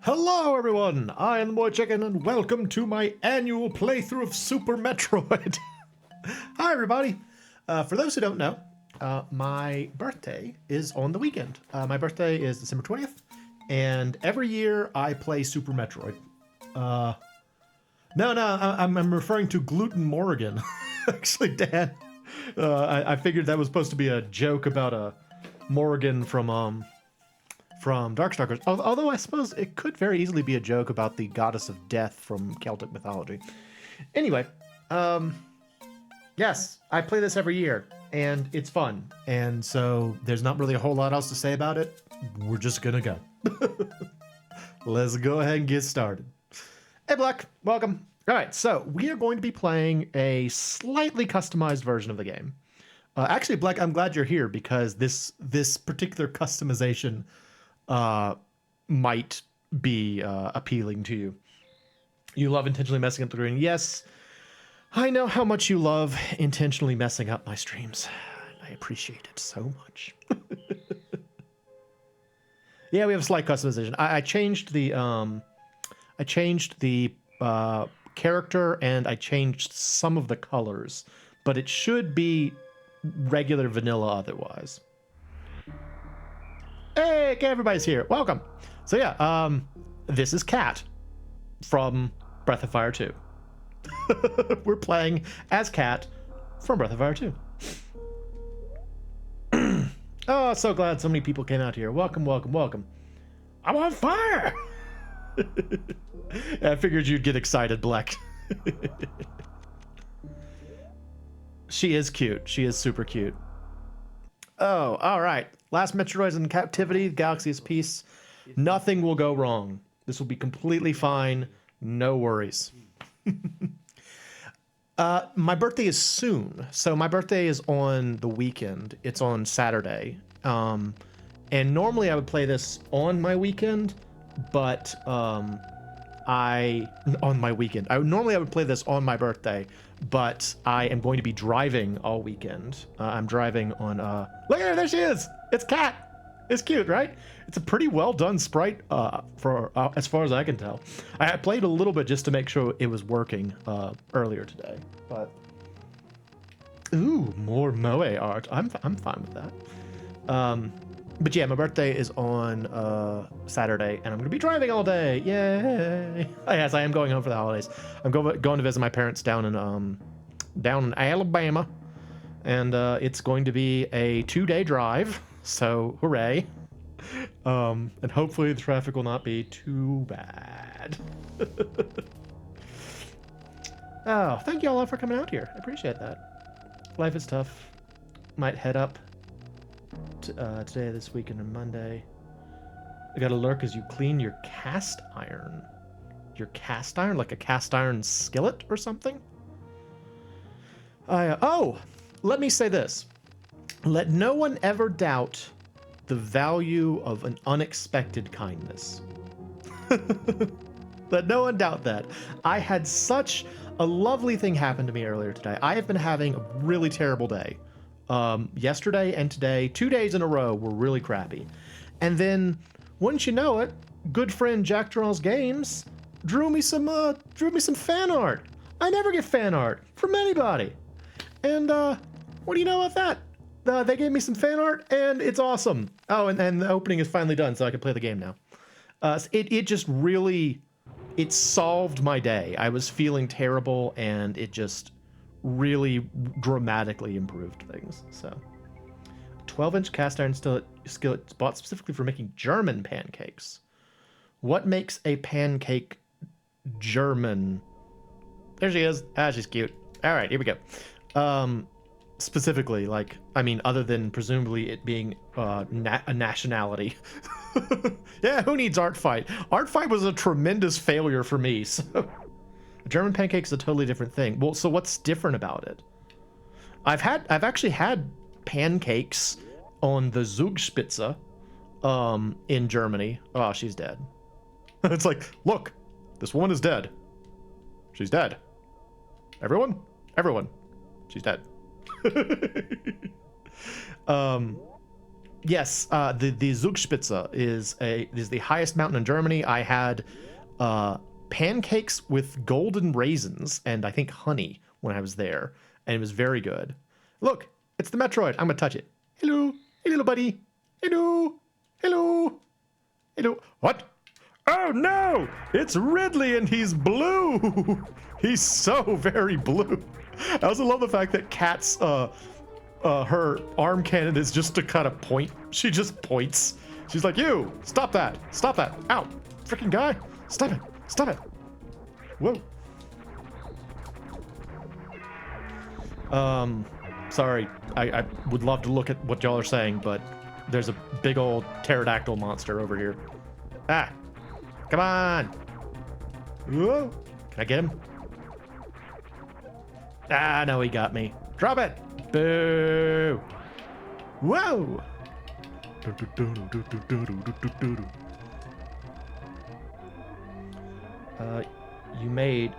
Hello everyone, I am MoeChicken and welcome to my annual playthrough of Super Metroid. Hi everybody. For those who don't know, my birthday is on the weekend. My birthday is December 20th, and every year I play Super Metroid. I'm referring to Gluten Morrigan. Actually, Dan, I figured that was supposed to be a joke about a Morrigan from Darkstalkers, although I suppose it could very easily be a joke about the goddess of death from Celtic mythology. Anyway, yes, I play this every year, and it's fun, and so there's not really a whole lot else to say about it. We're just gonna go. Let's go ahead and get started. Hey, Black, welcome. All right, so we are going to be playing a slightly customized version of the game. Actually, Black, I'm glad you're here because this particular customization might be appealing to you. You love intentionally messing up the screen. Yes, I know how much you love intentionally messing up my streams. I appreciate it so much. Yeah, we have a slight customization. I changed the character and I changed some of the colors, but it should be regular vanilla otherwise. Hey, okay, everybody's here. Welcome. So yeah, this is Katt from Breath of Fire 2. We're playing as Katt from Breath of Fire 2. Oh, so glad so many people came out here. Welcome, welcome, welcome. I'm on fire! I figured you'd get excited, Black. She is cute. She is super cute. Oh, all right. Last Metroid's in captivity. Galaxy's peace. Nothing will go wrong. This will be completely fine. No worries. My birthday is soon. So my birthday is on the weekend. It's on Saturday. And normally I would play this on my weekend, but normally I would play this on my birthday, but I am going to be driving all weekend. I'm driving on look at her, there she is. It's Katt. It's cute, right? It's a pretty well done sprite for as far as I can tell. I played a little bit just to make sure it was working earlier today, but ooh, more Moe art. I'm fine with that. But yeah, my birthday is on Saturday, and I'm going to be driving all day. Yay! Yes, I am going home for the holidays. I'm going to visit my parents down in Alabama, and it's going to be a 2-day drive. So hooray! And hopefully the traffic will not be too bad. Oh, thank you all for coming out here. I appreciate that. Life is tough. Might head up today, this weekend, and Monday. I gotta lurk as you clean your cast iron. Your cast iron? Like a cast iron skillet or something? Oh, let me say this. Let no one ever doubt the value of an unexpected kindness. Let no one doubt that. I had such a lovely thing happen to me earlier today. I have been having a really terrible day. Yesterday and today, 2 days in a row, were really crappy. And then, wouldn't you know it, good friend Jack Draws Games drew me some fan art. I never get fan art from anybody. And what do you know about that? They gave me some fan art, and it's awesome. Oh, and the opening is finally done, so I can play the game now. It just really, it solved my day. I was feeling terrible, and it just really dramatically improved things. So 12-inch cast iron skillet bought specifically for making German pancakes. What makes a pancake German? There she is. Ah, she's cute. All right, here we go. Specifically, like, I mean, other than presumably it being a nationality. Yeah, who needs Art Fight? Art Fight was a tremendous failure for me, so German pancakes is a totally different thing. Well, so what's different about it? I've actually had pancakes on the Zugspitze in Germany. Oh, she's dead. It's like, look, this woman is dead. She's dead. Everyone, she's dead. Yes, the Zugspitze is the highest mountain in Germany. I had pancakes with golden raisins and I think honey when I was there, and it was very good. Look, it's the Metroid. I'm gonna touch it. Hello, hey little buddy. Hello, hello, hello. What? Oh no! It's Ridley and he's blue. He's so very blue. I also love the fact that Katt's her arm cannon is just to kind of point. She just points. She's like, you, stop that. Stop that. Ow. Freaking guy. Stop it. Stop it. Whoa. Sorry. I would love to look at what y'all are saying, but there's a big old pterodactyl monster over here. Ah. Come on. Whoa. Can I get him? Ah, no, he got me. Drop it. Boo! Whoa! You made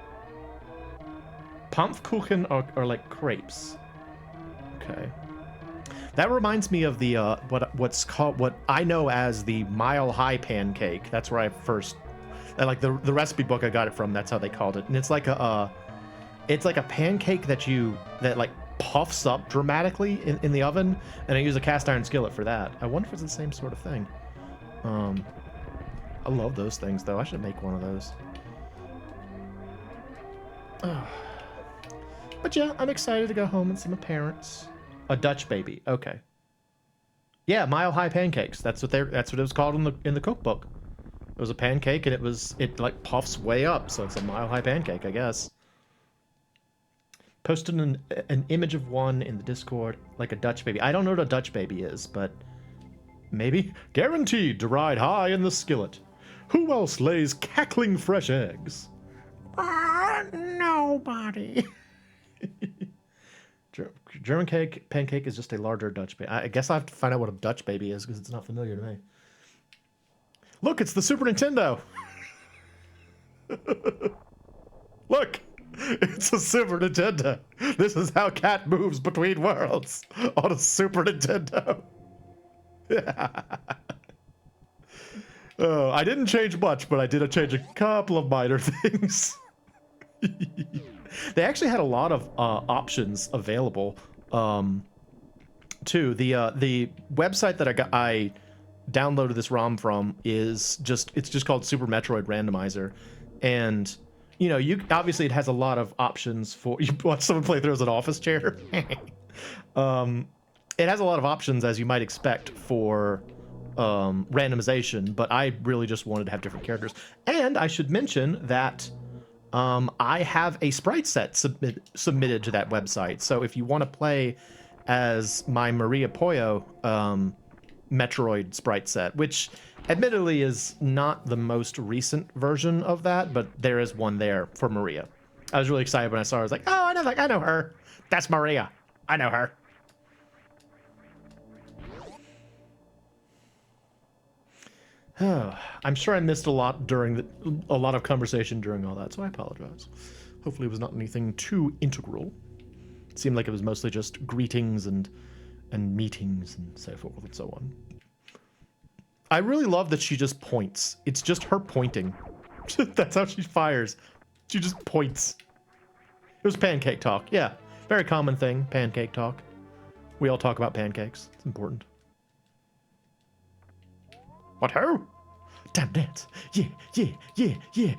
Pumpkuchen or like crepes. Okay. That reminds me of the what I know as the Mile High pancake. That's where I first, like the recipe book I got it from. That's how they called it, and it's like a pancake that like puffs up dramatically in the oven, and I use a cast iron skillet for that. I wonder if it's the same sort of thing. I love those things though. I should make one of those. But yeah, I'm excited to go home and see my parents. A Dutch baby. Okay. Yeah, Mile High pancakes. That's what it was called in the cookbook. It was a pancake, and it like puffs way up, so it's a Mile High pancake, I guess. Posted an image of one in the Discord, like a Dutch baby. I don't know what a Dutch baby is, but maybe. Guaranteed to ride high in the skillet. Who else lays cackling fresh eggs? Nobody. German pancake is just a larger Dutch baby. I guess I have to find out what a Dutch baby is because it's not familiar to me. Look, it's the Super Nintendo. Look. It's a Super Nintendo. This is how Katt moves between worlds on a Super Nintendo. Oh, I didn't change much, but I did change a couple of minor things. They actually had a lot of options available, too. The website that I downloaded this ROM from it's just called Super Metroid Randomizer, and you know, obviously it has a lot of options for you. Watch someone play through as an office chair. It has a lot of options, as you might expect, for randomization, but I really just wanted to have different characters. And I should mention that I have a sprite set submitted to that website. So if you want to play as my Maria Poyo Metroid sprite set, which admittedly is not the most recent version of that, but there is one there for Maria. I was really excited when I saw her. I was like, oh, I know her. That's Maria. I know her. Oh, I'm sure I missed a lot of conversation during all that, so I apologize. Hopefully it was not anything too integral. It seemed like it was mostly just greetings and meetings and so forth and so on. I really love that she just points. It's just her pointing. That's how she fires. She just points. It was pancake talk. Yeah, very common thing, pancake talk. We all talk about pancakes. It's important. What ho? Damn dance. Yeah, yeah, yeah, yeah.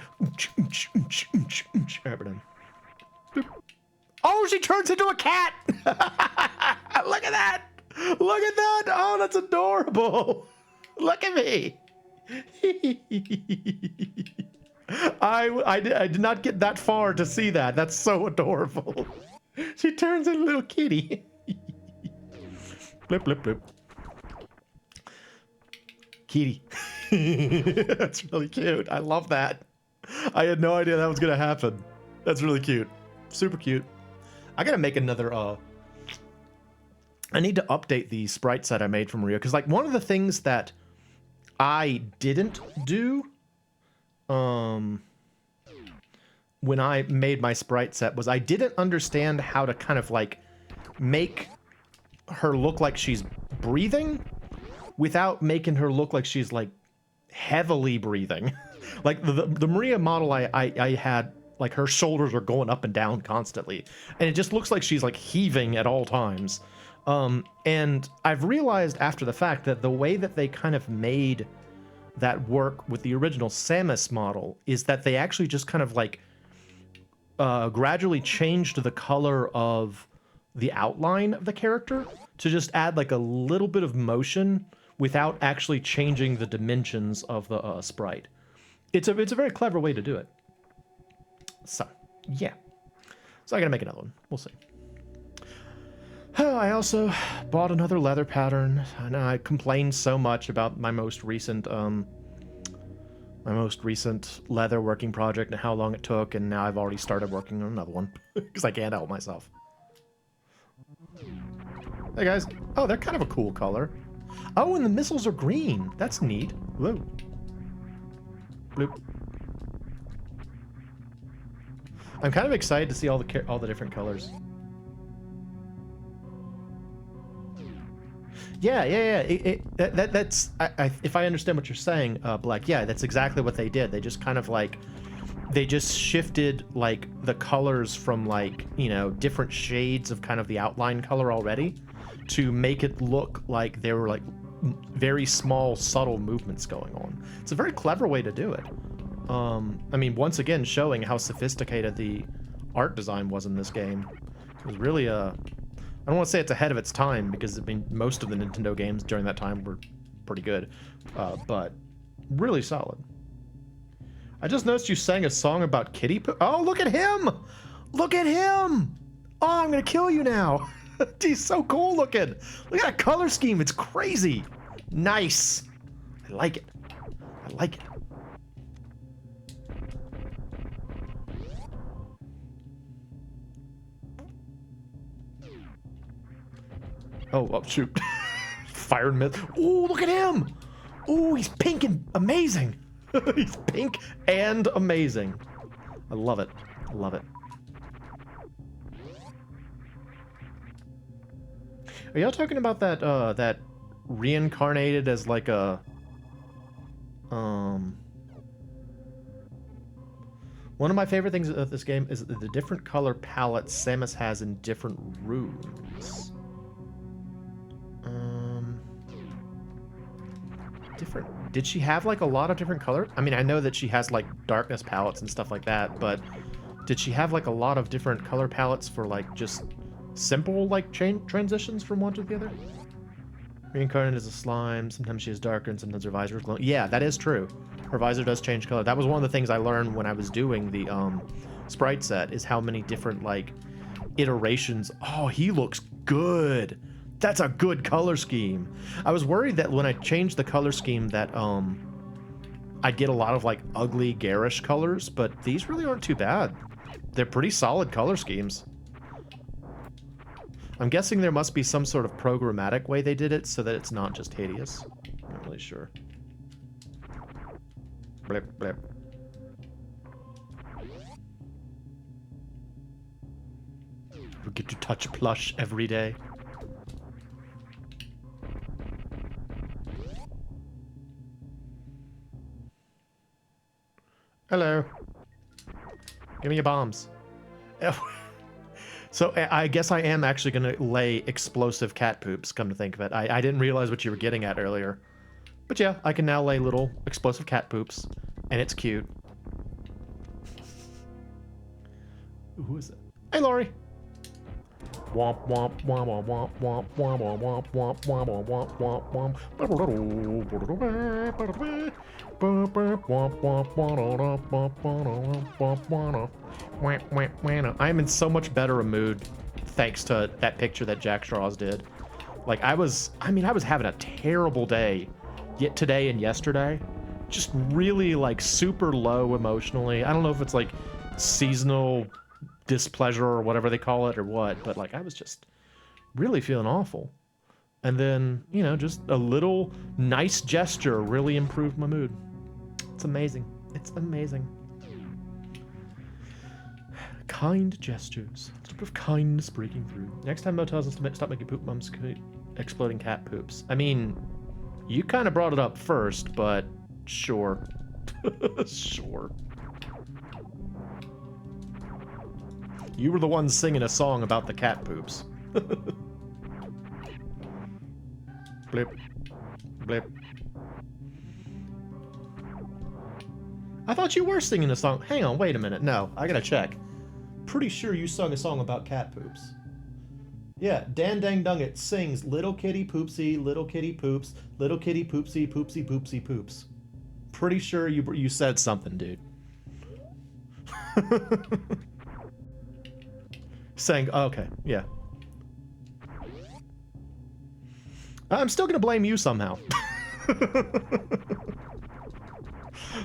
Oh, she turns into a cat. Look at that. Look at that. Oh, that's adorable. Look at me. I did not get that far to see that. That's so adorable. She turns into a little kitty. Blip, blip, blip. Kitty. That's really cute. I love that. I had no idea that was going to happen. That's really cute. Super cute. I got to make another... I need to update the sprite set I made from Maria. Because, like, one of the things that I didn't do when I made my sprite set was I didn't understand how to kind of like make her look like she's breathing. without making her look like she's like heavily breathing. Like the Maria model I had, like her shoulders are going up and down constantly, and it just looks like she's like heaving at all times. And I've realized after the fact that the way that they kind of made that work with the original Samus model is that they actually just kind of like gradually changed the color of the outline of the character to just add like a little bit of motion without actually changing the dimensions of the sprite. It's a very clever way to do it. So, yeah. So I gotta make another one. We'll see. I also bought another leather pattern, and I complained so much about my most recent leather working project and how long it took, and now I've already started working on another one because I can't help myself. Hey guys. Oh, they're kind of a cool color. Oh, and the missiles are green. That's neat. Whoa. Bloop. I'm kind of excited to see all the different colors. Yeah. That's if I understand what you're saying, Black. Yeah, that's exactly what they did. They just kind of like, they just shifted like the colors from like, you know, different shades of kind of the outline color already to make it look like there were like very small, subtle movements going on. It's a very clever way to do it. I mean, once again, showing how sophisticated the art design was in this game. It was really I don't want to say it's ahead of its time, because I mean, most of the Nintendo games during that time were pretty good, but really solid. I just noticed you sang a song about kitty poo. Oh, look at him! Look at him! Oh, I'm gonna kill you now. He's so cool looking. Look at that color scheme. It's crazy. Nice. I like it. I like it. Oh, shoot. Fire and myth. Oh, look at him. Oh, he's pink and amazing. He's pink and amazing. I love it. I love it. Are y'all talking about that that reincarnated as like a one of my favorite things of this game is the different color palettes Samus has in different rooms. Did she have like a lot of different colors? I mean, I know that she has like darkness palettes and stuff like that, but did she have like a lot of different color palettes for like just simple like transitions from one to the other? Reincarnated as a slime. Sometimes she is darker and sometimes her visor is glowing. Yeah, that is true. Her visor does change color. That was one of the things I learned when I was doing the sprite set, is how many different like iterations. Oh, he looks good. That's a good color scheme. I was worried that when I changed the color scheme that I'd get a lot of like ugly, garish colors, but these really aren't too bad. They're pretty solid color schemes. I'm guessing there must be some sort of programmatic way they did it so that it's not just hideous. I'm not really sure. Blip, blip. We get to touch plush every day. Hello. Give me your bombs. So I guess I am actually going to lay explosive cat poops, come to think of it. I didn't realize what you were getting at earlier. But yeah, I can now lay little explosive cat poops, and it's cute. Who is it? Hey, Laurie. Womp womp womp womp womp womp womp womp womp womp womp. I'm in so much better a mood thanks to that picture that Jack Straws did. Like I was having a terrible day yet today and yesterday. Just really like super low emotionally. I don't know if it's like seasonal displeasure or whatever they call it or what, but like I was just really feeling awful. And then, you know, just a little nice gesture really improved my mood. It's amazing. It's amazing. Kind gestures. A little bit of kindness breaking through. Next time Mo tells us to stop making poop mums exploding cat poops. I mean, You kind of brought it up first, but sure. Sure. You were the one singing a song about the cat poops. Blip. Blip. I thought you were singing a song. Hang on, wait a minute. No, I gotta check. Pretty sure you sung a song about cat poops. Yeah, Dan Dang Dung It sings Little Kitty Poopsie, Little Kitty Poops, Little Kitty Poopsie, Poopsie, Poopsie, Poops. Pretty sure you said something, dude. Saying, okay, yeah. I'm still gonna blame you somehow.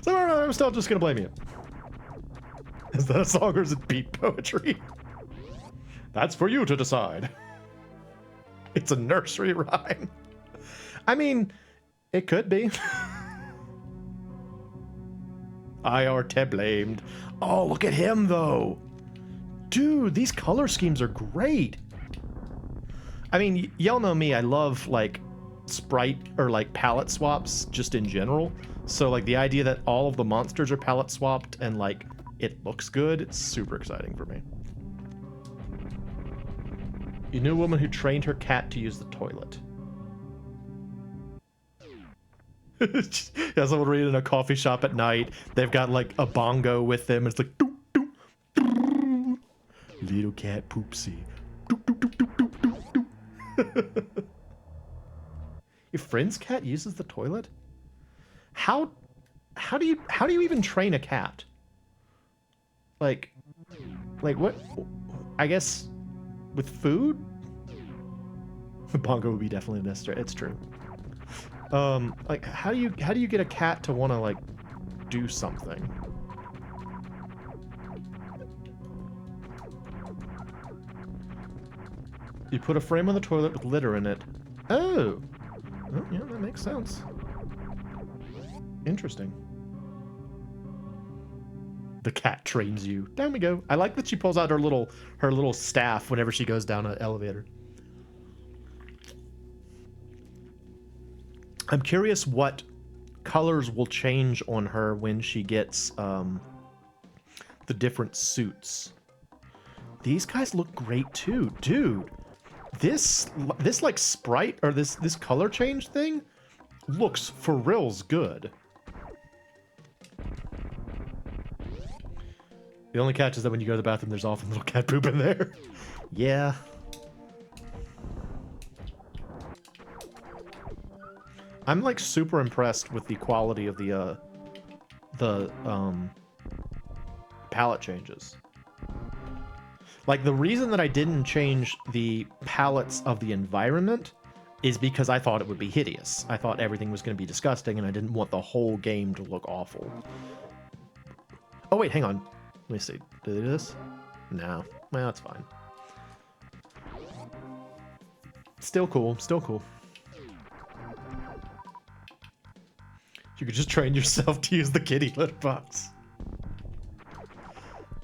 So I'm still just gonna blame you. Is that a song or is it beat poetry? That's for you to decide. It's a nursery rhyme. I mean, it could be. I are te blamed. Oh, look at him though. Dude, these color schemes are great. I mean, y'all know me, I love like sprite or like palette swaps just in general. So like the idea that all of the monsters are palette swapped and like it looks good, it's super exciting for me. You knew a woman who trained her cat to use the toilet. Yeah, someone reading in a coffee shop at night. They've got like a bongo with them. It's like doo, doo, doo. Little cat poopsie. Doo, doo, doo, doo, doo, doo, doo. Your friend's cat uses the toilet? How do you even train a cat? Like what? I guess with food? The bongo would be definitely necessary. It's true. Like how do you get a cat to want to like do something? You put a frame on the toilet with litter in it. Oh, yeah, that makes sense. Interesting. The cat trains you. Down we go. I like that she pulls out her little staff whenever she goes down an elevator. I'm curious what colors will change on her when she gets the different suits. These guys look great too, dude. This like sprite or this color change thing looks for reals good. The only catch is that when you go to the bathroom, there's often little cat poop in there. Yeah. I'm like super impressed with the quality of the palette changes. Like the reason that I didn't change the palettes of the environment is because I thought it would be hideous. I thought everything was going to be disgusting and I didn't want the whole game to look awful. Oh wait, hang on. Let me see. Do they do this? No. Well, that's fine. Still cool. Still cool. You could just train yourself to use the kitty litter box.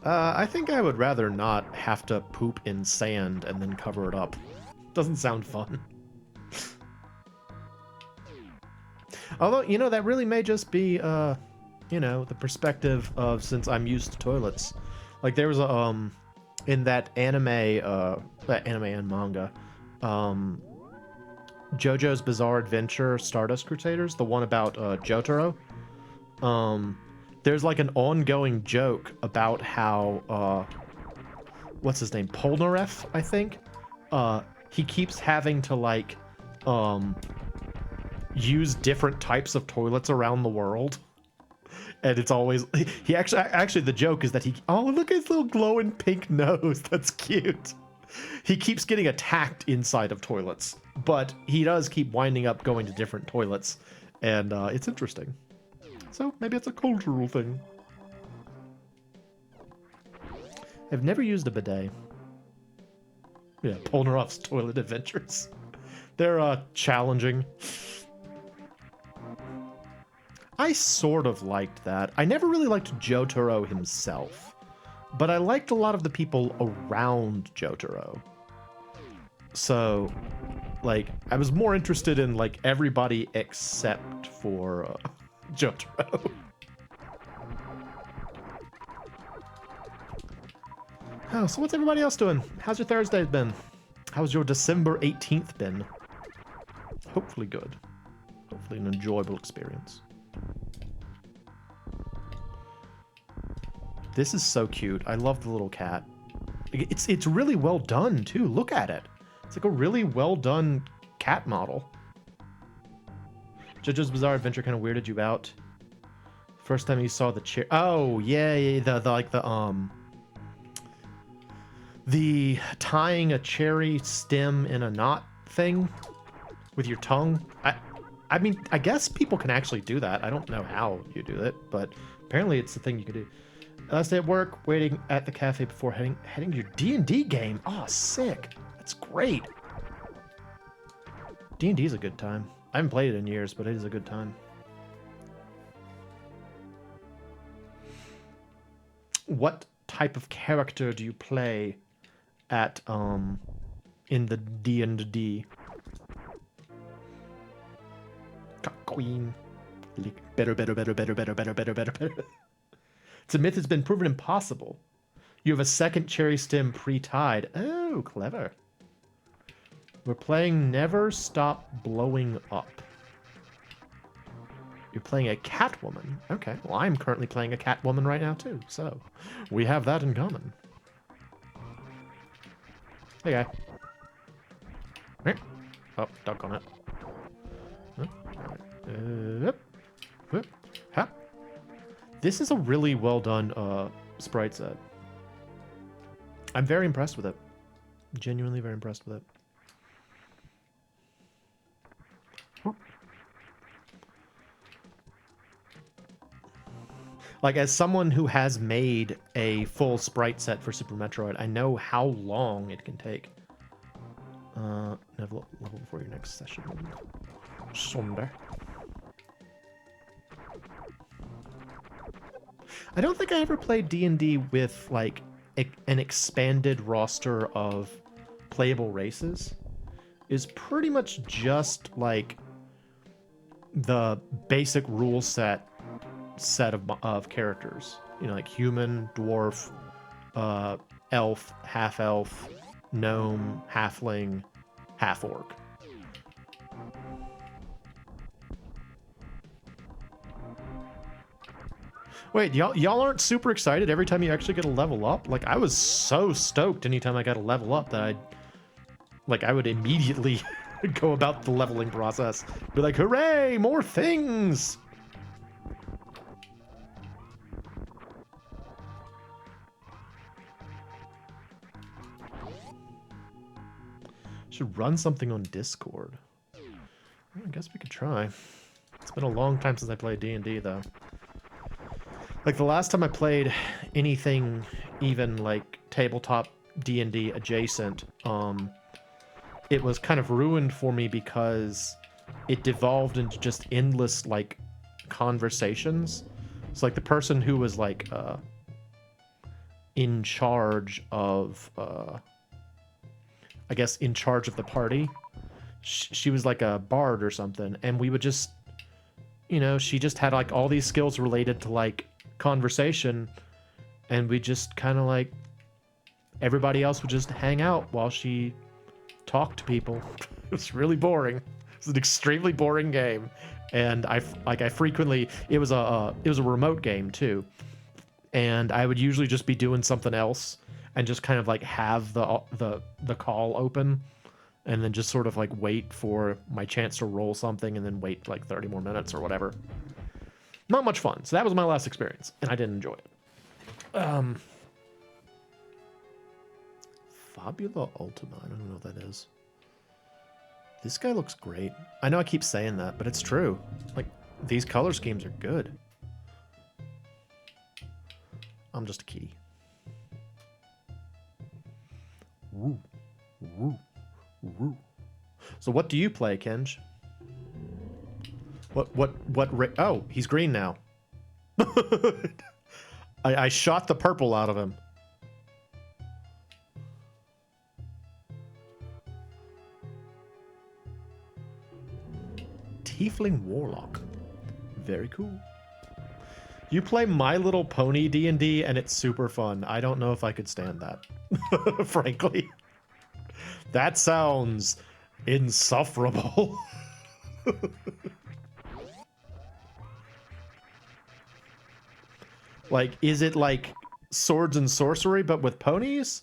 I think I would rather not have to poop in sand and then cover it up. Doesn't sound fun. Although, you know, that really may just be, you know, the perspective of since I'm used to toilets. Like there was a, in that anime and manga, JoJo's Bizarre Adventure Stardust Crusaders, the one about Jotaro. There's like an ongoing joke about how, what's his name? Polnareff, I think. He keeps having to like, use different types of toilets around the world. And it's always, he actually the joke is that oh, look at his little glowing pink nose. That's cute. He keeps getting attacked inside of toilets, but he does keep winding up going to different toilets. And it's interesting. So maybe it's a cultural thing. I've never used a bidet. Yeah, Polnareff's Toilet Adventures. They're challenging. I sort of liked that. I never really liked Jotaro himself, but I liked a lot of the people around Jotaro. So, Like, I was more interested in, like, everybody except for Jotaro. Oh, so what's everybody else doing? How's your Thursday been? How's your December 18th been? Hopefully good. Hopefully an enjoyable experience. This is so cute. I love the little cat. It's really well done, too. Look at it. It's like a really well done cat model. JoJo's Bizarre Adventure kind of weirded you out. First time you saw the chair. Oh, yeah, the tying a cherry stem in a knot thing with your tongue. I mean, I guess people can actually do that. I don't know how you do it, but apparently it's the thing you can do. Last day at work, waiting at the cafe before heading to your D&D game. Oh, sick. That's great. D&D is a good time. I haven't played it in years, but it is a good time. What type of character do you play at in the D&D? Queen. Better. It's a myth that's been proven impossible. You have a second cherry stem pre-tied. Oh, clever. We're playing Never Stop Blowing Up. You're playing a Catwoman. Okay, well, I'm currently playing a Catwoman right now, too. So, we have that in common. Hey, guy. Oh, duck on it. This is a really well done sprite set. I'm very impressed with it. Genuinely very impressed with it. Like, as someone who has made a full sprite set for Super Metroid, I know how long it can take. Level before your next session. Somber. I don't think I ever played D&D with, like, an expanded roster of playable races. Is pretty much just, like, the basic rule set of characters. You know, like human, dwarf, elf, half-elf, gnome, halfling, half-orc. Wait, y'all aren't super excited every time you actually get a level up? Like, I was so stoked anytime I got a level up that I would immediately go about the leveling process. Be like, hooray, more things! Should run something on Discord. Well, I guess we could try. It's been a long time since I played D&D, though. Like, the last time I played anything even, like, tabletop D&D adjacent, it was kind of ruined for me because it devolved into just endless, like, conversations. It's like the person who was, like, in charge of, I guess, in charge of the party. She was like a bard or something, and we would just, you know, she just had, like, all these skills related to, like, conversation, and we just kind of, like, everybody else would just hang out while she talked to people. It was really boring. It's an extremely boring game, and I frequently, it was a remote game too, and I would usually just be doing something else and just kind of, like, have the call open, and then just sort of, like, wait for my chance to roll something, and then wait like 30 more minutes or whatever. Not much fun. So that was my last experience, and I didn't enjoy it. Fabula Ultima. I don't know what that is. This guy looks great. I know I keep saying that, but it's true. Like, these color schemes are good. I'm just a kitty. Woo. Woo. Woo. So what do you play, Kenj? Oh, he's green now. I shot the purple out of him. Tiefling Warlock. Very cool. You play My Little Pony D&D and it's super fun. I don't know if I could stand that, frankly. That sounds insufferable. Like, is it like swords and sorcery but with ponies?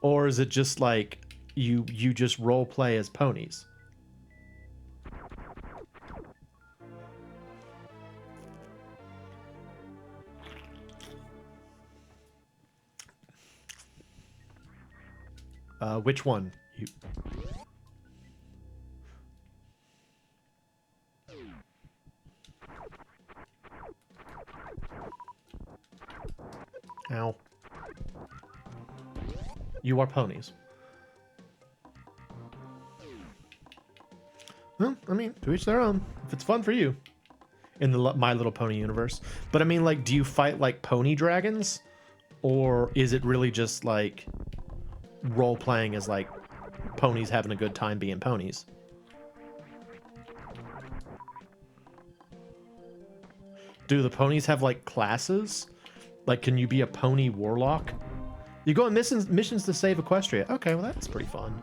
Or is it just like you just role play as ponies? Which one? You... Ow. You are ponies. Well, I mean, to each their own. If it's fun for you. In the My Little Pony universe. But I mean, like, do you fight like pony dragons? Or is it really just like role-playing as like ponies having a good time being ponies? Do the ponies have like classes? Like, can you be a pony warlock? You go on missions to save Equestria. Okay, well that's pretty fun.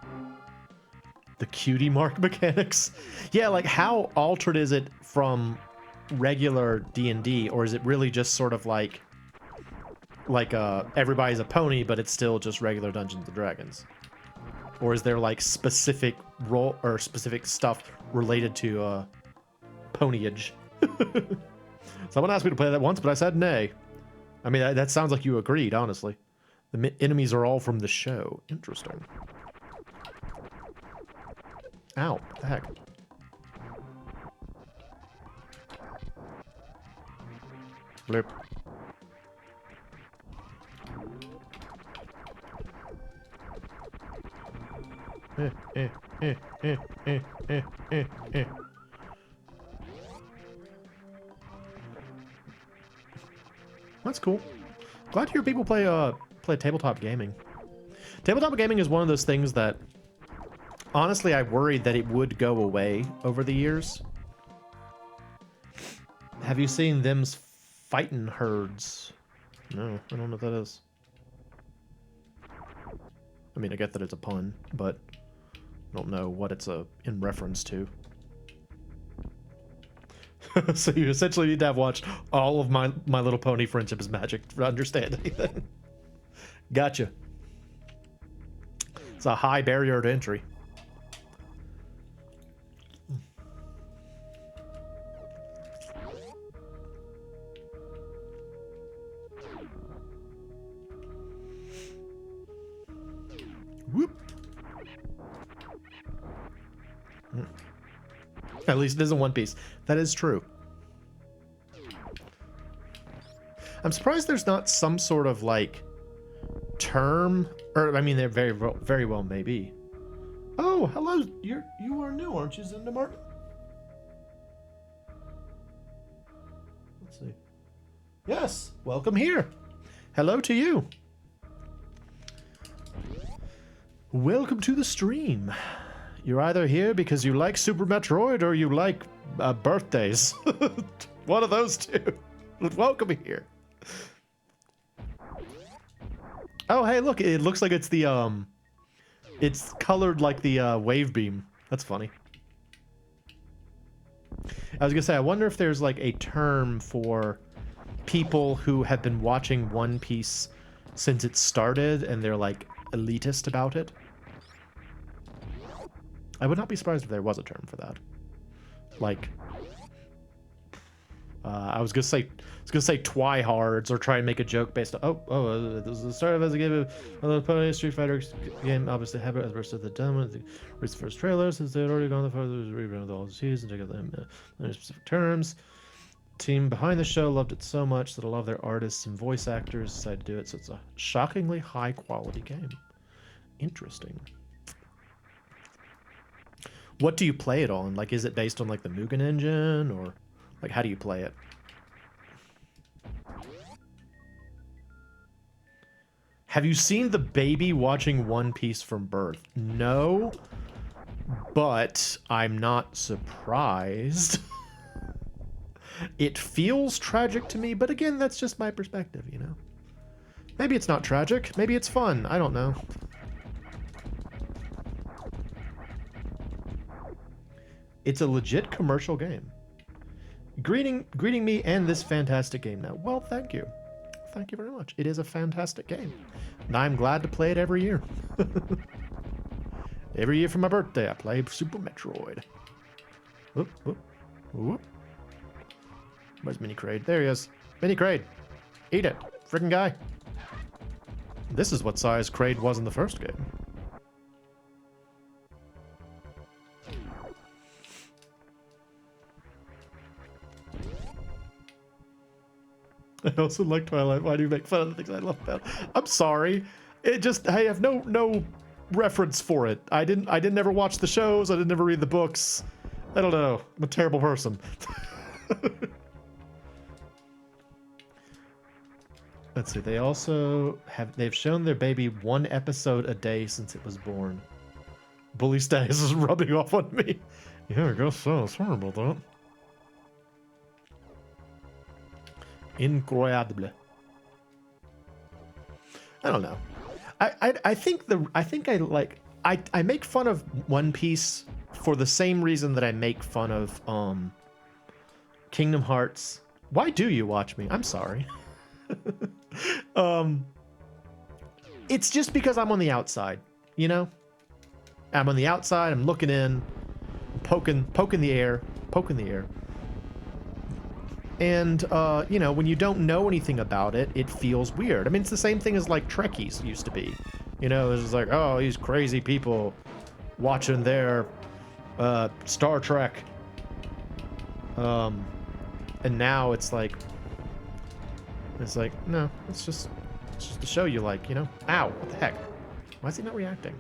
The cutie mark mechanics. Yeah, like how altered is it from regular D&D, or is it really just sort of like everybody's a pony, but it's still just regular Dungeons and Dragons? Or is there like specific role or specific stuff related to ponyage? Someone asked me to play that once, but I said nay. I mean, that sounds like you agreed, honestly. The enemies are all from the show. Interesting. Ow, what the heck? Blip. That's cool. Glad to hear people play tabletop gaming. Tabletop gaming is one of those things that, honestly, I worried that it would go away over the years. Have you seen them's fighting herds? No, I don't know what that is. I mean, I get that it's a pun, but I don't know what it's in reference to. So you essentially need to have watched all of My Little Pony Friendship is Magic to understand anything. Gotcha. It's a high barrier to entry. Whoop. At least it isn't One Piece. That is true. I'm surprised there's not some sort of like term, or I mean, there very well may be. Oh, hello. You are new, aren't you, Zindamart? Let's see. Yes, welcome here. Hello to you. Welcome to the stream. You're either here because you like Super Metroid or you like birthdays. One of those two. Welcome here. Oh, hey, look, it looks like it's the, it's colored like the wave beam. That's funny. I was gonna say, I wonder if there's like a term for people who have been watching One Piece since it started and they're like elitist about it. I would not be surprised if there was a term for that. Like, I was gonna say twihards, or try and make a joke based on this is the start of as a game of Pony Street Fighter game. Obviously, have it as versus the demo. It's the first trailer since they had already gone the further rebrand all the season to get them specific terms. Team behind the show loved it so much that a lot of their artists and voice actors decided to do it. So it's a shockingly high quality game. Interesting. What do you play it on? Like, is it based on like the Mugen engine, or like how do you play it? Have you seen the baby watching One Piece from birth? No, but I'm not surprised. It feels tragic to me, but again, that's just my perspective, you know? Maybe it's not tragic. Maybe it's fun. I don't know. It's a legit commercial game. Greeting me and this fantastic game now. Well, thank you. Thank you very much. It is a fantastic game. And I'm glad to play it every year. Every year for my birthday, I play Super Metroid. Whoop, whoop, whoop. Where's Mini Kraid? There he is. Mini Kraid. Eat it. Freaking guy. This is what size Kraid was in the first game. I also like Twilight. Why do you make fun of the things I love about it? I'm sorry. It just, I have no reference for it. I didn't ever watch the shows. I didn't ever read the books. I don't know. I'm a terrible person. Let's see. They also they've shown their baby 1 episode a day since it was born. Bully status is rubbing off on me. Yeah, I guess so. Sorry about that. Incroyable. I don't know. I think I make fun of One Piece for the same reason that I make fun of Kingdom Hearts. Why do you watch me? I'm sorry. It's just because I'm on the outside, you know? I'm on the outside, I'm looking in, poking the air. And, you know, when you don't know anything about it, it feels weird. I mean, it's the same thing as, like, Trekkies used to be. You know, it's just like, oh, these crazy people watching their, Star Trek. And now it's like, no, it's just a show you like, you know? Ow, what the heck? Why is he not reacting?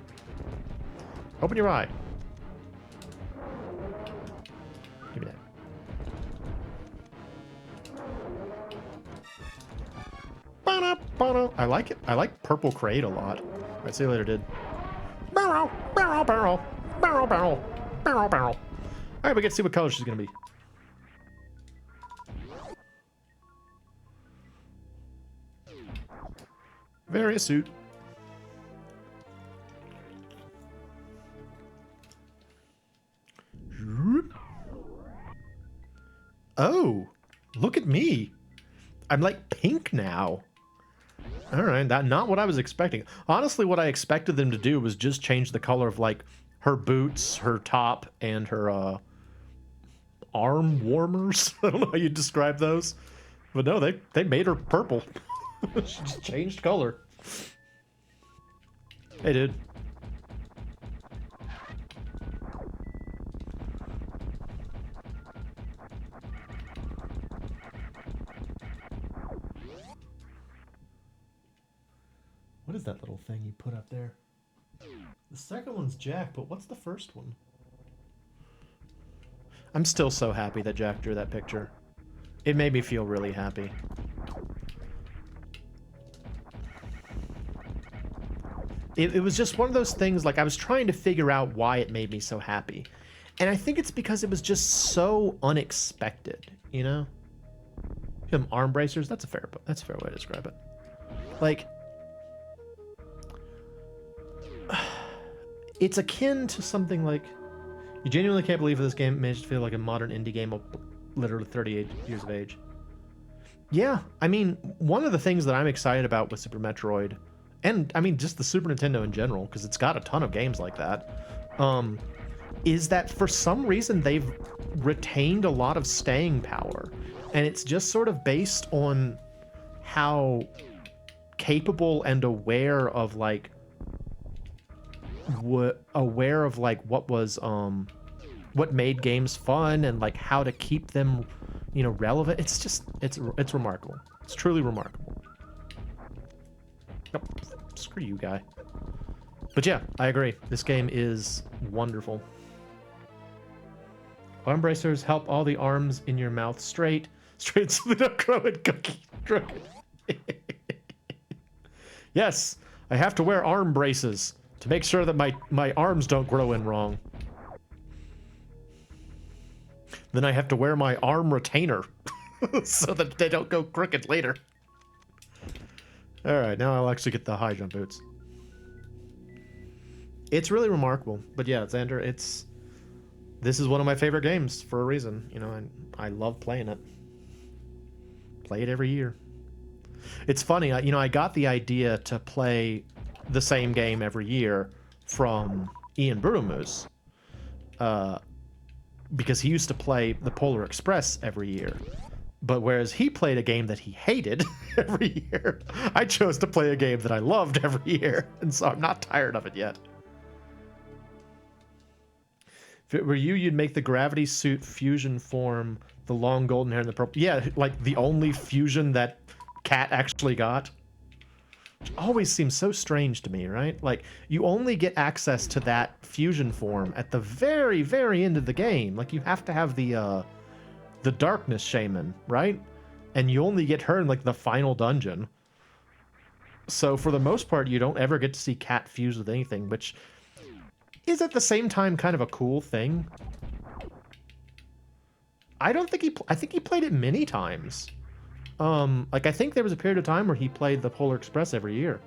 Open your eye. Give me that. I like it. I like Purple Kraid a lot. Alright, see you later, dude. Barrel. Alright, we get to see what color she's gonna be. Various suit. Oh, look at me. I'm like pink now. All right, not what I was expecting. Honestly, what I expected them to do was just change the color of like her boots, her top, and her arm warmers. I don't know how you describe those, but no, they made her purple. She just changed color. Hey, dude. What is that little thing you put up there? The second one's Jack, but what's the first one? I'm still so happy that Jack drew that picture. It made me feel really happy. It was just one of those things, like I was trying to figure out why it made me so happy. And I think it's because it was just so unexpected, you know? Some arm bracers, that's a fair way to describe it. Like, it's akin to something like, you genuinely can't believe this game managed to feel like a modern indie game of literally 38 years of age. Yeah, I mean, one of the things that I'm excited about with Super Metroid, and I mean just the Super Nintendo in general, because it's got a ton of games like that, is that for some reason they've retained a lot of staying power. And it's just sort of based on how capable and aware of like what was what made games fun and like how to keep them, you know, relevant. It's just it's remarkable. It's truly remarkable. Oh, screw you, guy. But yeah, I agree. This game is wonderful. Arm bracers help all the arms in your mouth straight so they don't grow in cookie. Yes, I have to wear arm braces to make sure that my arms don't grow in wrong. Then I have to wear my arm retainer so that they don't go crooked later. All right, now I'll actually get the high jump boots. It's really remarkable. But yeah, Xander, this is one of my favorite games for a reason. You know, and I love playing it. Play it every year. It's funny, you know, I got the idea to play the same game every year from Ian Burumuz, because he used to play the Polar Express every year. But whereas he played a game that he hated every year, I chose to play a game that I loved every year, and so I'm not tired of it yet. If it were you, you'd make the gravity suit fusion form, the long golden hair and the purple. Yeah, like the only fusion that Katt actually got. Which always seems so strange to me, right? Like, you only get access to that fusion form at the very, very end of the game. Like, you have to have the darkness shaman, right? And you only get her in, like, the final dungeon. So, for the most part, you don't ever get to see Katt fuse with anything, which is at the same time kind of a cool thing. I think he played it many times. Like, I think there was a period of time where he played the Polar Express every year.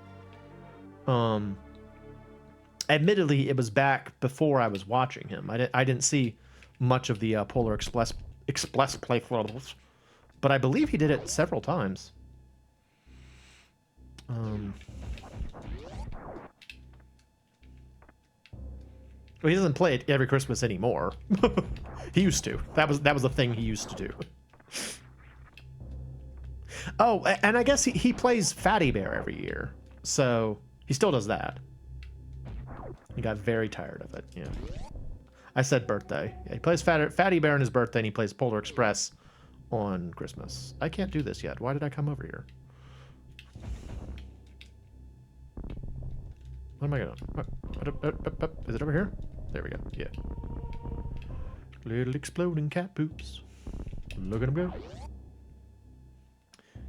Admittedly, it was back before I was watching him. I didn't see much of the Polar Express playthroughs, but I believe he did it several times. Well, he doesn't play it every Christmas anymore. He used to. That was the thing he used to do. Oh, and I guess he plays Fatty Bear every year, so he still does that. He got very tired of it. Yeah, I said birthday. Yeah, he plays Fatty Bear on his birthday, and he plays Polar Express on Christmas. I can't do this yet. Why did I come over here? What am I gonna? Is it over here? There we go. Yeah. Little exploding cat poops. Look at him go.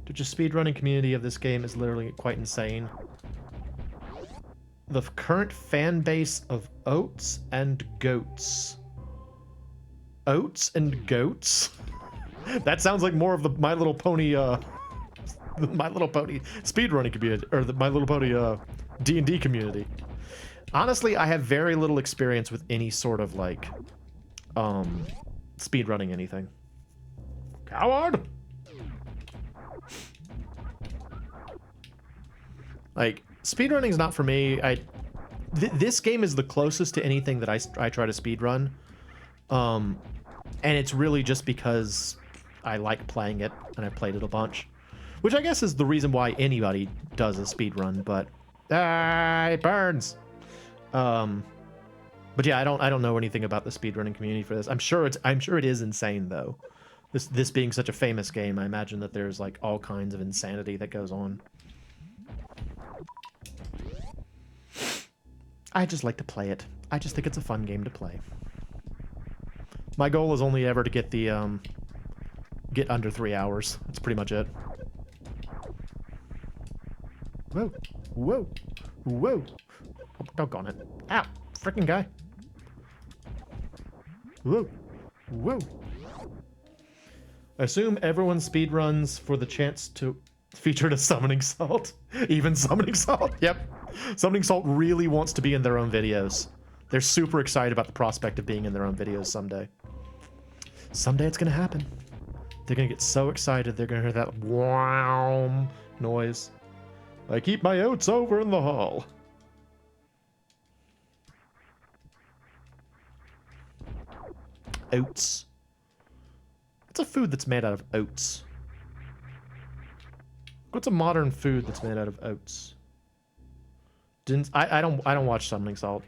The just speedrunning community of this game is literally quite insane. The current fan base of oats and goats. Oats and goats? That sounds like more of the My Little Pony, My Little Pony speedrunning community, or the My Little Pony, D&D community. Honestly, I have very little experience with any sort of, like, speedrunning anything. Coward! Like, speedrunning is not for me. This game is the closest to anything that I try to speedrun. And it's really just because I like playing it, and I've played it a bunch. Which I guess is the reason why anybody does a speedrun, but it burns. But yeah, I don't know anything about the speedrunning community for this. I'm sure it is insane though. This being such a famous game, I imagine that there's like all kinds of insanity that goes on. I just like to play it. I just think it's a fun game to play. My goal is only ever to get the get under 3 hours. That's pretty much it. Whoa, whoa, whoa! Oh, doggone it! Ow, freaking guy! Whoa, whoa! I assume everyone speedruns for the chance to feature a summoning salt. Even summoning salt. Yep. Summoning Salt really wants to be in their own videos. They're super excited about the prospect of being in their own videos someday. Someday it's gonna happen. They're gonna get so excited they're gonna hear that wow noise. I keep my oats over in the hall. Oats. What's a food that's made out of oats? What's a modern food that's made out of oats? I don't watch Summoning Salt.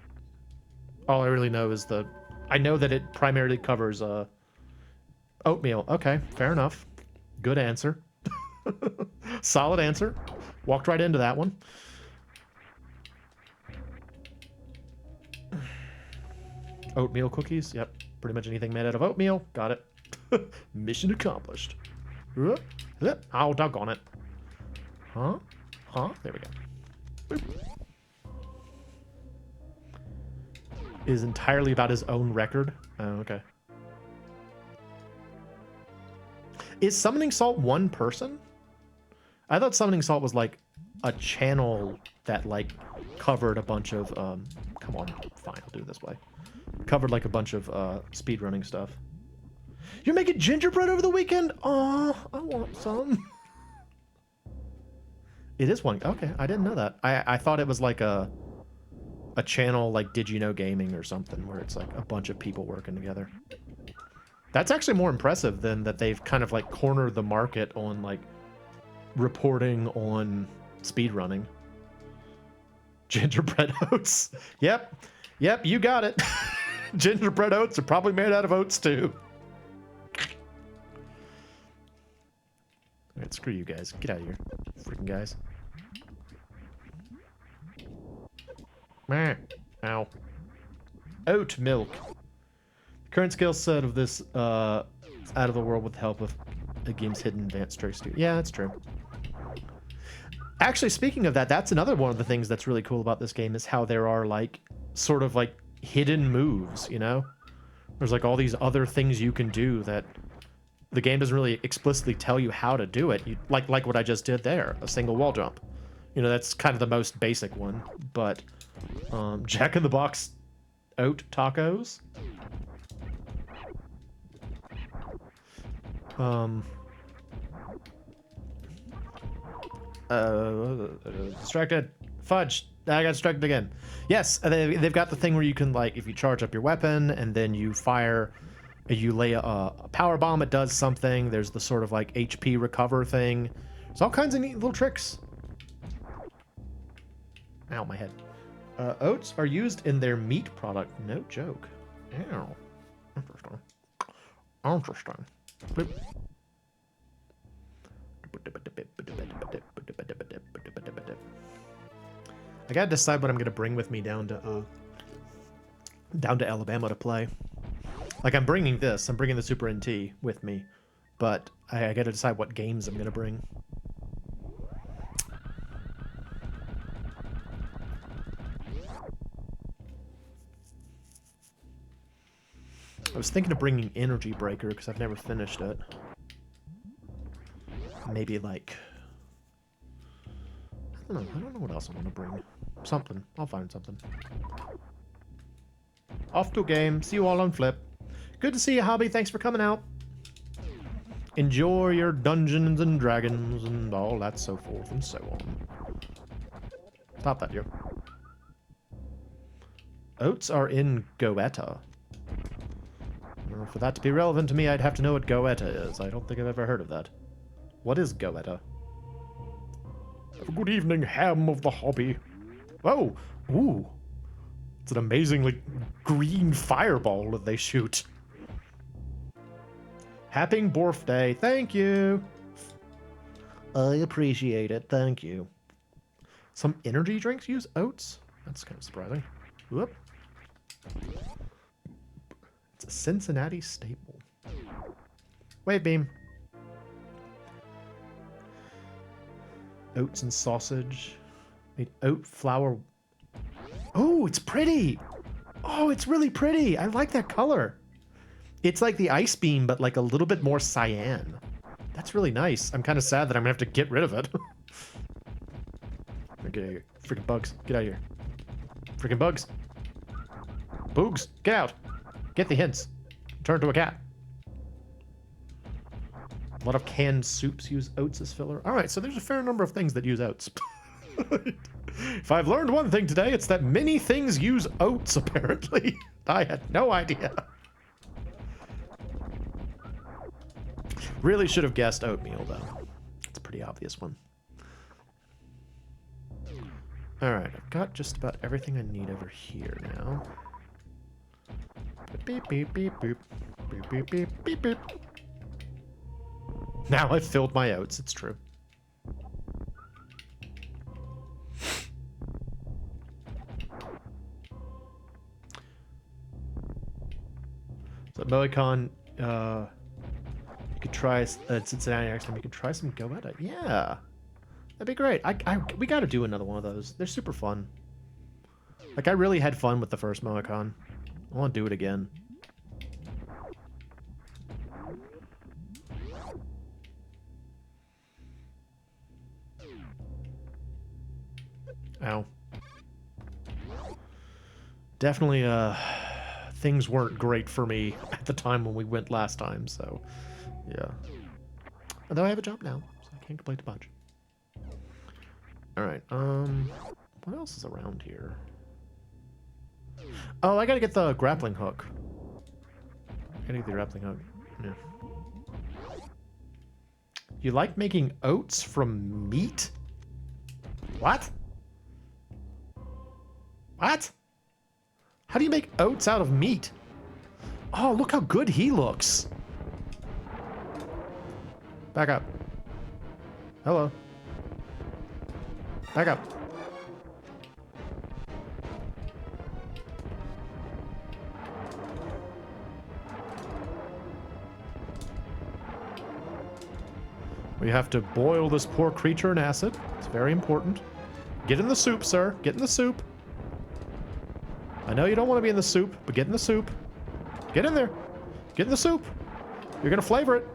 All I really know is I know that it primarily covers oatmeal. Okay, fair enough. Good answer. Solid answer. Walked right into that one. Oatmeal cookies. Yep. Pretty much anything made out of oatmeal. Got it. Mission accomplished. Oh, doggone it. Huh? Huh? There we go. Boop. Is entirely about his own record. Oh, okay. Is Summoning Salt one person? I thought Summoning Salt was like a channel that like covered a bunch of come on, fine, I'll do it this way. Covered like a bunch of speedrunning stuff. You're making gingerbread over the weekend? Aw, I want some. It is one. Okay, I didn't know that. I thought it was like a channel like Did You Know Gaming or something where it's like a bunch of people working together. That's actually more impressive than that they've kind of like cornered the market on like reporting on speedrunning. Gingerbread oats. Yep, you got it. Gingerbread oats are probably made out of oats too. Alright, screw you guys. Get out of here. Freaking guys. Meh. Ow. Oat milk. Current skill set of this out of the world with the help of the game's hidden advanced tricks too. Yeah, that's true. Actually, speaking of that, that's another one of the things that's really cool about this game is how there are like sort of like hidden moves, you know? There's like all these other things you can do that the game doesn't really explicitly tell you how to do it. You, like what I just did there, a single wall jump. You know, that's kind of the most basic one. But Jack in the Box oat tacos. Distracted. Fudge. I got distracted again. Yes, they've got the thing where you can, like, if you charge up your weapon and then you fire, you lay a power bomb, it does something. There's the sort of, like, HP recover thing. There's all kinds of neat little tricks. Ow, my head. Oats are used in their meat product. No joke. Ow. Interesting. Interesting. Bloop. I gotta decide what I'm gonna bring with me down to Alabama to play. Like, I'm bringing this. I'm bringing the Super NT with me, but I gotta decide what games I'm gonna bring. I was thinking of bringing Energy Breaker because I've never finished it. Maybe like, I don't know what else I want to bring. Something. I'll find something. Off to a game. See you all on Flip. Good to see you, Hobby. Thanks for coming out. Enjoy your Dungeons and Dragons and all that so forth and so on. Stop that, yo. Oats are in Goetta. Well, for that to be relevant to me, I'd have to know what Goetta is. I don't think I've ever heard of that. What is Goetta? Good evening, ham of the hobby. Oh, ooh. It's an amazingly green fireball that they shoot. Happy birthday. Thank you. I appreciate it. Thank you. Some energy drinks use oats? That's kind of surprising. Whoop. It's a Cincinnati staple. Wave beam. Oats and sausage. Made oat flour. Oh, it's pretty. Oh, it's really pretty. I like that color. It's like the ice beam, but like a little bit more cyan. That's really nice. I'm kind of sad that I'm gonna have to get rid of it. Get out of here. Freaking bugs. Get out of here. Freaking bugs. Boogs, get out. Get the hints. Turn to a cat. A lot of canned soups use oats as filler. All right, so there's a fair number of things that use oats. If I've learned one thing today, it's that many things use oats, apparently. I had no idea. Really should have guessed oatmeal, though. It's a pretty obvious one. All right, I've got just about everything I need over here now. Beep, beep, beep, beep. Beep, beep, beep, beep, beep. Now I've filled my oats, it's true. So MoeChicken, you could try Cincinnati next time. You could try some Goetta. Yeah, that'd be great. We got to do another one of those. They're super fun. Like, I really had fun with the first MoeChicken. I want to do it again. Ow. Definitely, things weren't great for me at the time when we went last time, so, yeah. Although I have a job now, so I can't complain too much. Alright, what else is around here? Oh, I gotta get the grappling hook. I gotta get the grappling hook. Yeah. You like making oats from meat? What? What? How do you make oats out of meat? Oh, look how good he looks. Back up. Hello. Back up. We have to boil this poor creature in acid. It's very important. Get in the soup, sir. Get in the soup. I know you don't want to be in the soup, but get in the soup. Get in there. Get in the soup. You're going to flavor it.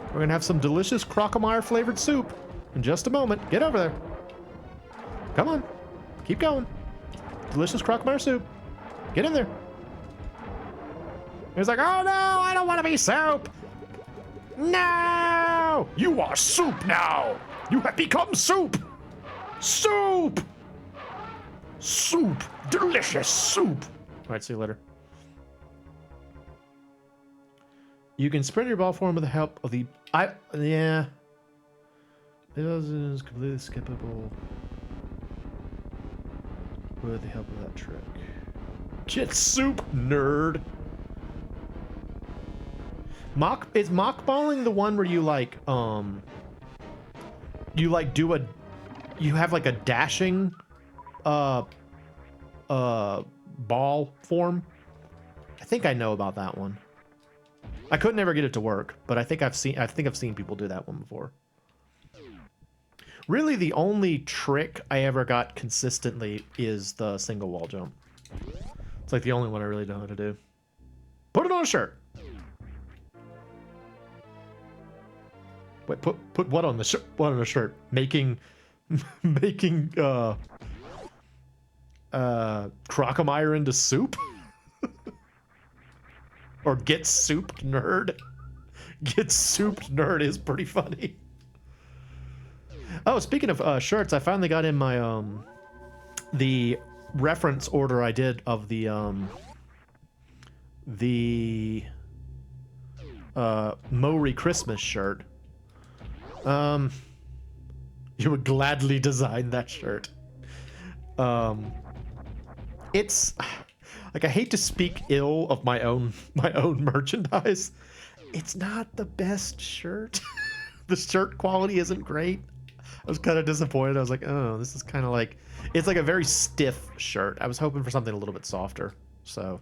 We're going to have some delicious crocomire flavored soup in just a moment. Get over there. Come on. Keep going. Delicious crocomire soup. Get in there. He's like, oh no, I don't want to be soup. No! You are soup now! You have become soup! Soup! Soup! Delicious soup! Alright, see you later. You can sprint your ball form with the help of the... Yeah. It is completely skippable with the help of that trick. Get soup, nerd! Is mockballing the one where you like you like do a you have like a dashing ball form? I think I know about that one. I could never get it to work, but I think I've seen people do that one before. Really the only trick I ever got consistently is the single wall jump. It's like the only one I really know how to do. Put it on a shirt. Wait, put what on the shirt? What on a shirt? Making crocomire into soup? Or get souped, nerd? Get souped, nerd is pretty funny. Oh, speaking of shirts, I finally got in my the reference order I did of the Moery Christmas shirt. You would gladly design that shirt. It's like, I hate to speak ill of my own merchandise. It's not the best shirt. The shirt quality isn't great. I was kind of disappointed. I was like, oh, this is kind of like, it's like a very stiff shirt. I was hoping for something a little bit softer. So,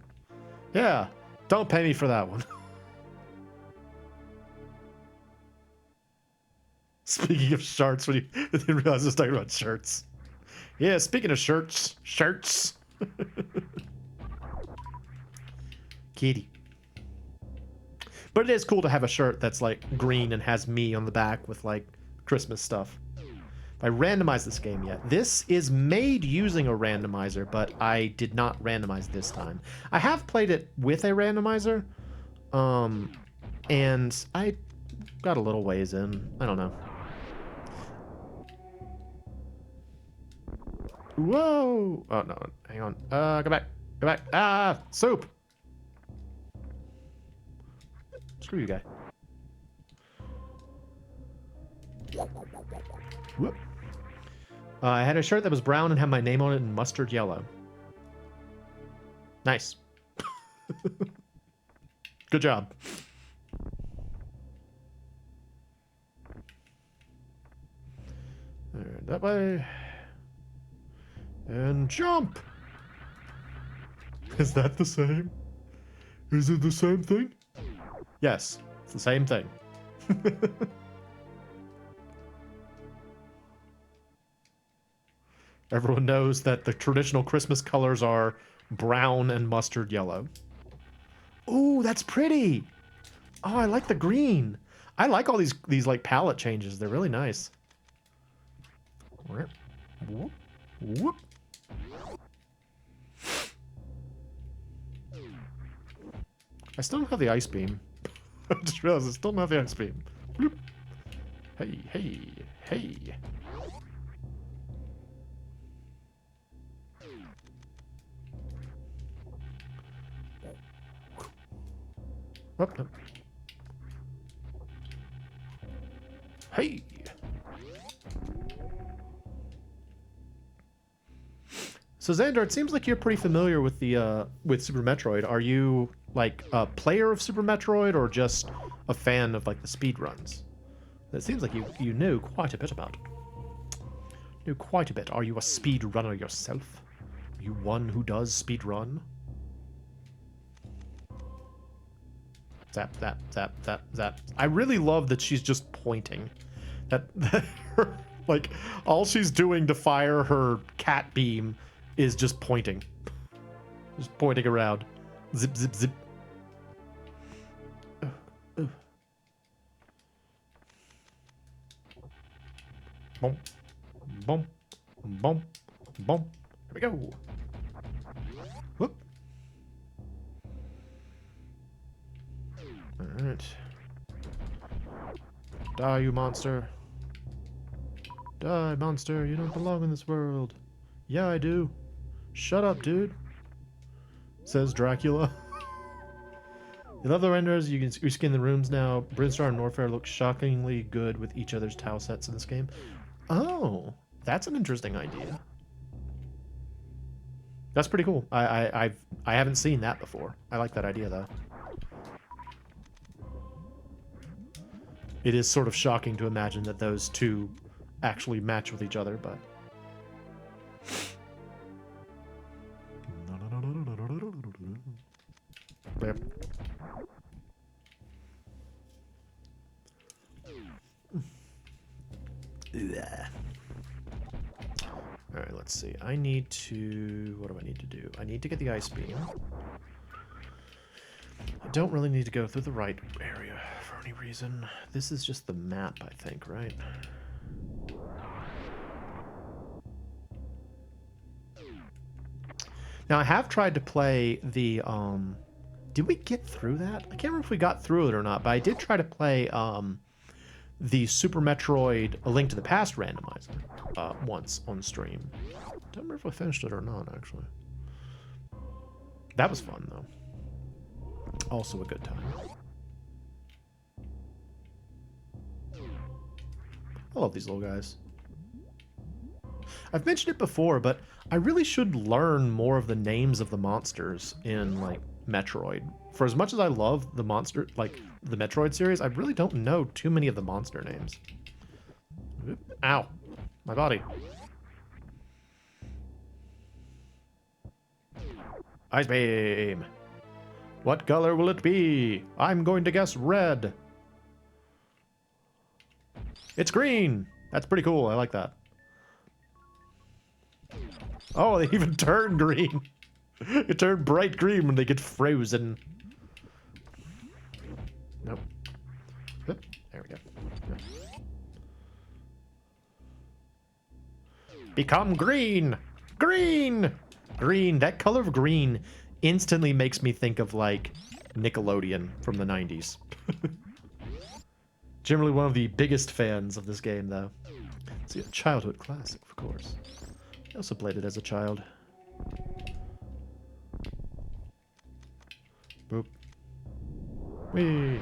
yeah, don't pay me for that one. Speaking of shirts, when you didn't realize I was talking about shirts. Yeah, speaking of shirts. Kitty. But it is cool to have a shirt that's like green and has me on the back with like Christmas stuff. I randomized this game yet. This is made using a randomizer, but I did not randomize this time. I have played it with a randomizer, and I got a little ways in. I don't know. Whoa! Oh, no. Hang on. Go back. Go back. Ah! Soup! Screw you, guy. Whoop. I had a shirt that was brown and had my name on it in mustard yellow. Nice. Good job. Alright, that way. And jump! Is that the same? Is it the same thing? Yes, it's the same thing. Everyone knows that the traditional Christmas colors are brown and mustard yellow. Ooh, that's pretty! Oh, I like the green. I like all these like palette changes. They're really nice. Whoop, whoop. I still don't have the ice beam. I just realized I still don't have the ice beam. Bloop. Hey, hey, hey. Oh, no. Hey. So Xander, it seems like you're pretty familiar with the with Super Metroid. Are you like a player of Super Metroid or just a fan of like the speed runs? It seems like you knew quite a bit about it. Knew quite a bit. Are you a speed runner yourself? Are you one who does speed run? Zap, zap, zap, zap, zap. I really love that she's just pointing. That her, like all she's doing to fire her cat beam is just pointing. Just pointing around. Zip, zip, zip. Boom, boom, boom, boom. Here we go. Whoop. All right. Die, you monster. Die, monster. You don't belong in this world. Yeah, I do. Shut up, dude. Says Dracula. You love the renders. You can reskin the rooms now. Brinstar and Norfair look shockingly good with each other's tile sets in this game. Oh, that's an interesting idea. That's pretty cool. I haven't seen that before. I like that idea though. It is sort of shocking to imagine that those two actually match with each other, but alright, let's see. I need to... What do I need to do? I need to get the ice beam. I don't really need to go through the right area for any reason. This is just the map, I think, right? Now, I have tried to play the... Did we get through that? I can't remember if we got through it or not, but I did try to play the Super Metroid A Link to the Past randomizer once on stream. Don't remember if I finished it or not, actually. That was fun, though. Also a good time. I love these little guys. I've mentioned it before, but I really should learn more of the names of the monsters in, like, Metroid. For as much as I love the monster, like, the Metroid series, I really don't know too many of the monster names. Ow. My body. Ice beam. What color will it be? I'm going to guess red. It's green. That's pretty cool. I like that. Oh, they even turn green. It turned bright green when they get frozen. Nope. Oop, there we go. Yep. Become green! Green! Green. That color of green instantly makes me think of, like, Nickelodeon from the 90s. Generally one of the biggest fans of this game, though. It's a childhood classic, of course. I also played it as a child. Boop. Whee!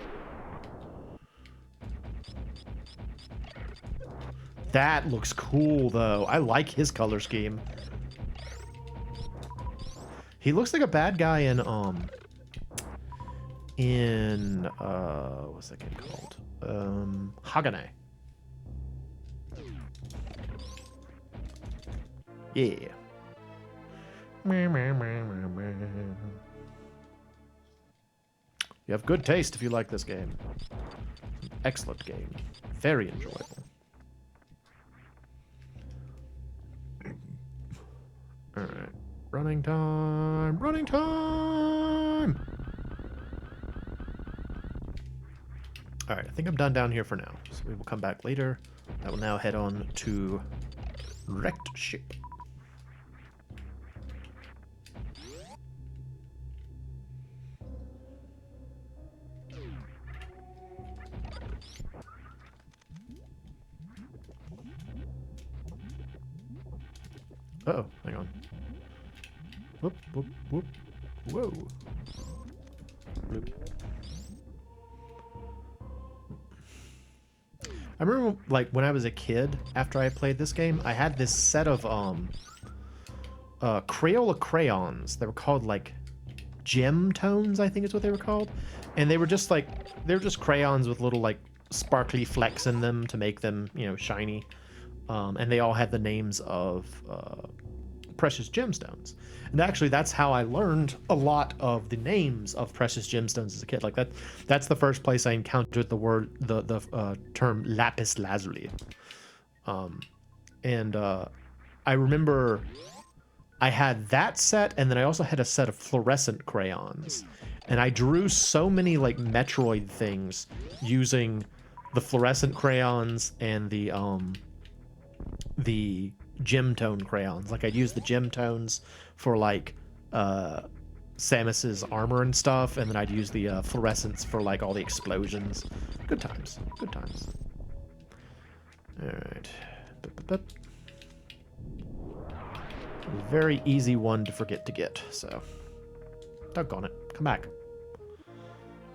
That looks cool, though. I like his color scheme. He looks like a bad guy in what's that game called? Hagane. Yeah. You have good taste if you like this game. Excellent game. Very enjoyable. Alright. Running time! Running time! Alright, I think I'm done down here for now. So we will come back later. I will now head on to Wrecked Ship. Uh-oh, hang on. Whoop, whoop, whoop. Whoa. Bloop. I remember, like, when I was a kid, after I played this game, I had this set of, Crayola crayons. They were called, like, gem tones, I think is what they were called. And they were just, like, they were just crayons with little, like, sparkly flecks in them to make them, you know, shiny. And they all had the names of, precious gemstones. And actually, that's how I learned a lot of the names of precious gemstones as a kid. Like that's the first place I encountered the term lapis lazuli. I remember I had that set, and then I also had a set of fluorescent crayons. And I drew so many like Metroid things using the fluorescent crayons and the gem tone crayons. Like I'd use the gem tones for like Samus's armor and stuff, and then I'd use the fluorescents for like all the explosions. Good times. Good times. Alright. Very easy one to forget to get, so doggone it. Come back.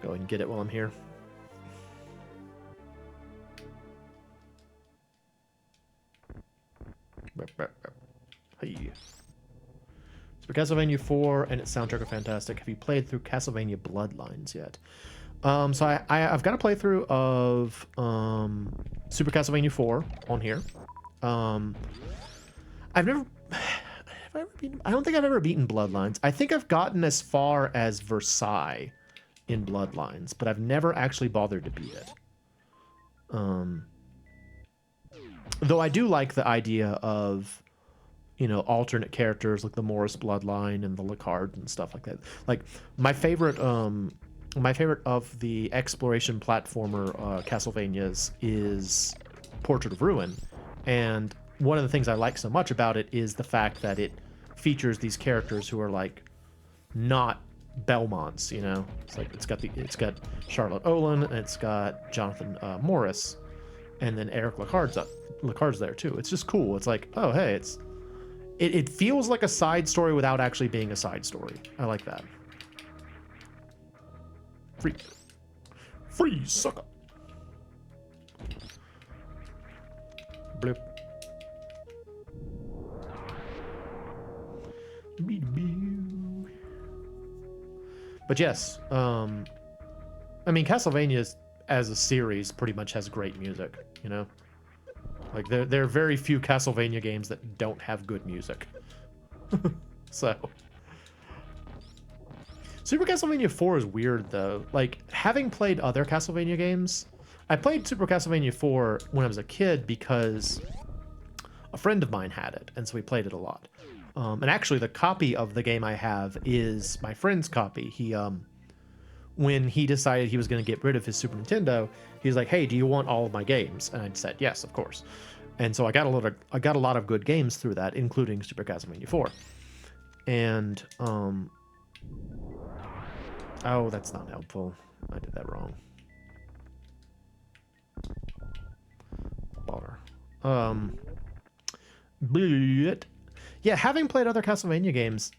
Go ahead and get it while I'm here. Hey. Super Castlevania 4 and its soundtrack are fantastic. Have you played through Castlevania Bloodlines yet? So I've got a playthrough of Super Castlevania 4 on here. I've never... Have I ever beaten... I don't think I've ever beaten Bloodlines. I think I've gotten as far as Versailles in Bloodlines, but I've never actually bothered to beat it. Though I do like the idea of, you know, alternate characters like the Morris bloodline and the Lacard and stuff like that. Like my favorite of the exploration platformer Castlevanias is Portrait of Ruin, and one of the things I like so much about it is the fact that it features these characters who are like not Belmonts, you know. It's like it's got Charlotte Olin and it's got Jonathan Morris, and then Eric Lacard's there too. It's just cool. It's like, oh hey, it feels like a side story without actually being a side story. I like that. Free sucker. Blip. But yes, I mean, Castlevania as a series pretty much has great music, you know? Like, there are very few Castlevania games that don't have good music. So. Super Castlevania 4 is weird, though. Like, having played other Castlevania games, I played Super Castlevania 4 when I was a kid because a friend of mine had it, and so we played it a lot. And actually, the copy of the game I have is my friend's copy. He, when he decided he was going to get rid of his Super Nintendo, he was like, "Hey, do you want all of my games?" And I said, "Yes, of course." And so I got a lot of good games through that, including Super Castlevania 4. And oh, that's not helpful. I did that wrong. Baller. Yeah, having played other Castlevania games,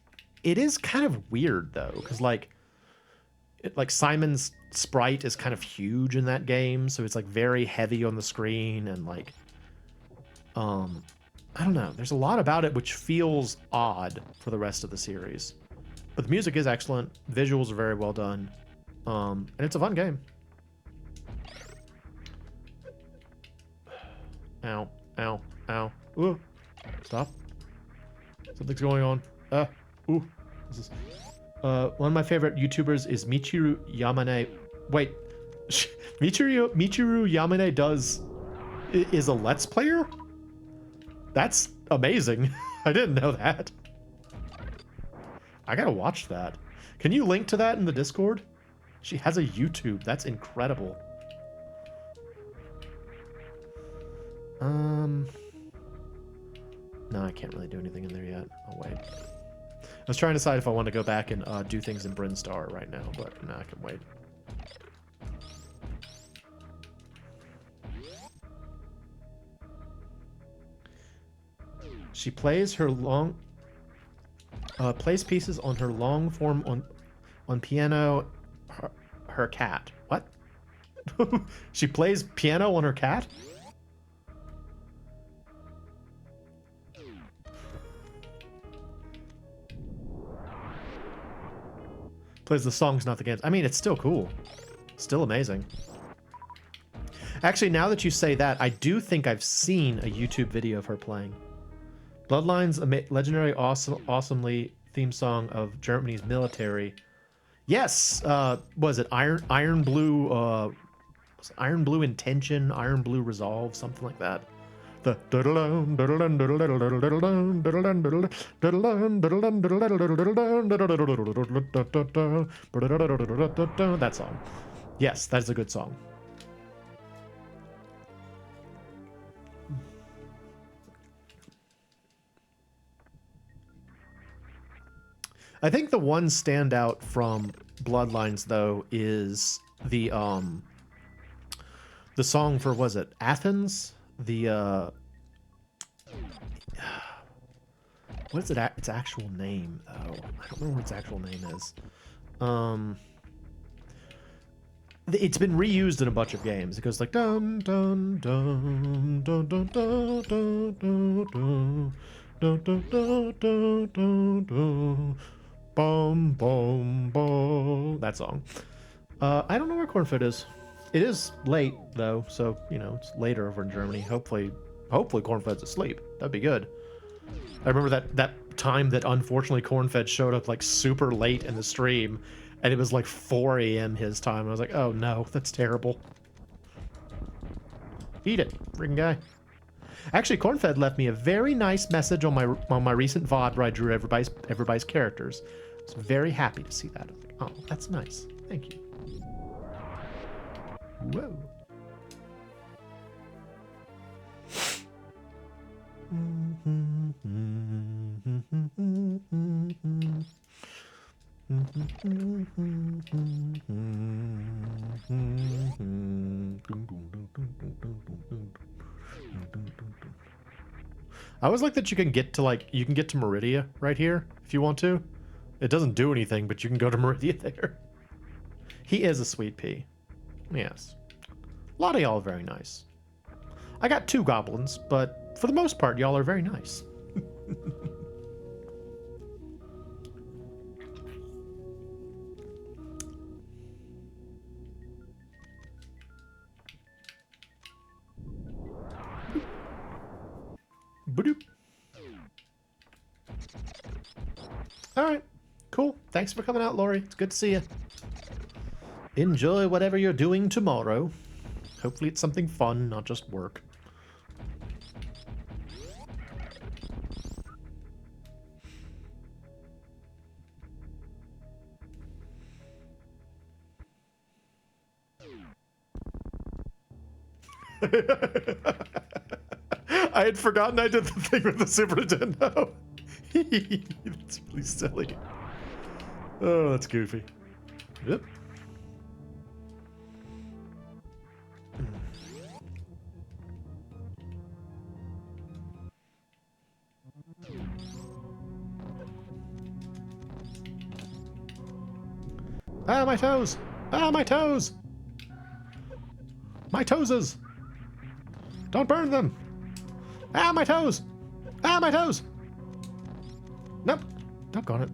it is kind of weird though, because like Simon's sprite is kind of huge in that game, so it's like very heavy on the screen, and like I don't know, there's a lot about it which feels odd for the rest of the series. But the music is excellent, visuals are very well done, and it's a fun game. Ow, ow, ow. Ooh. Stop. Something's going on. Ooh. This is, one of my favorite YouTubers is Michiru Yamane. Wait. Michiru Yamane is a Let's Player? That's amazing. I didn't know that. I gotta watch that. Can you link to that in the Discord? She has a YouTube. That's incredible. No, I can't really do anything in there yet. I'll wait. I was trying to decide if I want to go back and do things in Brinstar right now, but no, I can wait. She plays her long... plays pieces on her long form on piano. Her cat. What? She plays piano on her cat? Plays the songs, not the games. I mean, it's still cool. Still amazing. Actually, now that you say that, I do think I've seen a YouTube video of her playing. Bloodlines, a legendary, awesomely theme song of Germany's military. Yes, was it Iron Blue? Iron Blue Intention, Iron Blue Resolve, something like that. The that song. Yes, that's a good song. I think the one standout from Bloodlines though is the song for, was it Athens? The what is it? Its actual name though. I don't remember what its actual name is. It's been reused in a bunch of games. It goes like dun dun dun dun dun dun dun dun dun dun dun dun dun dun. Boom, boom, boom. That song. I don't know where Cornfed is. It is late though, so you know it's later over in Germany. Hopefully Cornfed's asleep. That'd be good. I remember that time that unfortunately Cornfed showed up like super late in the stream, and it was like 4 a.m. his time. I was like, oh no, that's terrible. Eat it, freaking guy. Actually, Cornfed left me a very nice message on my recent VOD where I drew everybody's characters. I was very happy to see that. Oh, that's nice. Thank you. Whoa. I always like that you can get to Meridia right here if you want to. It doesn't do anything, but you can go to Meridia there. He is a sweet pea. Yes. A lot of y'all are very nice. I got 2 goblins, but for the most part, y'all are very nice. Ba-doop. All right, cool. Thanks for coming out, Lori. It's good to see you. Enjoy whatever you're doing tomorrow. Hopefully it's something fun, not just work. I had forgotten I did the thing with the Super Nintendo. That's really silly. Oh, that's goofy. Yep. Ah, my toes! Ah, my toes! My toeses! Don't burn them! Ah, my toes! Ah, my toes! Nope. Doggone it.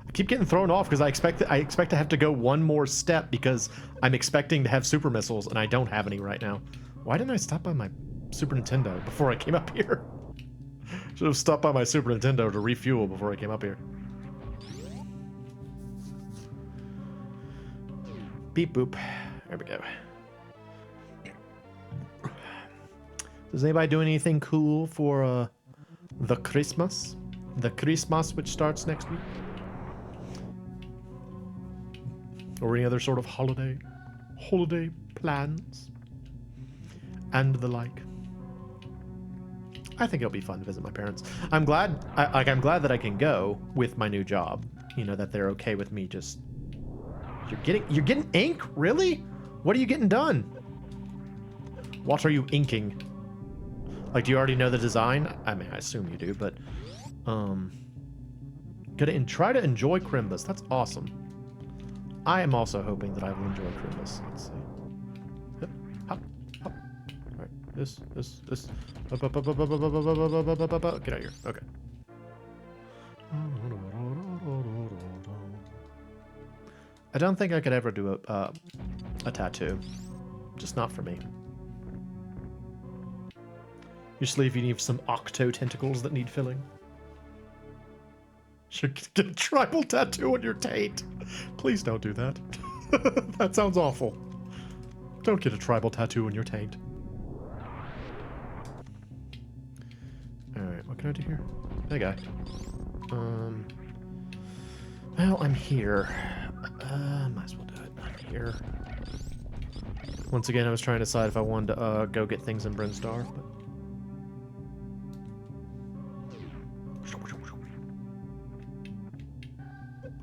I keep getting thrown off because I expect to have to go one more step because I'm expecting to have super missiles and I don't have any right now. Why didn't I stop by my Super Nintendo before I came up here? Should have stopped by my Super Nintendo to refuel before I came up here. Beep boop. There we go. Does anybody do anything cool for the Christmas? The Christmas, which starts next week? Or any other sort of holiday plans? And the like. I think it'll be fun to visit my parents. I'm glad that I can go with my new job. You know, that they're okay with me just... You're getting ink? Really? What are you getting done? What are you inking? Like, do you already know the design? I mean, I assume you do, but try to enjoy Crimbus. That's awesome. I am also hoping that I will enjoy Crimbus. Let's see. Yep. Hop, hop. All right. This. Up. Get out of here. Okay. I don't think I could ever do a tattoo. Just not for me. Your sleeve, you need some octo tentacles that need filling. Should get a tribal tattoo on your taint. Please don't do that. That sounds awful. Don't get a tribal tattoo on your taint. Alright, what can I do here? Hey, guy. Well, I'm here. Might as well do it. I'm here. Once again, I was trying to decide if I wanted to go get things in Brinstar, but...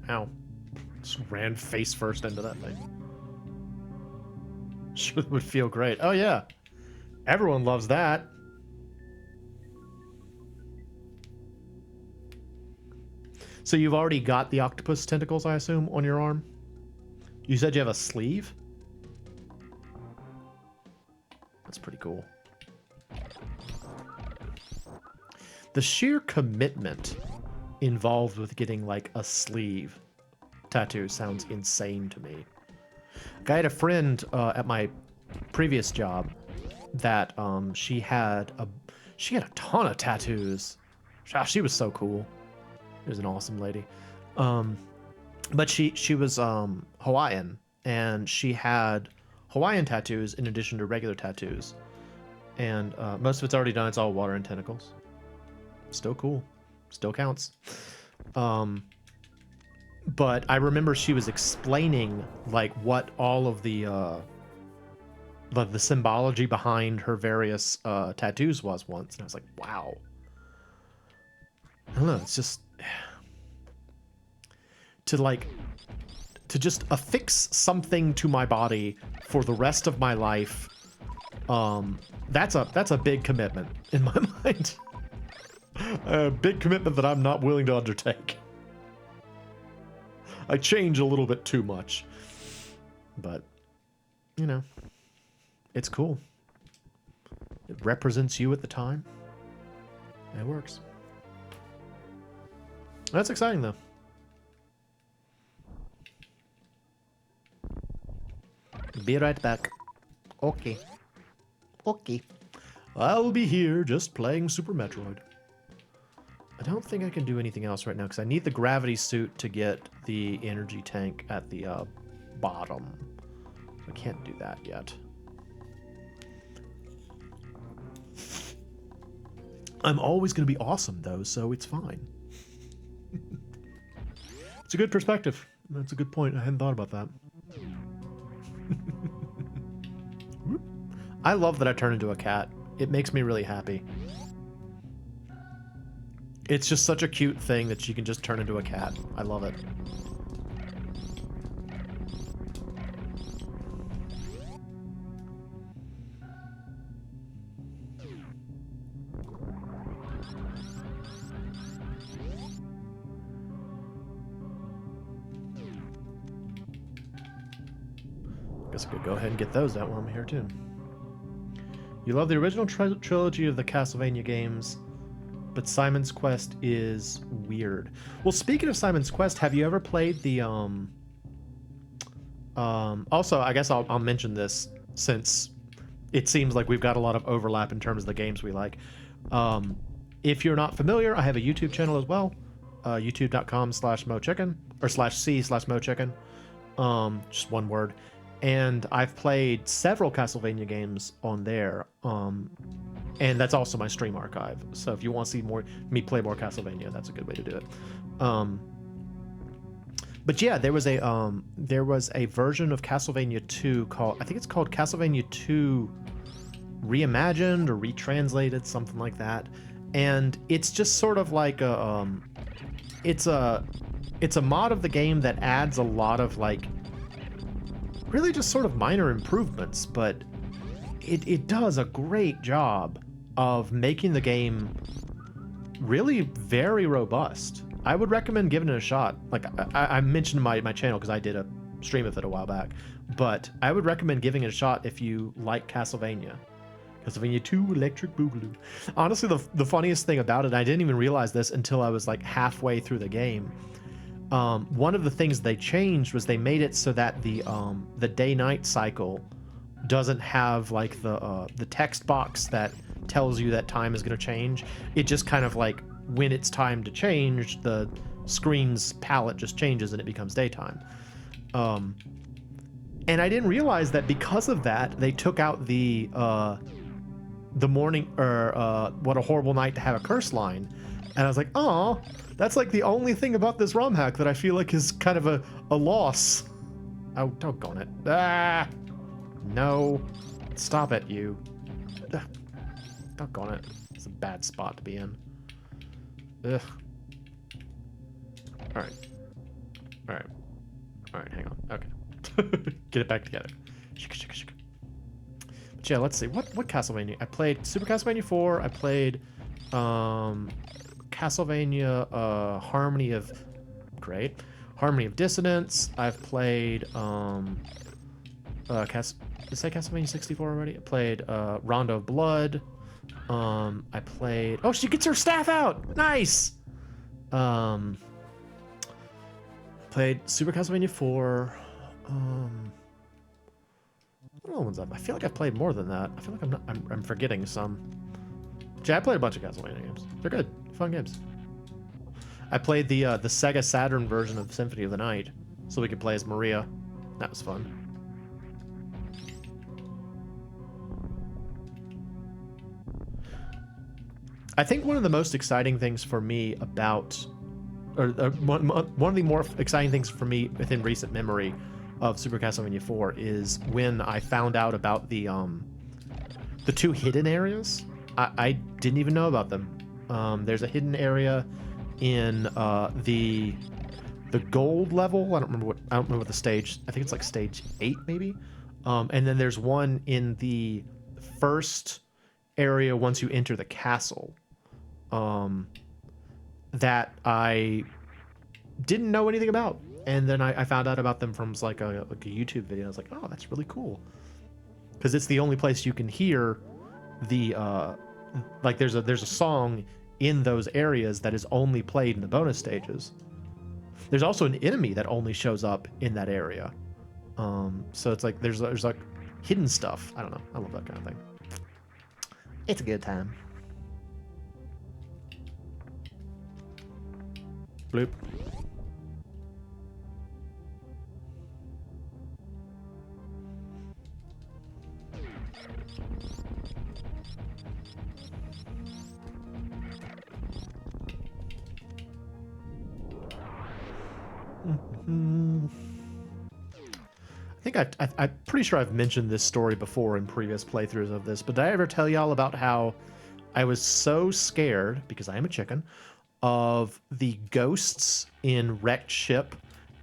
Ow. Just ran face first into that thing. Sure would feel great. Oh, yeah. Everyone loves that. So you've already got the octopus tentacles, I assume, on your arm? You said you have a sleeve? That's pretty cool. The sheer commitment involved with getting like a sleeve tattoo sounds insane to me. I had a friend at my previous job that she had a ton of tattoos. Gosh, she was so cool. She was an awesome lady. But she was Hawaiian, and she had Hawaiian tattoos in addition to regular tattoos. And most of it's already done. It's all water and tentacles. Still cool. Still counts. But I remember she was explaining like what all of the symbology behind her various tattoos was once, and I was like, wow. I don't know, it's just to just affix something to my body for the rest of my life. That's a big commitment in my mind. A big commitment that I'm not willing to undertake. I change a little bit too much. But, you know, it's cool. It represents you at the time. It works. That's exciting, though. Be right back. Okay. Okay. I'll be here just playing Super Metroid. I don't think I can do anything else right now because I need the gravity suit to get the energy tank at the bottom. I can't do that yet. I'm always going to be awesome, though, so it's fine. It's a good perspective. That's a good point. I hadn't thought about that. I love that I turn into a cat. It makes me really happy. It's just such a cute thing that you can just turn into a cat. I love it. Guess I could go ahead and get those out while I'm here too. You love the original trilogy of the Castlevania games, but Simon's Quest is weird. Well, speaking of Simon's Quest, have you ever played the also, I guess I'll mention this since it seems like we've got a lot of overlap in terms of the games we like. If you're not familiar, I have a YouTube channel as well, youtube.com/MoeChicken or /c/MoeChicken, just one word. And I've played several Castlevania games on there, and that's also my stream archive. So if you want to see me play more Castlevania, that's a good way to do it. But yeah, there was a version of Castlevania 2 called, I think it's called Castlevania 2 Reimagined or Retranslated, something like that. And it's just sort of like it's a mod of the game that adds a lot of like really just sort of minor improvements, but it does a great job of making the game really very robust. I would recommend giving it a shot. Like I mentioned my channel because I did a stream of it a while back, but I would recommend giving it a shot if you like Castlevania. Castlevania 2 Electric Boogaloo. Honestly, the funniest thing about it, I didn't even realize this until I was like halfway through the game. One of the things they changed was they made it so that the day-night cycle doesn't have like the text box that tells you that time is going to change. It just kind of like when it's time to change, the screen's palette just changes and it becomes daytime. And I didn't realize that because of that, they took out the morning or what a horrible night to have a curse line. And I was like, oh, that's like the only thing about this ROM hack that I feel like is kind of a loss. Oh, doggone it. Ah, no. Stop it, you. Doggone it. It's a bad spot to be in. Ugh. Alright. Alright. Alright, hang on. Okay. Get it back together. But yeah, let's see. What Castlevania? I played Super Castlevania 4. I played Castlevania Harmony of Dissonance. I've played did I say Castlevania 64 already? I played Rondo of Blood. I played... Oh, she gets her staff out! Nice! Played Super Castlevania 4. What other ones up? I feel like I've played more than that. I feel like I'm forgetting some. Yeah, I played a bunch of Castlevania games. They're good. Fun games. I played the Sega Saturn version of Symphony of the Night, so we could play as Maria. That was fun. I think one of the most exciting things for me about, or one of the more exciting things for me within recent memory of Super Castlevania 4 is when I found out about the 2 hidden areas. I didn't even know about them. There's a hidden area in the gold level. I don't remember what the stage. I think it's like stage 8 maybe. And then there's one in the first area once you enter the castle. That I didn't know anything about. And then I found out about them from like a YouTube video. I was like, oh, that's really cool. Because it's the only place you can hear the like there's a song in those areas that is only played in the bonus stages. There's also an enemy that only shows up in that area. So it's like there's like hidden stuff. I don't know. I love that kind of thing. It's a good time. Bloop. I think I'm pretty sure I've mentioned this story before in previous playthroughs of this, but did I ever tell y'all about how I was so scared, because I am a chicken, of the ghosts in Wrecked Ship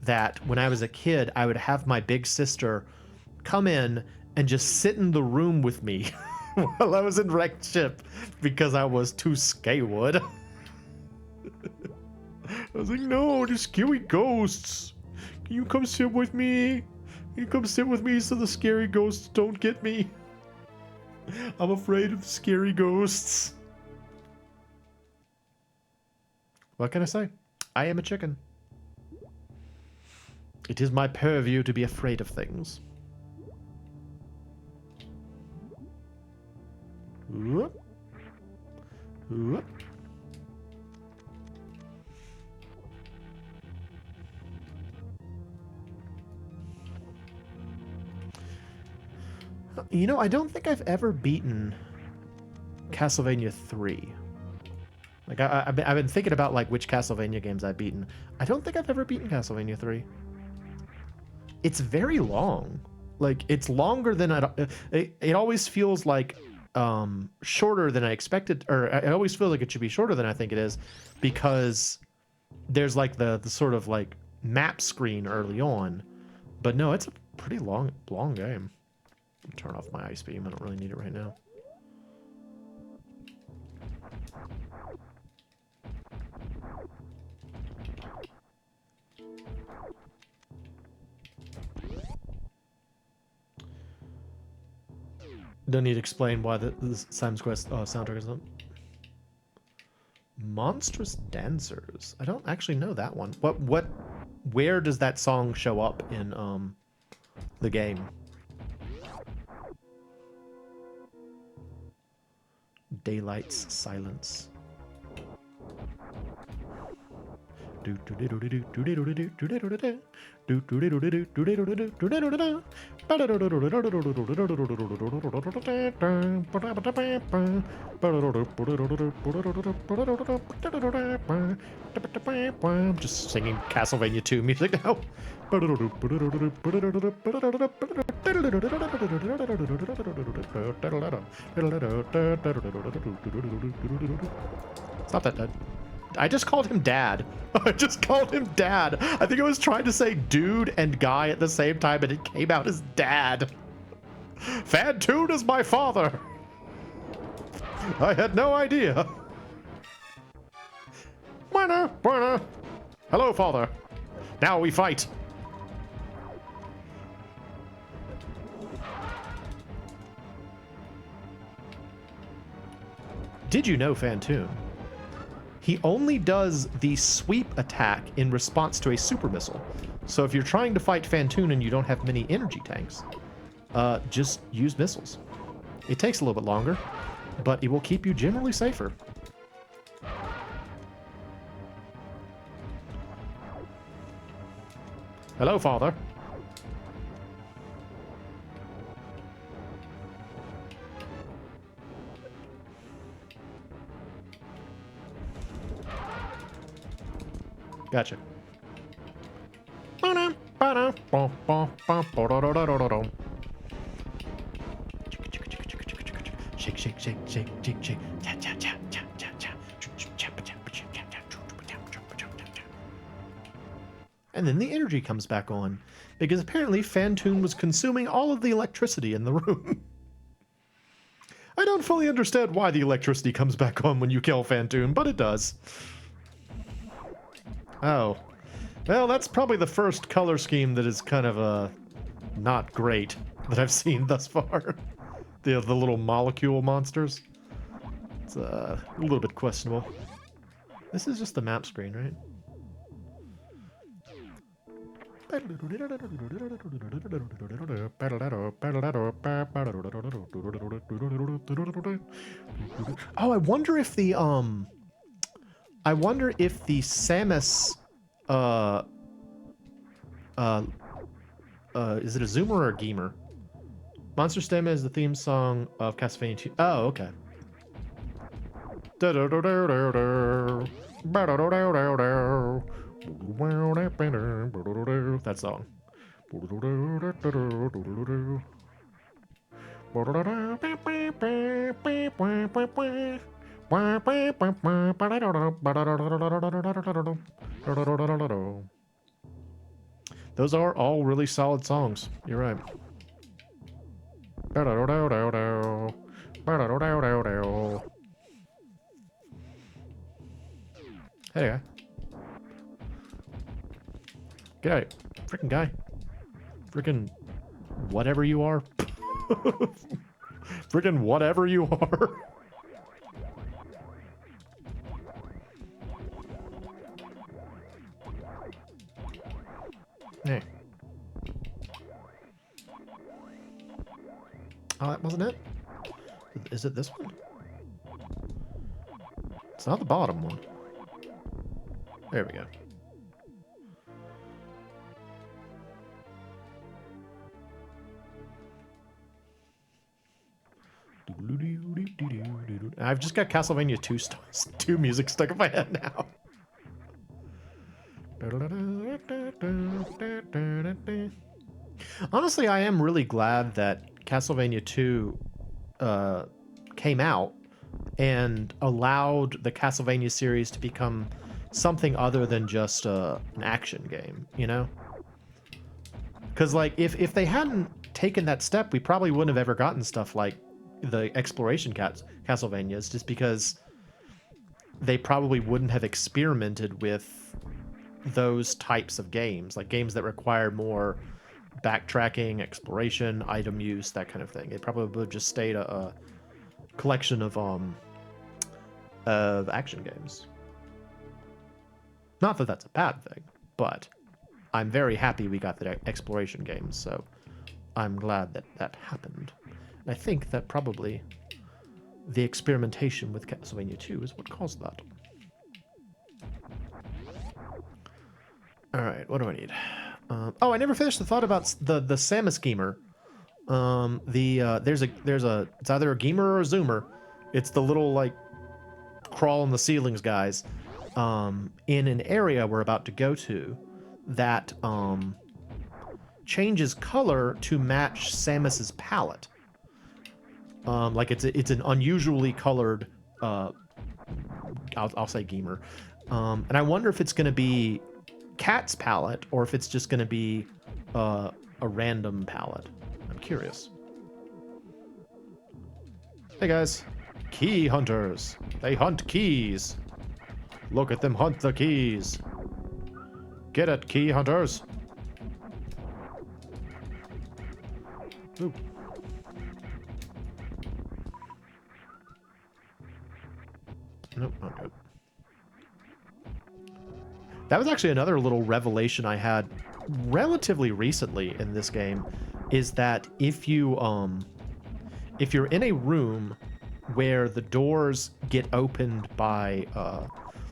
that when I was a kid, I would have my big sister come in and just sit in the room with me while I was in Wrecked Ship because I was too scared. I was like, no, they're scary ghosts. Can you come sit with me? Can you come sit with me so the scary ghosts don't get me? I'm afraid of scary ghosts. What can I say? I am a chicken. It is my purview to be afraid of things. Whoop. Whoop. You know, I don't think I've ever beaten Castlevania 3. Like, I've been thinking about, like, which Castlevania games I've beaten. I don't think I've ever beaten Castlevania 3. It's very long. Like, it's longer than it always feels like shorter than I expected, or I always feel like it should be shorter than I think it is, because there's, like, the sort of, like, map screen early on. But no, it's a pretty long game. Turn off my ice beam. I don't really need it right now. Don't need to explain why the Simon's Quest soundtrack is not. Monstrous Dancers. I don't actually know that one. Where does that song show up in the game? Daylight's Silence. Just singing Castlevania 2 music now. Stop that, Dad. I just called him Dad. I just called him Dad. I think I was trying to say dude and guy at the same time, and it came out as Dad. Fantoon is my father. I had no idea. Buena, buena. Hello, father. Now we fight. Did you know, Fantoon? He only does the sweep attack in response to a super missile. So if you're trying to fight Fantoon and you don't have many energy tanks, just use missiles. It takes a little bit longer, but it will keep you generally safer. Hello, father. Gotcha. Shake, shake, shake, shake, shake, shake. And then the energy comes back on, because apparently Fantoon was consuming all of the electricity in the room. I don't fully understand why the electricity comes back on when you kill Fantoon, but it does. Oh. Well, that's probably the first color scheme that is kind of, not great that I've seen thus far. The little molecule monsters. It's, a little bit questionable. This is just the map screen, right? Oh, I wonder if the Samus, is it a Zoomer or a Gamer? Monster Stem is the theme song of Castlevania 2. Oh, okay. That song. Those are all really solid songs. You're right. Hey, guy. Get out. Freaking guy. Freaking whatever you are. Freaking whatever you are. Hey. Oh, that wasn't it? Is it this one? It's not the bottom one. There we go. I've just got Castlevania 2 music stuck in my head now. Honestly, I am really glad that Castlevania 2 came out and allowed the Castlevania series to become something other than just an action game, you know? Because, like, if they hadn't taken that step, we probably wouldn't have ever gotten stuff like the exploration Castlevanias, just because they probably wouldn't have experimented with those types of games, like games that require more backtracking, exploration, item use, that kind of thing. It probably would just stayed a collection of action games. Not that that's a bad thing, but I'm very happy we got the exploration games, so I'm glad that that happened. And I think that probably the experimentation with Castlevania 2 is what caused that. All right, what do I need? Oh, I never finished the thought about the Samus schemer. There's a it's either a gamer or a zoomer. It's the little like crawl in the ceilings guys. In an area we're about to go to, that changes color to match Samus's palette. Like it's an unusually colored. I'll say gamer. And I wonder if it's going to be Katt's palette or if it's just going to be a random palette. I'm curious. Hey guys, key hunters. They hunt keys. Look at them hunt the keys. Get it, key hunters. Ooh. Nope, not good. That was actually another little revelation I had relatively recently in this game, is that if you're in a room where the doors get opened by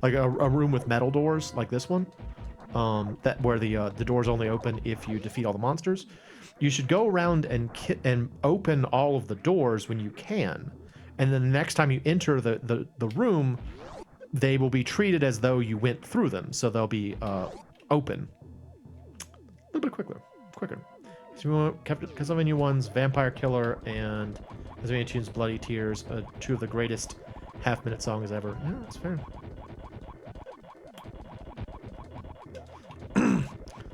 like a room with metal doors like this one, that where the doors only open if you defeat all the monsters, you should go around and open all of the doors when you can, and then the next time you enter the room, they will be treated as though you went through them, so they'll be open a little bit quicker. So we want Castlevania 1's Vampire Killer and Castlevania 2's Bloody Tears, two of the greatest half-minute songs ever. Yeah, that's fair.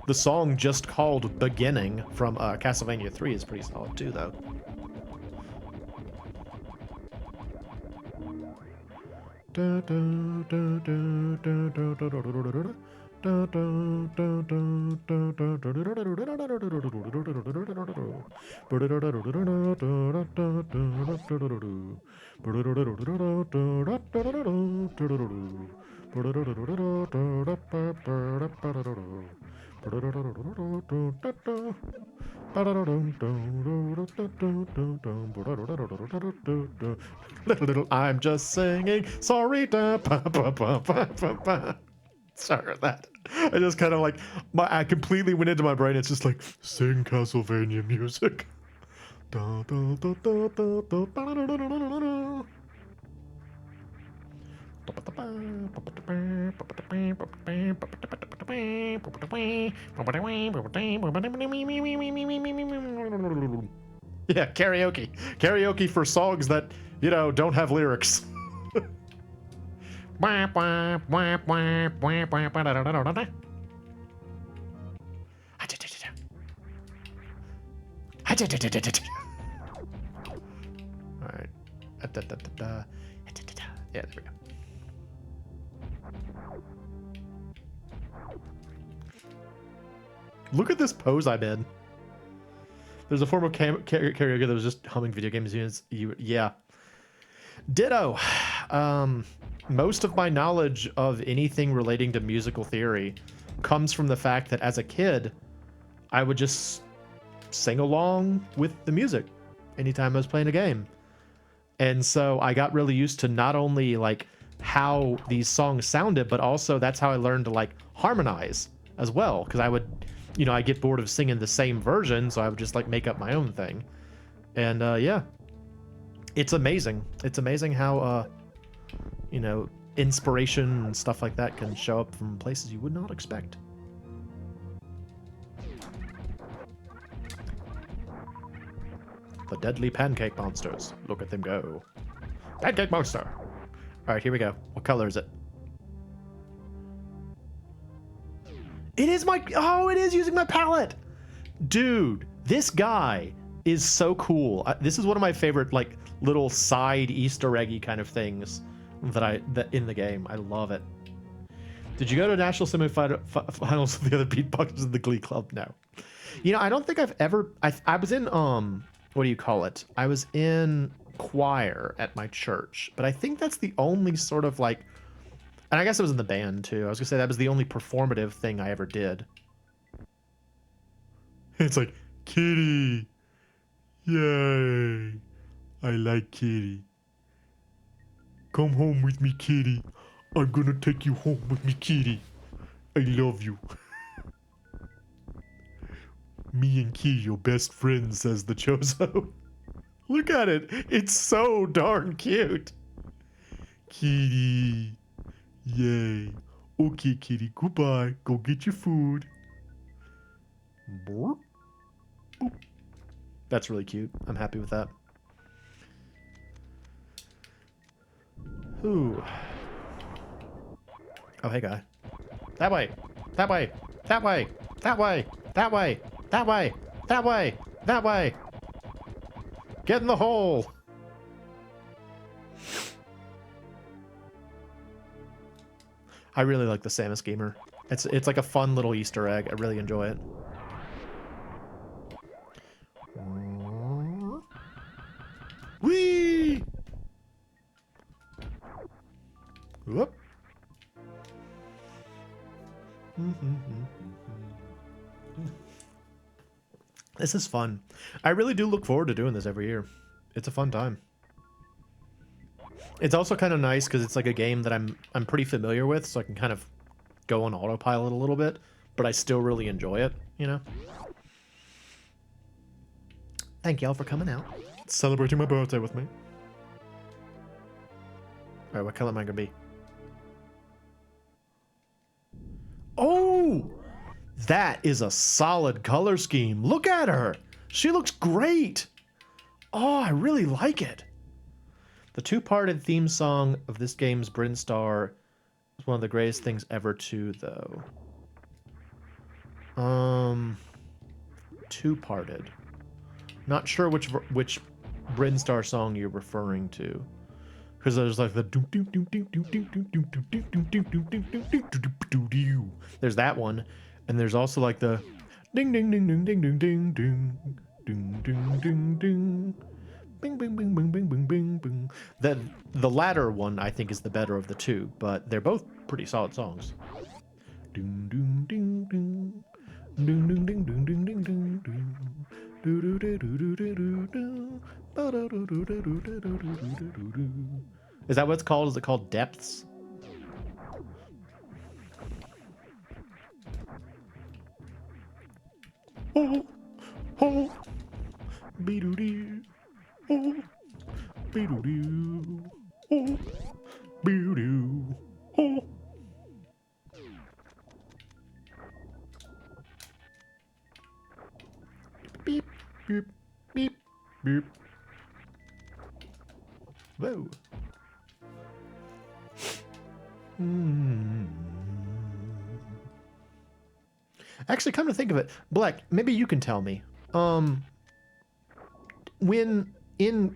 The song just called Beginning from Castlevania 3 is pretty solid too, though. I'm just singing. Sorry. Sorry about that. I just kind of like I completely went into my brain. It's just like sing Castlevania music. Yeah, karaoke for songs that, you know, don't have lyrics. All right. Yeah, there we go. Look at this pose I'm in. There's a form of karaoke that was just humming video games units. Yeah. Ditto. Most of my knowledge of anything relating to musical theory comes from the fact that as a kid, I would just sing along with the music anytime I was playing a game. And so I got really used to not only like how these songs sounded, but also that's how I learned to like harmonize as well. Because I would, you know, I get bored of singing the same version, so I would just like make up my own thing. And yeah, it's amazing. It's amazing how, you know, inspiration and stuff like that can show up from places you would not expect. The deadly pancake monsters. Look at them go. Pancake monster. All right, here we go. What color is it? It is my... Oh, it is using my palette. Dude, this guy is so cool. This is one of my favorite, like, little side Easter eggy kind of things that in the game. I love it. Did you go to national semifinals of the other beatboxers in the Glee Club? No. You know, I don't think I've ever. I was in what do you call it? I was in choir at my church, but I think that's the only sort of like. And I guess I was in the band too. I was gonna say that was the only performative thing I ever did. It's like Kitty, yay! I like Kitty. Come home with me, Kitty. I'm gonna take you home with me, Kitty. I love you. Me and Kitty are best friends, says the Chozo. Look at it. It's so darn cute. Kitty. Yay. Okay, Kitty. Goodbye. Go get your food. Boop. Boop. That's really cute. I'm happy with that. Ooh. Oh, hey, guy. That way. That way. That way. That way. That way. That way. That way. That way. Get in the hole. I really like the Samus Gamer. It's like a fun little Easter egg. I really enjoy it. Whee! Whoop. This is fun. I really do look forward to doing this every year. It's a fun time. It's also kind of nice because it's like a game that I'm pretty familiar with, so I can kind of go on autopilot a little bit, but I still really enjoy it, you know? Thank y'all for coming out. Celebrating my birthday with me. Alright, what color am I gonna be? Oh! That is a solid color scheme. Look at her! She looks great! Oh, I really like it. The two-parted theme song of this game's Bryn Star is one of the greatest things ever too, though. Two-parted. Not sure which Bryn Star song you're referring to. Because there's like the there's that one, and there's also like the ding ding ding ding ding ding ding ding ding ding ding ding bing bing bing bing bing bing bing bing. The latter one I think is the better of the two, but they're both pretty solid songs. Ding ding ding ding ding ding ding ding ding ding ding ding. Is that what it's called? Is it called Depths? Oh, oh, be-doo-doo, oh, be-doo-doo, oh, be-doo, oh. Beep, beep, beep, beep. Whoa. Actually, come to think of it, Black, maybe you can tell me. When in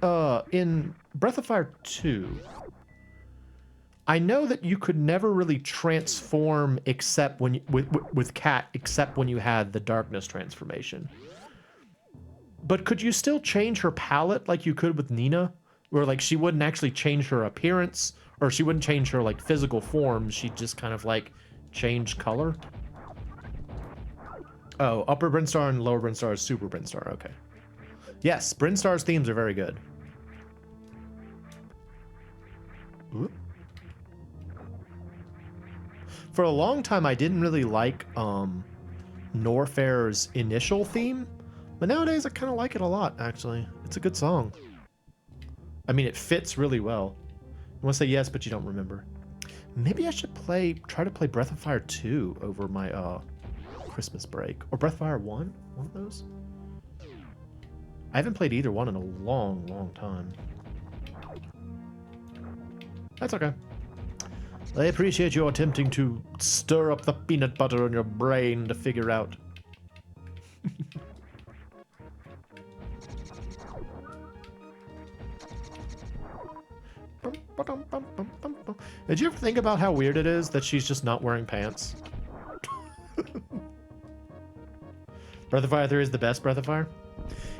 Breath of Fire 2, I know that you could never really transform except when you, with Katt, except when you had the darkness transformation. But could you still change her palette like you could with Nina? Where like she wouldn't actually change her appearance, or she wouldn't change her like physical form, she'd just kind of like change color? Oh, Upper Brinstar and Lower Brinstar is Super Brinstar, okay. Yes, Brinstar's themes are very good. Ooh. For a long time I didn't really like Norfair's initial theme, but nowadays I kind of like it a lot, actually. It's a good song. I mean, it fits really well. You want to say yes, but you don't remember. Maybe I should try to play Breath of Fire 2 over my Christmas break. Or Breath of Fire 1? One of those? I haven't played either one in a long, long time. That's okay. I appreciate you attempting to stir up the peanut butter in your brain to figure out. Did you ever think about how weird it is that she's just not wearing pants? Breath of Fire 3 is the best Breath of Fire?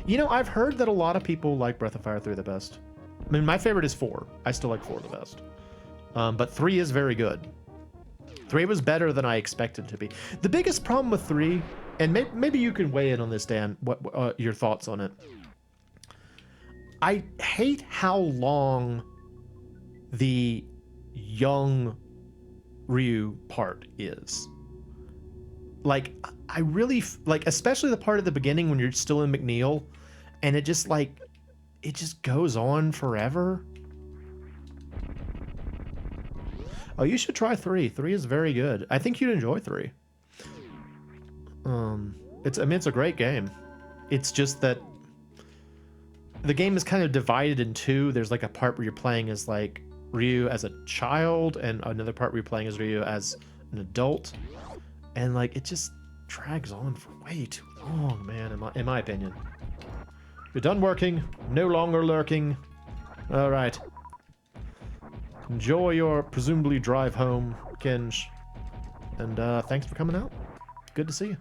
You know, I've heard that a lot of people like Breath of Fire 3 the best. I mean, my favorite is 4. I still like 4 the best. But 3 is very good. 3 was better than I expected it to be. The biggest problem with 3, and maybe you can weigh in on this, Dan, what your thoughts on it. I hate how long the young Ryu part is. Like, I really, like, especially the part at the beginning when you're still in McNeil, and it just, like, it just goes on forever. Oh, you should try 3. 3 is very good. I think you'd enjoy 3. I mean, it's a great game. It's just that the game is kind of divided in two. There's like a part where you're playing as like Ryu as a child, and another part where you're playing as Ryu as an adult. And like, it just drags on for way too long, man, in my opinion. You're done working, no longer lurking. All right. Enjoy your presumably drive home, Kenj. And thanks for coming out. Good to see you.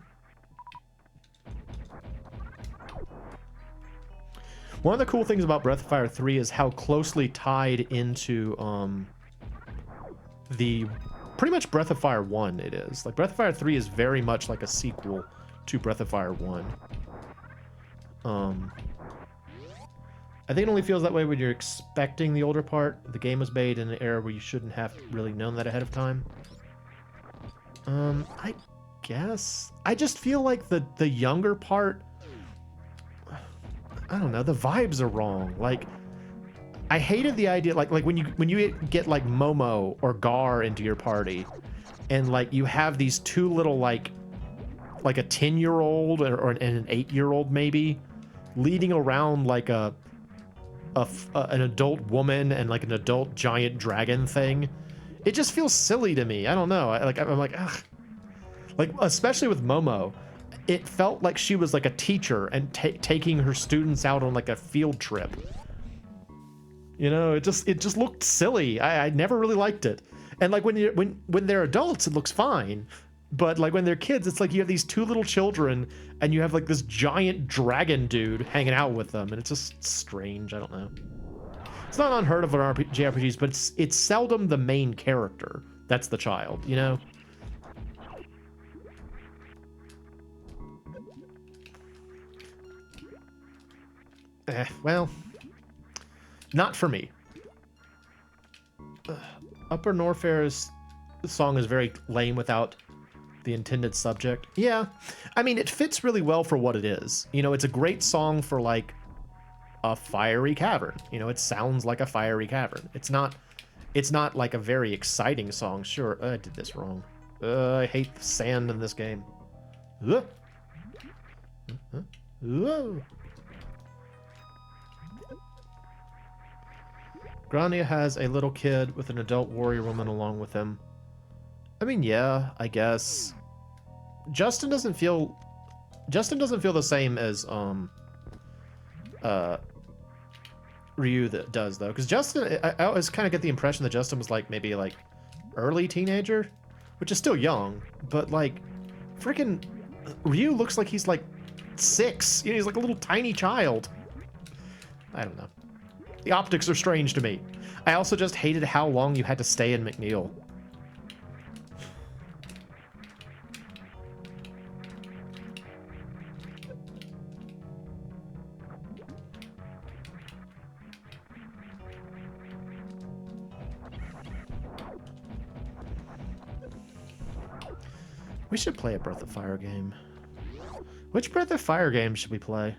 One of the cool things about Breath of Fire 3 is how closely tied into the pretty much Breath of Fire 1 it is. Like, Breath of Fire 3 is very much like a sequel to Breath of Fire 1. I think it only feels that way when you're expecting the older part. The game was made in an era where you shouldn't have really known that ahead of time. I guess. I just feel like the younger part, I don't know, the vibes are wrong. Like, I hated the idea, like when you get like Momo or Gar into your party, and like you have these two little like a 10-year-old or an 8-year-old maybe leading around like an adult woman and like an adult giant dragon thing. It just feels silly to me. I don't know. I'm like, ugh. Like, especially with Momo, it felt like she was like a teacher and taking her students out on like a field trip. You know, it just looked silly. I never really liked it. And like when they're adults, it looks fine. But like when they're kids, it's like you have these two little children and you have like this giant dragon dude hanging out with them, and it's just strange. I don't know. It's not unheard of in JRPGs, but it's seldom the main character that's the child, you know? Well, not for me. Upper Norfair's song is very lame without the intended subject. Yeah, I mean, it fits really well for what it is. You know, it's a great song for like a fiery cavern. You know, it sounds like a fiery cavern. It's not like a very exciting song. Sure, I did this wrong. I hate the sand in this game. Grania has a little kid with an adult warrior woman along with him. I mean, yeah, I guess. Justin doesn't feel the same as Ryu that does, though, because Justin, I always kind of get the impression that Justin was like maybe like early teenager, which is still young, but like freaking Ryu looks like he's like 6. You know, he's like a little tiny child. I don't know. The optics are strange to me. I also just hated how long you had to stay in McNeil. We should play a Breath of Fire game. Which Breath of Fire game should we play?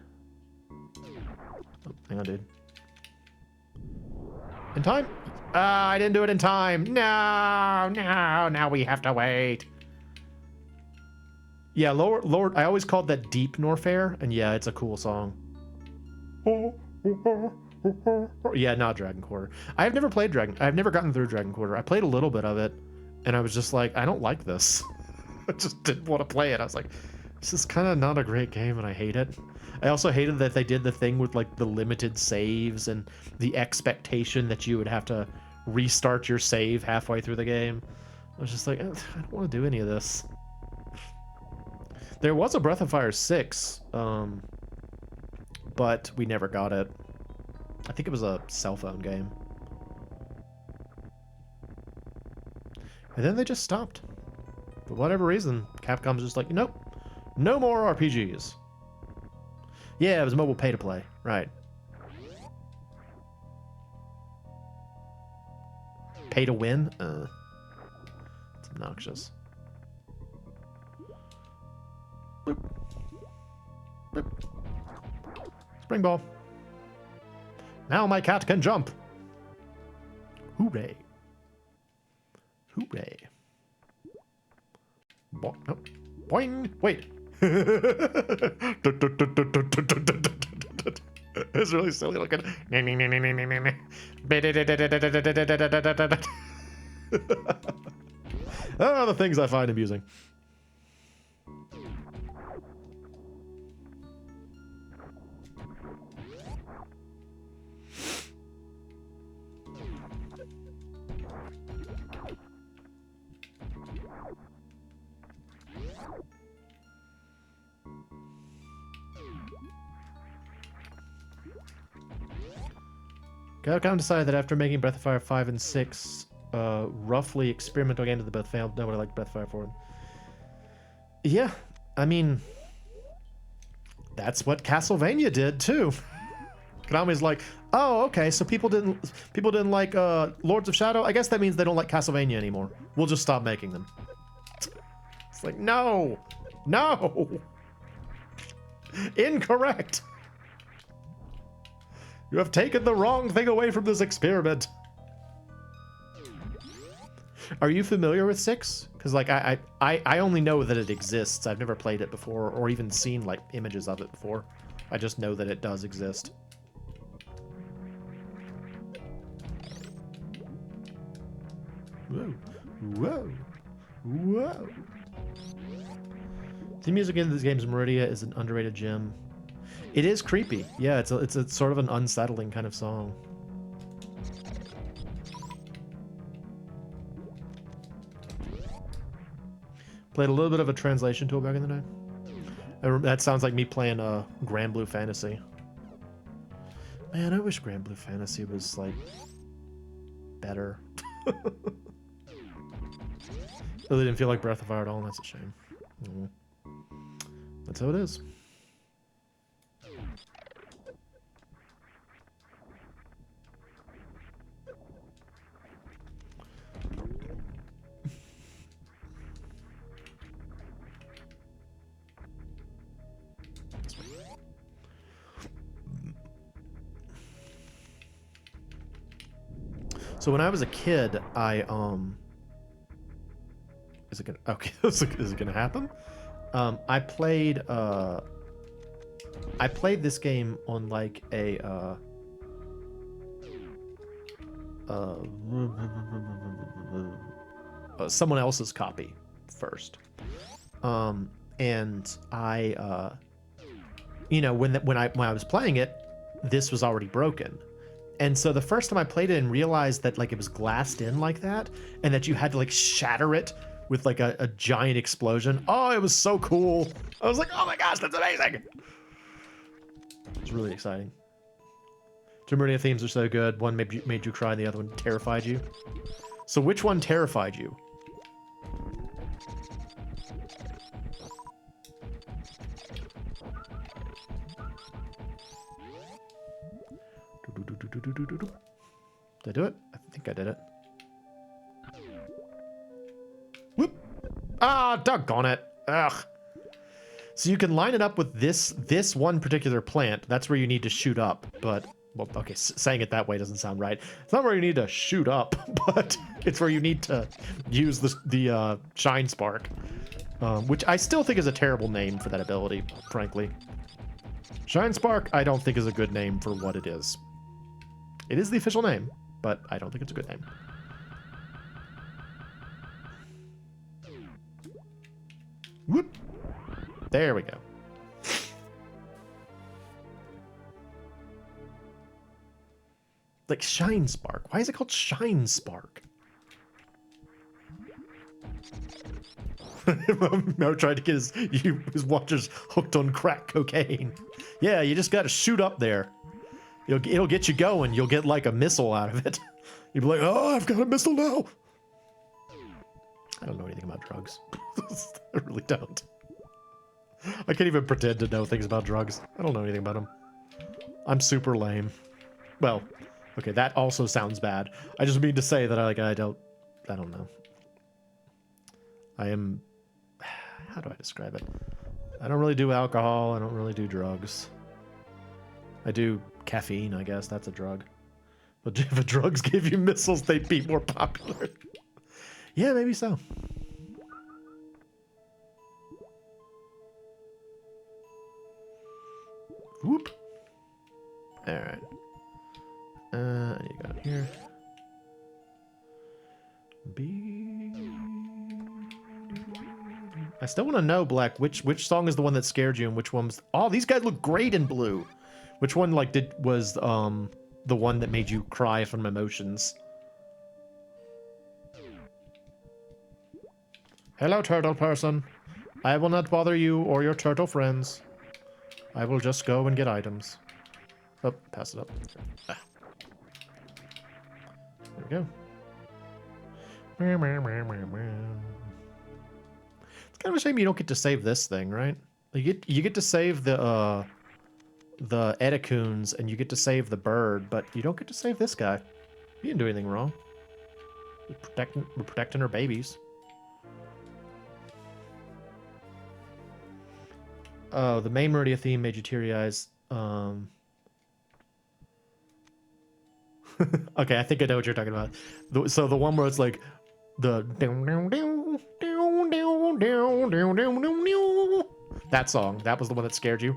Oh, hang on, dude. In time? I didn't do it in time. No, now we have to wait. Yeah, Lord, I always called that Deep Norfair, and yeah, it's a cool song. Yeah, not Dragon Quarter. I've never gotten through Dragon Quarter. I played a little bit of it, and I was just like, I don't like this. I just didn't want to play it. I was like, this is kind of not a great game, and I hate it. I also hated that they did the thing with like the limited saves and the expectation that you would have to restart your save halfway through the game. I was just like, I don't want to do any of this. There was a Breath of Fire 6, but we never got it. I think it was a cell phone game. And then they just stopped. For whatever reason, Capcom's just like, nope, no more RPGs. Yeah, it was mobile pay-to-play, right. Pay to win? It's obnoxious. Boop. Boop. Spring ball. Now my cat can jump. Hooray. Hooray. Nope. Boing. Wait. It's really silly looking. Oh, the things I find amusing. Capcom decided that after making Breath of Fire 5 and 6 roughly experimental games that both failed, nobody liked Breath of Fire 4. Yeah, I mean, that's what Castlevania did too. Konami's like, oh, okay, so people didn't like Lords of Shadow. I guess that means they don't like Castlevania anymore. We'll just stop making them. It's like, no, incorrect. You have taken the wrong thing away from this experiment. Are you familiar with 6? Because like I only know that it exists. I've never played it before or even seen like images of it before. I just know that it does exist. Whoa, whoa, whoa. The music in this game's Meridia is an underrated gem. It is creepy. Yeah, it's a sort of an unsettling kind of song. Played a little bit of a translation tool back in the day. That sounds like me playing Grand Blue Fantasy. Man, I wish Grand Blue Fantasy was like better. Really didn't feel like Breath of Fire at all, and that's a shame. That's how it is. So when I was a kid, is it gonna is it gonna happen? I played this game on like a someone else's copy first. And I you know, when I was playing it, this was already broken. And so the first time I played it and realized that like it was glassed in like that and that you had to like shatter it with like a giant explosion. Oh, it was so cool. I was like, oh my gosh, that's amazing. It's really exciting. Two Meridia themes are so good. One made you cry and the other one terrified you. So which one terrified you? Did I do it? I think I did it. Whoop! Ah, doggone it! Ugh. So you can line it up with this one particular plant. That's where you need to shoot up. But well, okay, saying it that way doesn't sound right. It's not where you need to shoot up, but it's where you need to use the Shine Spark, which I still think is a terrible name for that ability, frankly. Shine Spark, I don't think is a good name for what it is. It is the official name, but I don't think it's a good name. Whoop! There we go. Like Shine Spark. Why is it called Shine Spark? Mo tried to get his watchers hooked on crack cocaine. Yeah, you just gotta shoot up there. It'll get you going. You'll get like a missile out of it. You'll be like, oh, I've got a missile now. I don't know anything about drugs. I really don't. I can't even pretend to know things about drugs. I don't know anything about them. I'm super lame. Well, okay, that also sounds bad. I just mean to say that I don't know. I am, how do I describe it? I don't really do alcohol. I don't really do drugs. I do caffeine, I guess. That's a drug. But if the drugs gave you missiles, they'd be more popular. Yeah, maybe so. Whoop. Alright. You got here. I still want to know, Black, which song is the one that scared you and which one's... Oh, these guys look great in blue. Which one, like, was the one that made you cry from emotions? Hello, turtle person. I will not bother you or your turtle friends. I will just go and get items. Oh, pass it up. Ah. There we go. It's kind of a shame you don't get to save this thing, right? You get to save the Edicoons and you get to save the bird, but you don't get to save this guy. He didn't do anything wrong. We're protecting our babies. Oh, the main Meridia theme made you teary eyes. Okay, I think I know what you're talking about. So the one where it's like that song. That was the one that scared you.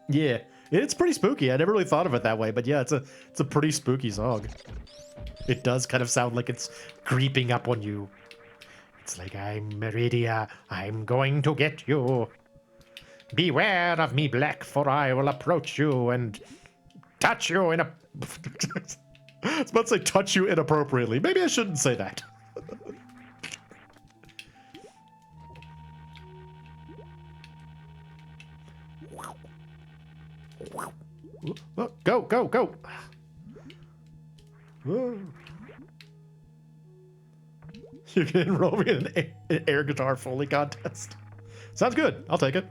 Yeah, it's pretty spooky. I never really thought of it that way, but yeah, it's a pretty spooky song. It does kind of sound like it's creeping up on you. It's like, I'm Meridia, I'm going to get you. Beware of me, Black, for I will approach you and touch you in a... I was about to say touch you inappropriately. Maybe I shouldn't say that. Go, go, go. You can enroll me in an air guitar Foley contest. Sounds good. I'll take it.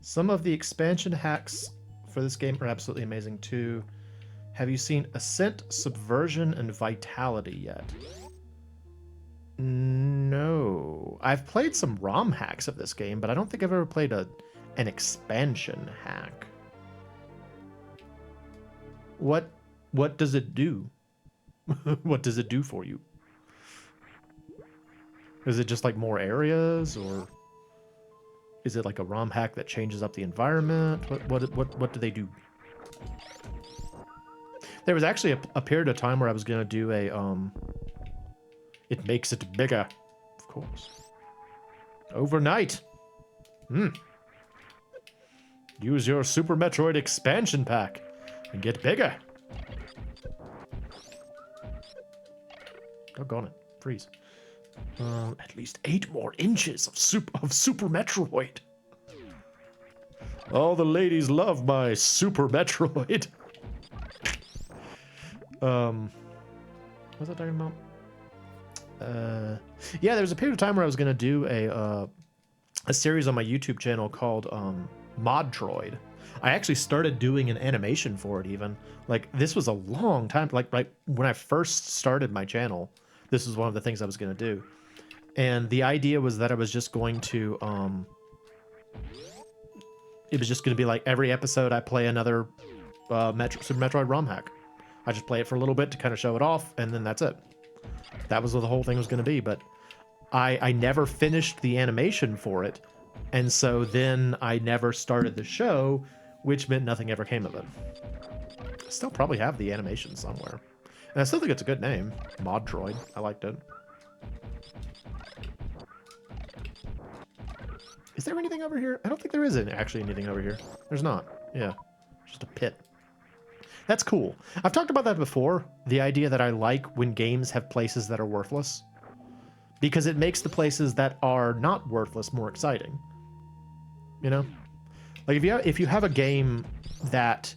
Some of the expansion hacks for this game are absolutely amazing too. Have you seen Ascent, Subversion, and Vitality yet? No. I've played some ROM hacks of this game, but I don't think I've ever played an expansion hack. What does it do? What does it do for you? Is it just like more areas, or is it like a ROM hack that changes up the environment? What do they do? There was actually a period of time where I was gonna do a it makes it bigger, of course. Overnight. Use your Super Metroid expansion pack and get bigger. Doggone it. Freeze. At least 8 more inches of Super Metroid. All the ladies love my Super Metroid. What was I talking about? Yeah, there was a period of time where I was gonna do a series on my YouTube channel called ModTroid. I actually started doing an animation for it even. Like, this was a long time, like right when I first started my channel, this was one of the things I was gonna do. And the idea was that I was just going to, it was just gonna be like every episode I play another Super Metroid ROM hack. I just play it for a little bit to kind of show it off, and then that's it. That was what the whole thing was gonna be, but I never finished the animation for it. And so then I never started the show, which meant nothing ever came of it. I still probably have the animation somewhere. And I still think it's a good name. MoeDroid. I liked it. Is there anything over here? I don't think there is actually anything over here. There's not. Yeah. Just a pit. That's cool. I've talked about that before. The idea that I like when games have places that are worthless. Because it makes the places that are not worthless more exciting. You know? Like if you have a game that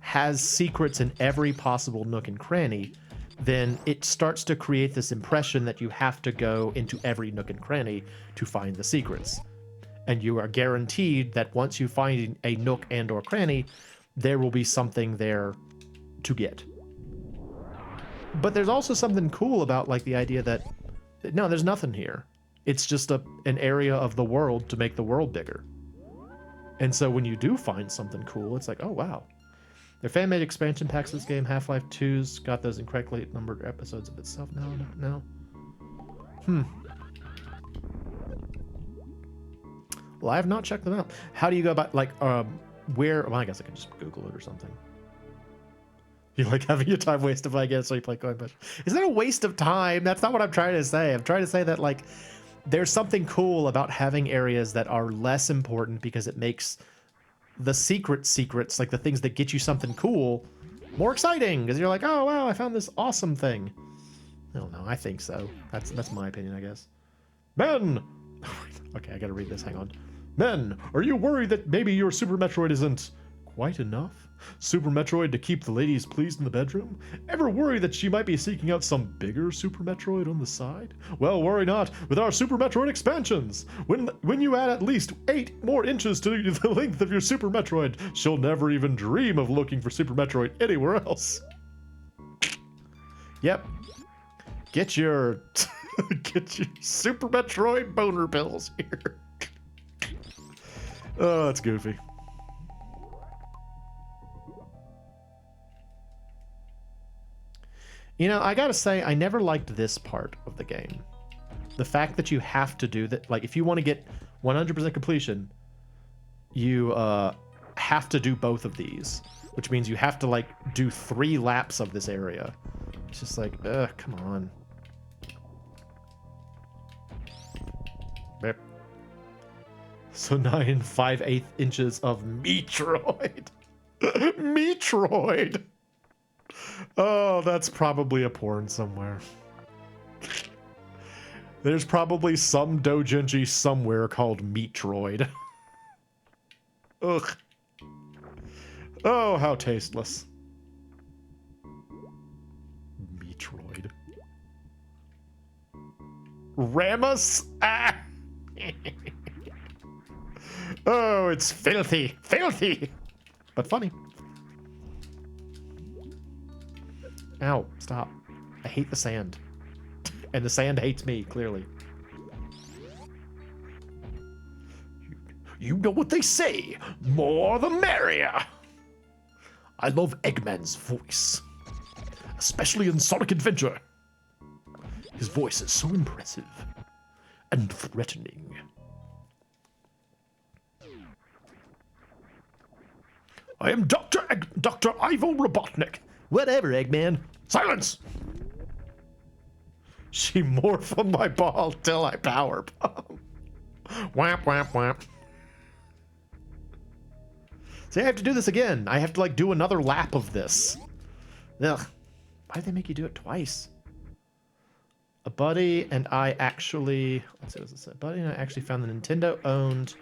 has secrets in every possible nook and cranny, then it starts to create this impression that you have to go into every nook and cranny to find the secrets. And you are guaranteed that once you find a nook and or cranny, there will be something there to get. But there's also something cool about like the idea that no, there's nothing here. It's just an area of the world to make the world bigger. And so when you do find something cool, it's like, oh wow. Their fan-made expansion packs this game, Half-Life 2's got those incorrectly numbered episodes of itself. No. Well, I have not checked them out. How do you go about, like, where... Well, I guess I can just Google it or something. You like having your time wasted, I guess, so you play Coin Push. Is that a waste of time? That's not what I'm trying to say. I'm trying to say that, like, there's something cool about having areas that are less important because it makes the secrets, like the things that get you something cool, more exciting. Because you're like, oh, wow, I found this awesome thing. I don't know. I think so. That's my opinion, I guess. Men! Okay, I gotta read this. Hang on. Men, are you worried that maybe your Super Metroid isn't quite enough? Super Metroid to keep the ladies pleased in the bedroom? Ever worry that she might be seeking out some bigger Super Metroid on the side? Well, worry not with our Super Metroid expansions. When you add at least 8 more inches to the length of your Super Metroid, she'll never even dream of looking for Super Metroid anywhere else. Yep. Get your Super Metroid boner pills here. Oh, that's goofy. You know, I gotta say, I never liked this part of the game. The fact that you have to do that, like, if you want to get 100% completion, you have to do both of these, which means you have to, like, do 3 laps of this area. It's just like, ugh, come on. Beep. So 9 5/8 inches of Metroid. Metroid! Oh, that's probably a porn somewhere. There's probably some doujinshi somewhere called Metroid. Ugh. Oh, how tasteless. Metroid. Ramus? Ah! Oh, it's filthy. Filthy! But funny. Ow, stop. I hate the sand. And the sand hates me, clearly. You know what they say. More the merrier. I love Eggman's voice. Especially in Sonic Adventure. His voice is so impressive. And threatening. I am Dr. Ivo Robotnik. Whatever, Eggman. Silence! She morphed on my ball till I power bomb. Whap, whap, whap. See, I have to do this again. I have to, like, do another lap of this. Ugh. Why did they make you do it twice? A buddy and I actually... Let's see what it said. Buddy and I actually found the Nintendo-owned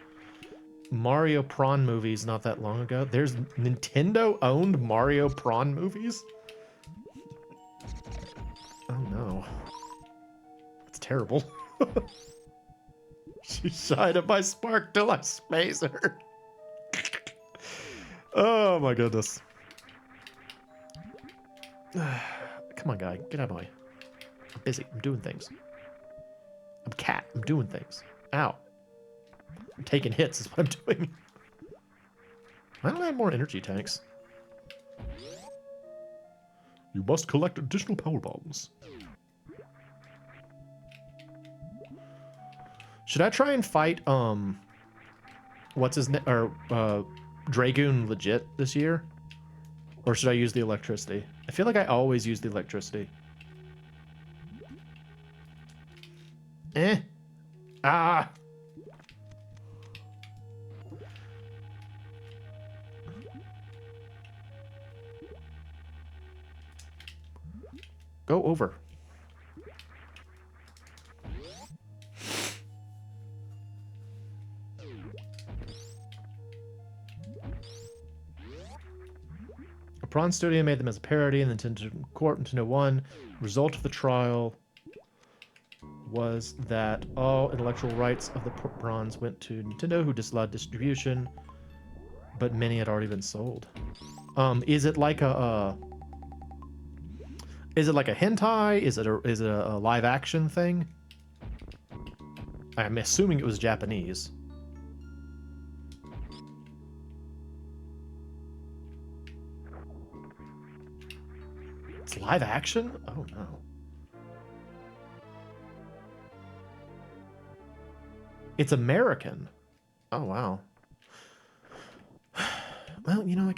Mario Prawn movies not that long ago. There's Nintendo-owned Mario Prawn movies? Oh no. That's terrible. She shied at my spark till I space her. Oh my goodness. Come on, guy. Get out of my way. I'm busy. I'm doing things. I'm Katt. I'm doing things. Ow. I'm taking hits is what I'm doing. I don't have more energy tanks. You must collect additional power bombs. Should I try and fight, what's his name, or, Dragoon legit this year? Or should I use the electricity? I feel like I always use the electricity. Eh. Ah. Go over. A Prawn Studio made them as a parody, and Nintendo Court Nintendo won. Result of the trial was that all intellectual rights of the prawns went to Nintendo, who disallowed distribution, but many had already been sold. Is it like a hentai? Is it a live action thing? I'm assuming it was Japanese. It's live action? Oh no. It's American. Oh wow. Well, you know, I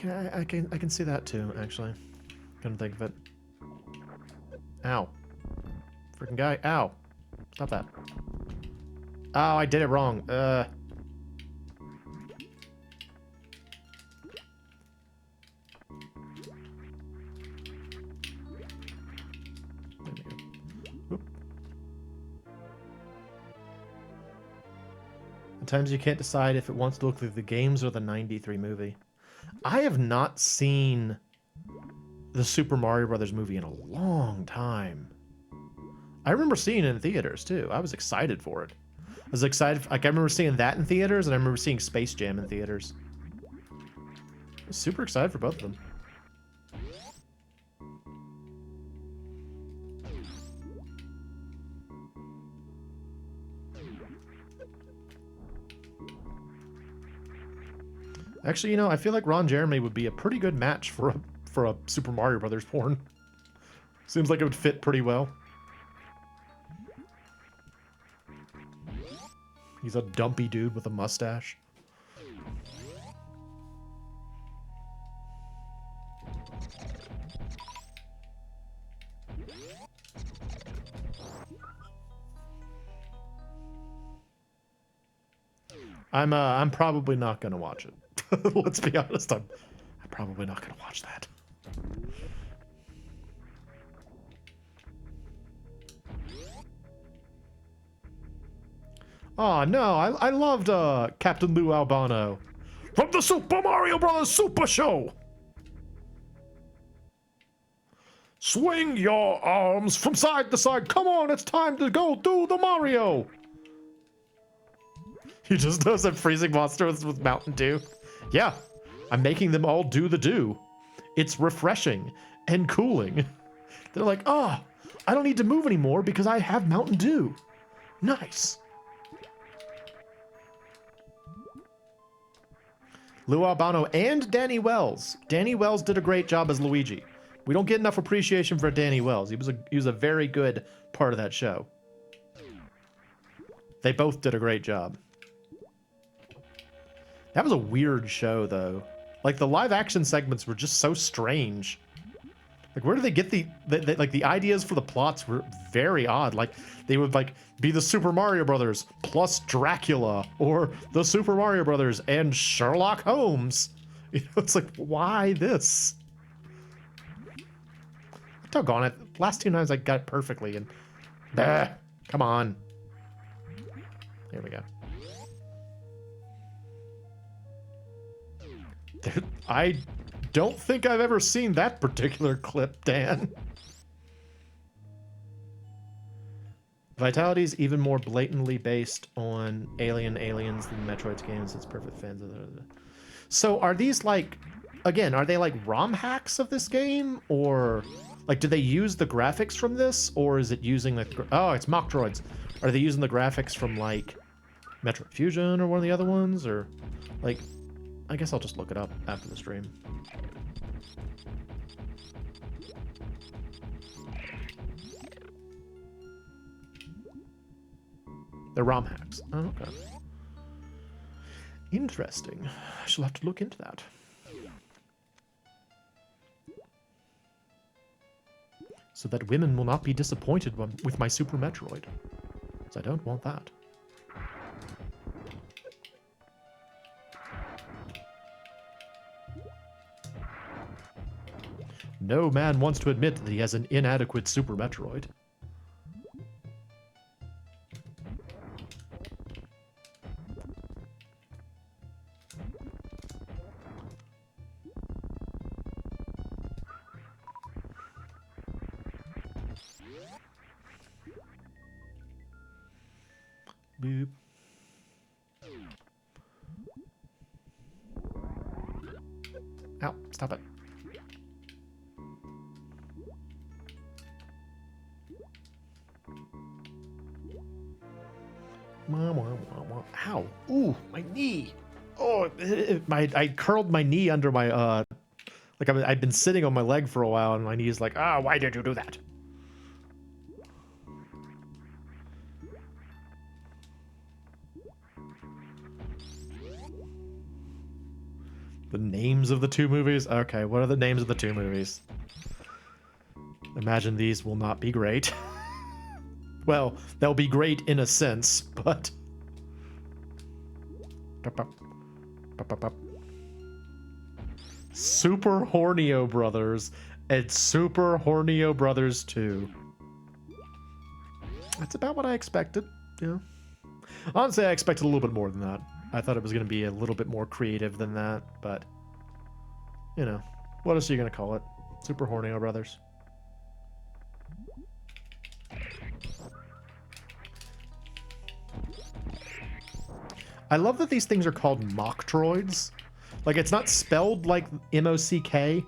can see that too, actually. Couldn't think of it. Ow. Freaking guy. Ow. Stop that. Oh, I did it wrong. There we go. Whoop. At times you can't decide if it wants to look like the games or the 93 movie. I have not seen the Super Mario Brothers movie in a long time. I remember seeing it in theaters too. I was excited for it. I was excited. Like, I remember seeing that in theaters, and I remember seeing Space Jam in theaters. I was super excited for both of them. Actually, you know, I feel like Ron Jeremy would be a pretty good match for a Super Mario Brothers porn. Seems like it would fit pretty well. He's a dumpy dude with a mustache. I'm probably not gonna watch it. Let's be honest, I'm probably not gonna watch that. Oh no, I loved Captain Lou Albano from the Super Mario Bros. Super Show. Swing your arms from side to side. Come on, it's time to go do the Mario. He just does a freezing monster with Mountain Dew. Yeah, I'm making them all do the do. It's refreshing and cooling. They're like, oh, I don't need to move anymore because I have Mountain Dew. Nice. Lou Albano and Danny Wells. Danny Wells did a great job as Luigi. We don't get enough appreciation for Danny Wells. He was a very good part of that show. They both did a great job. That was a weird show, though. Like, the live action segments were just so strange. Like, where do they get the ideas for the plots were very odd. Like, they would, like, be the Super Mario Brothers plus Dracula, or the Super Mario Brothers and Sherlock Holmes. You know, it's like, why this? Doggone it. Last two times I got it perfectly, and... Bah, come on. Here we go. I don't think I've ever seen that particular clip, Dan. Vitality's even more blatantly based on aliens than Metroid's games. It's perfect fans of the... So are these like, again, are they like ROM hacks of this game? Or like, do they use the graphics from this? Or is it using like, oh, it's mock droids. Are they using the graphics from like Metroid Fusion or one of the other ones? Or like, I guess I'll just look it up after the stream. They're ROM hacks. Oh, okay. Interesting. I shall have to look into that. So that women will not be disappointed with my Super Metroid. Because I don't want that. No man wants to admit that he has an inadequate Super Metroid. Boop. Ow, stop it. Ow. Ooh, my knee. Oh, I curled my knee under my, like I've been sitting on my leg for a while and my knee is like, ah, why did you do that? The names of the two movies? Okay, what are the names of the two movies? Imagine these will not be great. Well, they'll be great in a sense, but... Super Hornio Brothers and Super Hornio Brothers 2. That's about what I expected, yeah. Honestly, I expected a little bit more than that. I thought it was going to be a little bit more creative than that, but... You know, what else are you going to call it? Super Hornio Brothers. I love that these things are called Mocktroids. Like, it's not spelled like M-O-C-K.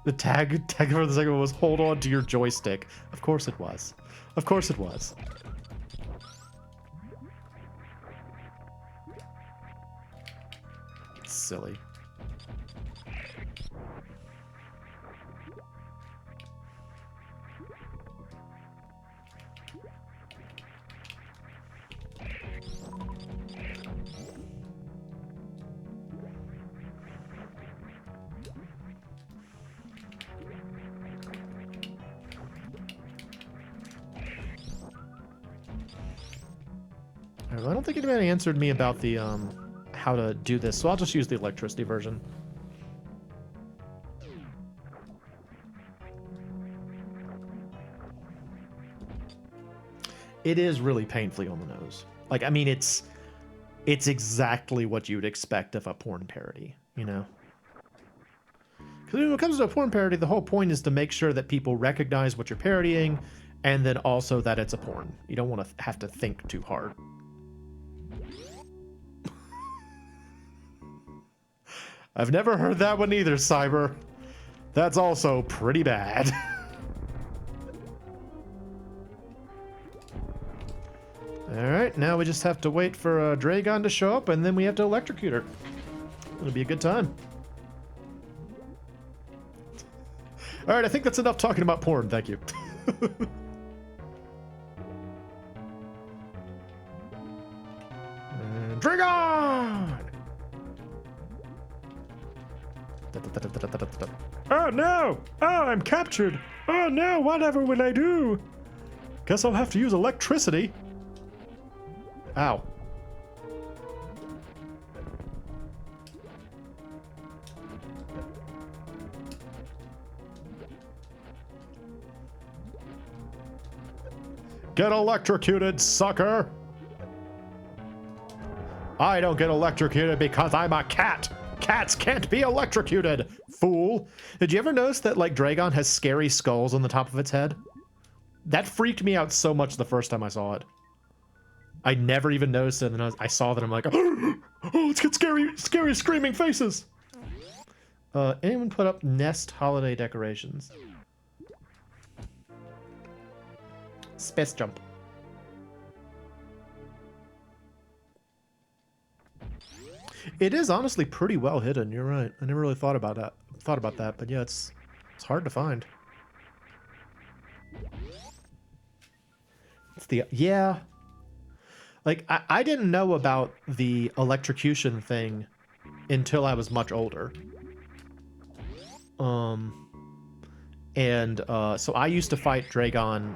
The tag for the second one was hold on to your joystick. Of course it was. Of course it was. Silly. I don't think anybody answered me about the how to do this, so I'll just use the electricity version. It is really painfully on the nose. Like, I mean, it's exactly what you'd expect of a porn parody, you know? Because when it comes to a porn parody, the whole point is to make sure that people recognize what you're parodying, and then also that it's a porn. You don't want to have to think too hard. I've never heard that one either, Cyber. That's also pretty bad. Alright, now we just have to wait for Dragon to show up, and then we have to electrocute her. It'll be a good time. Alright, I think that's enough talking about porn, thank you. And Dragon! Oh no! Oh, I'm captured! Oh no, whatever will I do? Guess I'll have to use electricity. Ow. Get electrocuted, sucker! I don't get electrocuted because I'm a cat! Cats can't be electrocuted, fool! Did you ever notice that, like, Dragon has scary skulls on the top of its head? That freaked me out so much the first time I saw it. I never even noticed it, and then I saw that, I'm like, oh, let's get scary screaming faces! Anyone put up Nest holiday decorations? Space jump. It is honestly pretty well hidden, you're right. I never really thought about that, but yeah, it's hard to find. It's the, yeah. Like, I didn't know about the electrocution thing until I was much older. So I used to fight Dragon,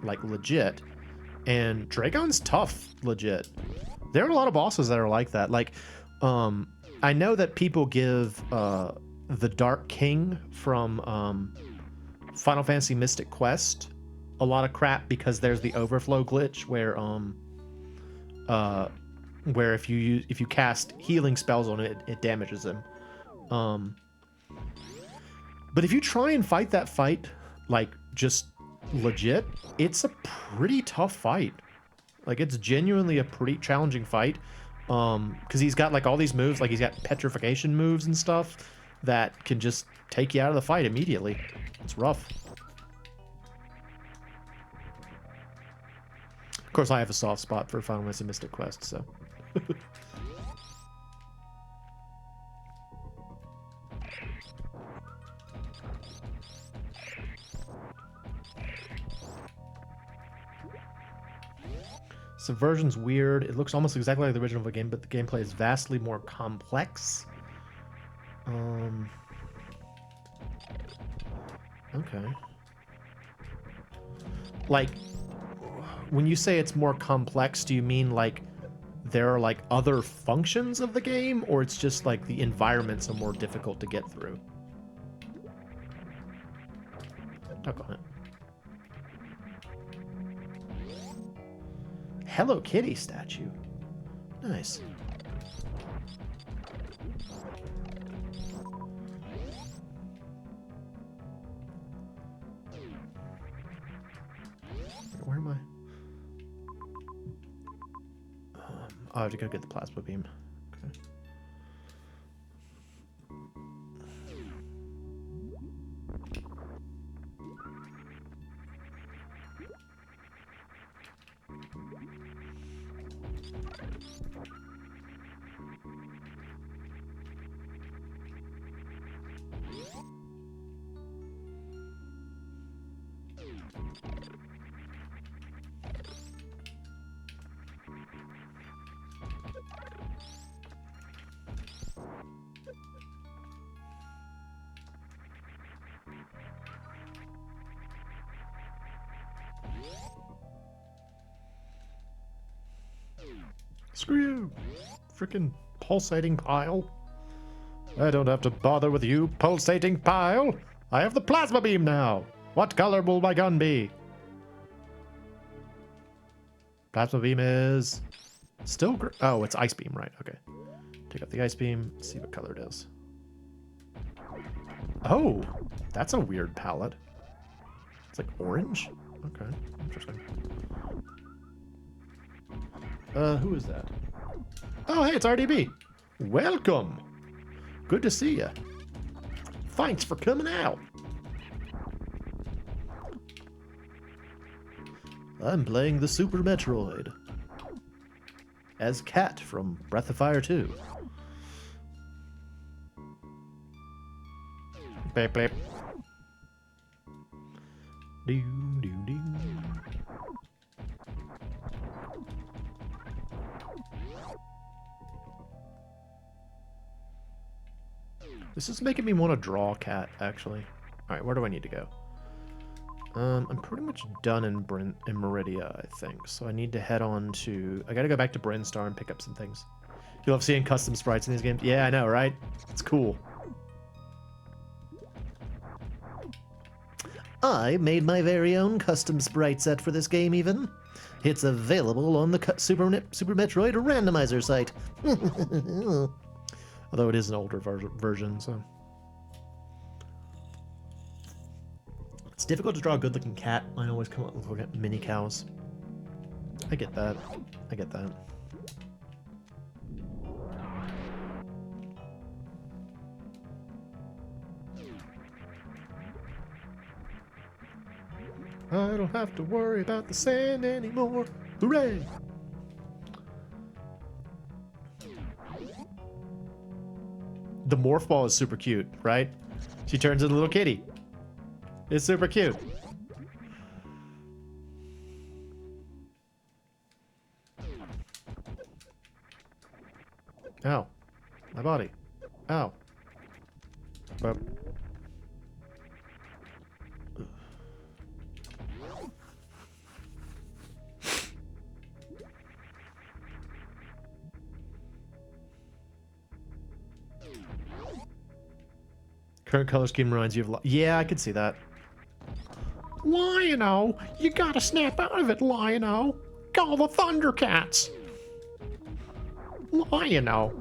like, legit. And Dragon's tough, legit. There are a lot of bosses that are like that. Like, I know that people give the Dark King from Final Fantasy Mystic Quest a lot of crap because there's the overflow glitch where if you cast healing spells on it, it damages him. But if you try and fight that fight, like, just legit, it's a pretty tough fight. Like, it's genuinely a pretty challenging fight. Because he's got, like, all these moves, like, he's got petrification moves and stuff that can just take you out of the fight immediately. It's rough. Of course, I have a soft spot for Final Fantasy Mystic Quest, so... Subversion's weird. It looks almost exactly like the original game, but the gameplay is vastly more complex. Okay. Like, when you say it's more complex, do you mean, like, there are, like, other functions of the game, or it's just, like, the environments are more difficult to get through? Talk on it. Hello Kitty statue. Nice. Where am I? I have to go get the plasma beam. Okay. Screw you, frickin' pulsating pile. I don't have to bother with you, pulsating pile. I have the plasma beam now. What color will my gun be? Plasma beam is still oh, it's ice beam, right? Okay. Take out the ice beam. See what color it is. Oh, that's a weird palette. It's like orange. Okay, interesting. Who is that? Oh, hey, it's RDB. Welcome. Good to see you. Thanks for coming out. I'm playing the Super Metroid as Katt from Breath of Fire 2. Beep, beep. Doo, doo, doo. This is making me want to draw Katt, actually. Alright, where do I need to go? I'm pretty much done in Meridia, I think. So I need to head on to... I gotta go back to Brinstar and pick up some things. You love seeing custom sprites in these games? Yeah, I know, right? It's cool. I made my very own custom sprite set for this game, even. It's available on the Super Metroid randomizer site. Although it is an older version, so... It's difficult to draw a good-looking cat. Mine always come up with mini cows. I get that. I get that. I don't have to worry about the sand anymore. Hooray! The morph ball is super cute, right? She turns into a little kitty. It's super cute. Ow. My body. Ow. But... Current color scheme reminds you of... Yeah, I could see that. Lion-O! You gotta snap out of it, Lion-O! Call the Thundercats! Lion-O!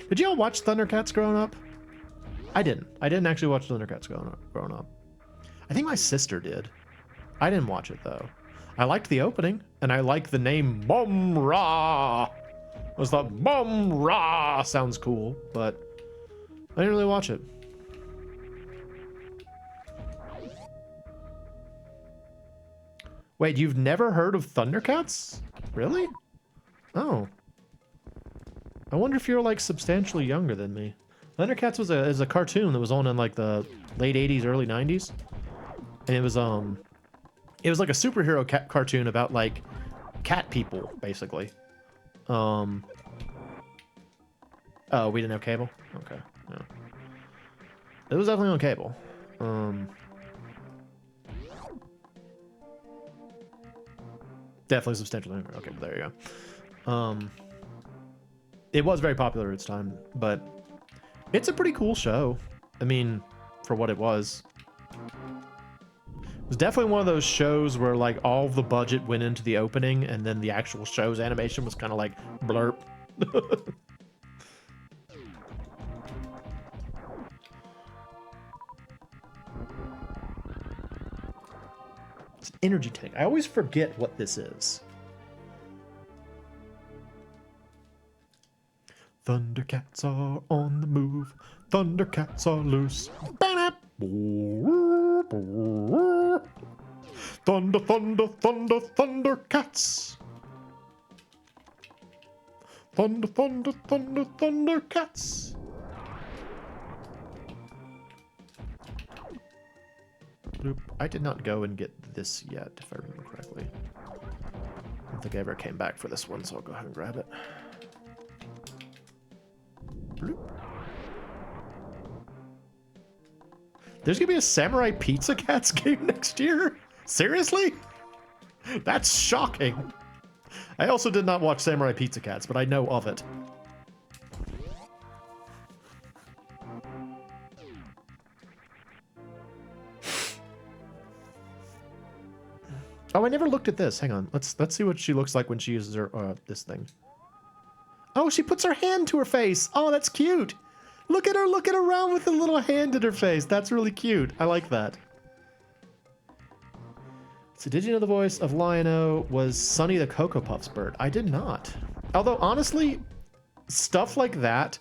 Did y'all watch Thundercats growing up? I didn't. I didn't actually watch Thundercats growing up. I think my sister did. I didn't watch it, though. I liked the opening, and I liked the name Bum-Ra! I was like, Bum-Ra! Sounds cool, but I didn't really watch it. Wait, you've never heard of Thundercats? Really? Oh. I wonder if you're like substantially younger than me. Thundercats is a cartoon that was on in like the late 80s, early 90s. And it was like a superhero cartoon about like cat people, basically. Oh, we didn't have cable? Okay. No. It was definitely on cable. Definitely substantially younger. Okay, well, there you go. It was very popular at its time, but it's a pretty cool show. I mean, for what it was. It was definitely one of those shows where like all of the budget went into the opening and then the actual show's animation was kind of like blurp. It's an energy tank. I always forget what this is. Thundercats are on the move. Thundercats are loose. Thunder, thunder, thunder, Thundercats. Thunder, thunder, thunder, Thundercats. Bloop. I did not go and get this yet, if I remember correctly. I don't think I ever came back for this one, so I'll go ahead and grab it. Bloop. There's gonna be a Samurai Pizza Cats game next year? Seriously? That's shocking. I also did not watch Samurai Pizza Cats, but I know of it. Oh, I never looked at this. Hang on. Let's see what she looks like when she uses her this thing. Oh, she puts her hand to her face. Oh, that's cute. Look at her looking around with a little hand in her face. That's really cute. I like that. So did you know the voice of Lion-O was Sonny the Cocoa Puffs bird? I did not. Although, honestly, stuff like that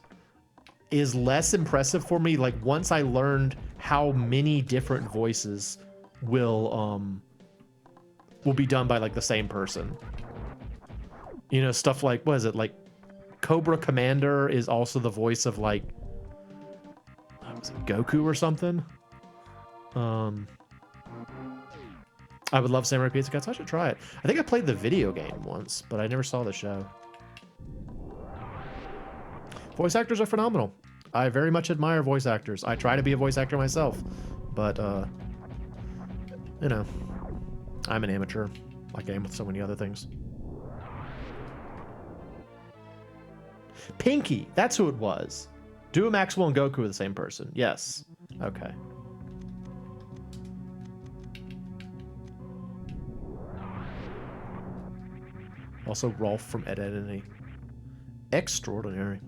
is less impressive for me. Like, once I learned how many different voices will be done by, like, the same person. You know, stuff like, what is it? Like, Cobra Commander is also the voice of, like, was it Goku or something? I would love Samurai Pizza Cats. I should try it. I think I played the video game once, but I never saw the show. Voice actors are phenomenal. I very much admire voice actors. I try to be a voice actor myself, but, you know, I'm an amateur, like I am with so many other things. Pinky, that's who it was. Dua Maxwell and Goku are the same person. Yes. Okay. Also, Rolf from Ed, Edd n Eddy. Extraordinary.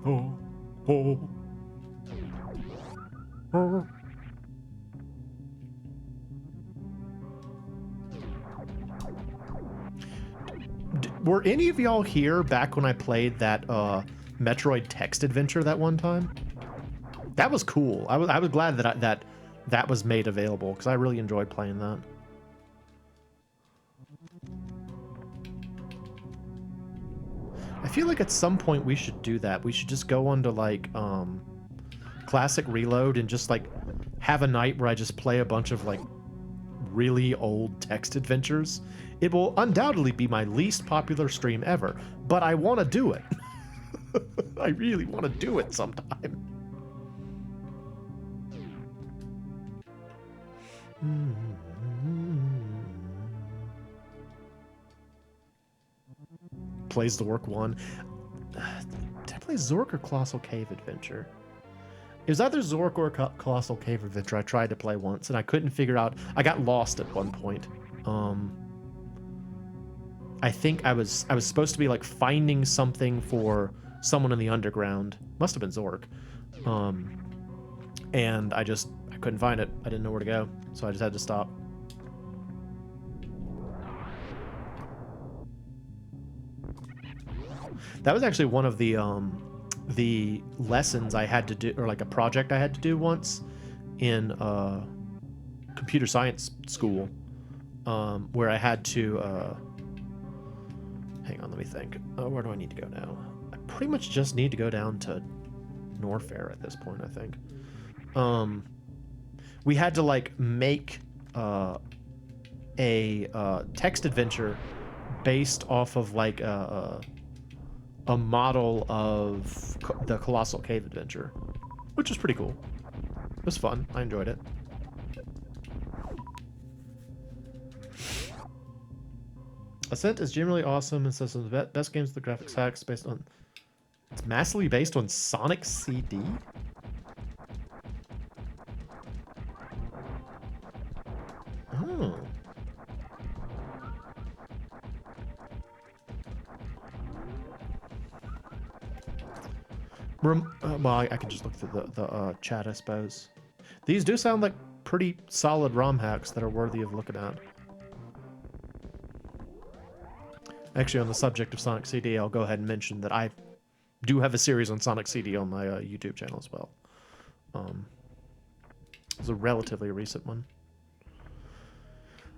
Oh, oh, oh. Were any of y'all here back when I played that Metroid text adventure that one time? That was cool. I was glad that that was made available because I really enjoyed playing that. I feel like at some point we should do that. We should just go onto like Classic Reload and just like have a night where I just play a bunch of like really old text adventures. It will undoubtedly be my least popular stream ever, but I want to do it. I really want to do it sometime. Plays Zork 1. Did I play Zork or Colossal Cave Adventure? It was either Zork or Colossal Cave Adventure I tried to play once, and I couldn't figure out. I got lost at one point. I think I was supposed to be like finding something for someone in the underground. Must have been Zork. And I couldn't find it. I didn't know where to go, so I just had to stop. That was actually one of the lessons I had to do, or like a project I had to do once in computer science school, where I had to hang on, let me think. Where do I need to go now? I pretty much just need to go down to Norfair at this point, I think. We had to like make a text adventure based off of like a model of the Colossal Cave Adventure, which was pretty cool. It was fun. I enjoyed it. Ascent is generally awesome and says some of the best games with the graphics hacks based on... It's massively based on Sonic CD? Oh. Well, I can just look through the chat, I suppose. These do sound like pretty solid ROM hacks that are worthy of looking at. Actually, on the subject of Sonic CD, I'll go ahead and mention that I do have a series on Sonic CD on my YouTube channel as well. It's a relatively recent one.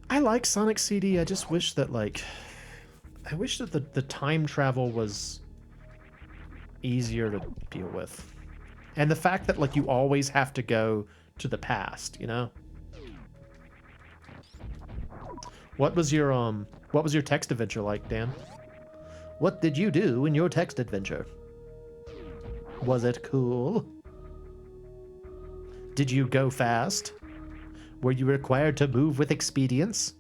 I like Sonic CD. I just wish that, like... I wish that the time travel was easier to deal with. And the fact that, like, you always have to go to the past, you know? What was your text adventure like, Dan? What did you do in your text adventure? Was it cool? Did you go fast? Were you required to move with expedience?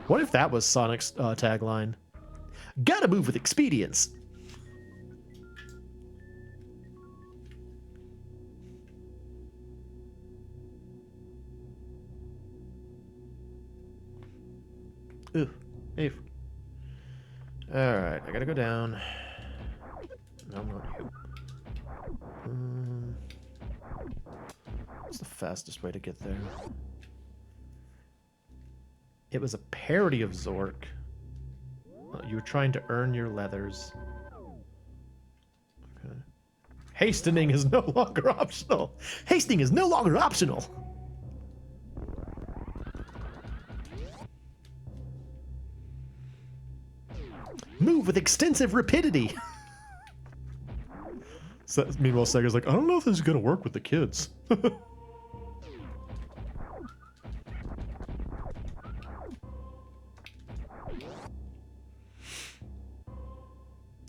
What if that was Sonic's tagline? Gotta move with expedience! Ooh, hey. Alright, I gotta go down. No, not you. What's the fastest way to get there? It was a parody of Zork. You were trying to earn your leathers. Okay. Hastening is no longer optional. Hastening is no longer optional. Move with extensive rapidity. So, meanwhile, Sega's like, I don't know if this is gonna work with the kids.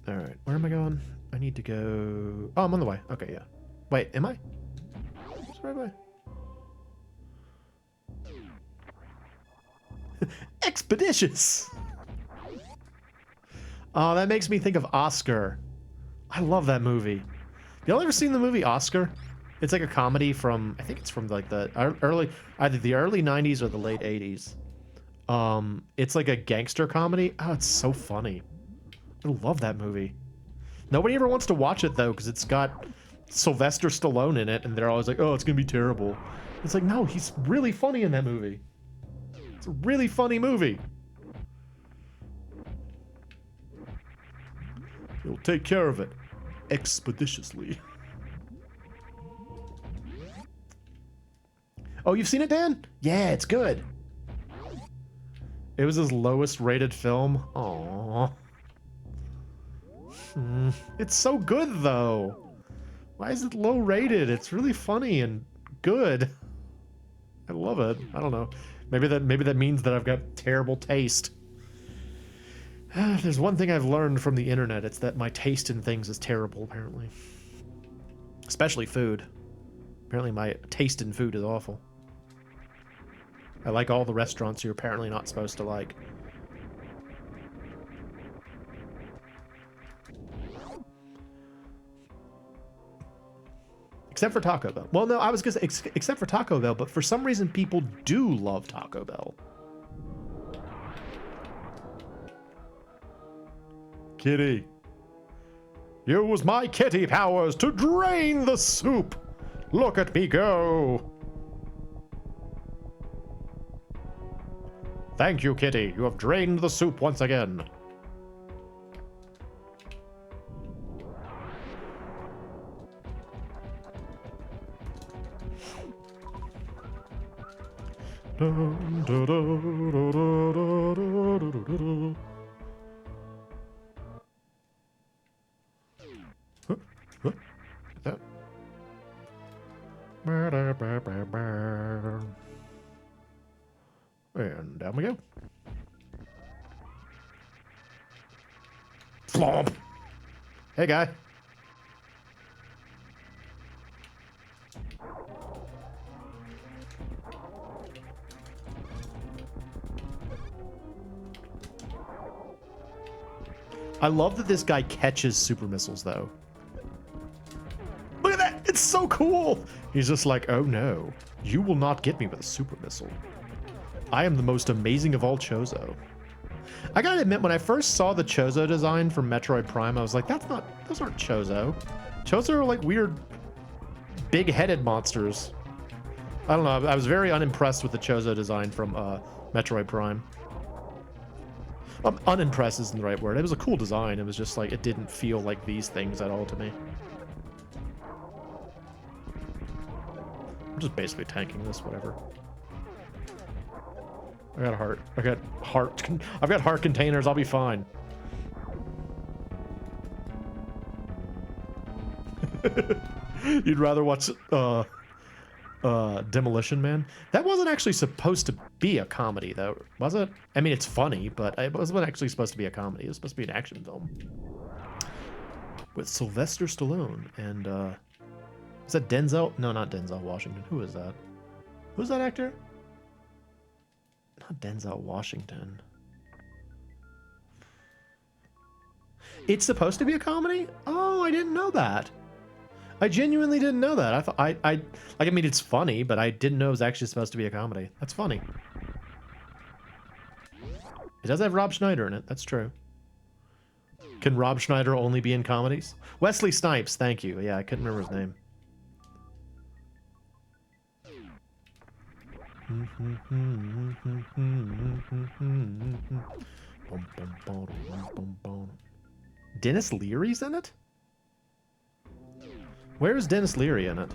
Alright, where am I going? I need to go... Oh, I'm on the way. Okay, yeah. Wait, am I? What's the right way? Expeditious! Oh, that makes me think of Oscar. I love that movie. Y'all ever seen the movie Oscar? It's like a comedy from, I think it's from like the either the early 90s or the late 80s. It's like a gangster comedy. Oh, it's so funny. I love that movie. Nobody ever wants to watch it though, because it's got Sylvester Stallone in it, and they're always like, oh, it's gonna be terrible. It's like, no, he's really funny in that movie. It's a really funny movie. He'll take care of it expeditiously. Oh, you've seen it, Dan? Yeah, it's good. It was his lowest rated film. Aww. It's so good, though. Why is it low rated? It's really funny and good. I love it. I don't know. Maybe that means that I've got terrible taste. If there's one thing I've learned from the internet, it's that my taste in things is terrible, apparently. Especially food. Apparently my taste in food is awful. I like all the restaurants you're apparently not supposed to like. Except for Taco Bell. Well, no, I was gonna say except for Taco Bell, but for some reason people do love Taco Bell. Kitty. Use my kitty powers to drain the soup. Look at me go. Thank you, Kitty. You have drained the soup once again. And down we go. Flomp. Hey, guy. I love that this guy catches super missiles, though. Look at that! It's so cool! He's just like, oh no, you will not get me with a super missile. I am the most amazing of all Chozo. I gotta admit, when I first saw the Chozo design from Metroid Prime, I was like, those aren't Chozo. Chozo are like weird, big-headed monsters. I don't know, I was very unimpressed with the Chozo design from Metroid Prime. Unimpressed isn't the right word. It was a cool design. It was just like, it didn't feel like these things at all to me. I'm just basically tanking this, whatever. I got a heart. I've got heart containers. I'll be fine. You'd rather watch Demolition Man? That wasn't actually supposed to be a comedy, though, was it? I mean, it's funny, but it wasn't actually supposed to be a comedy. It was supposed to be an action film with Sylvester Stallone and is that Denzel? No, not Denzel Washington. Who is that? Who's that actor? Not Denzel Washington. It's supposed to be a comedy? Oh, I didn't know that. I genuinely didn't know that. I thought I mean, it's funny, but I didn't know it was actually supposed to be a comedy. That's funny. It does have Rob Schneider in it. That's true. Can Rob Schneider only be in comedies? Wesley Snipes. Thank you. Yeah, I couldn't remember his name. Dennis Leary's in it? Where is Dennis Leary in it?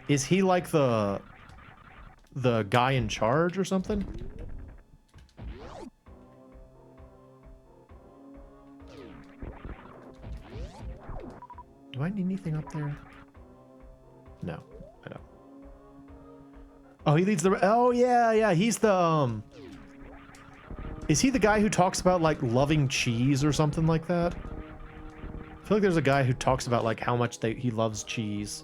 Is he like the guy in charge or something? Do I need anything up there? No, I don't. Oh, he leads the... Oh, yeah, he's the... Is he the guy who talks about, like, loving cheese or something like that? I feel like there's a guy who talks about, like, how much he loves cheese.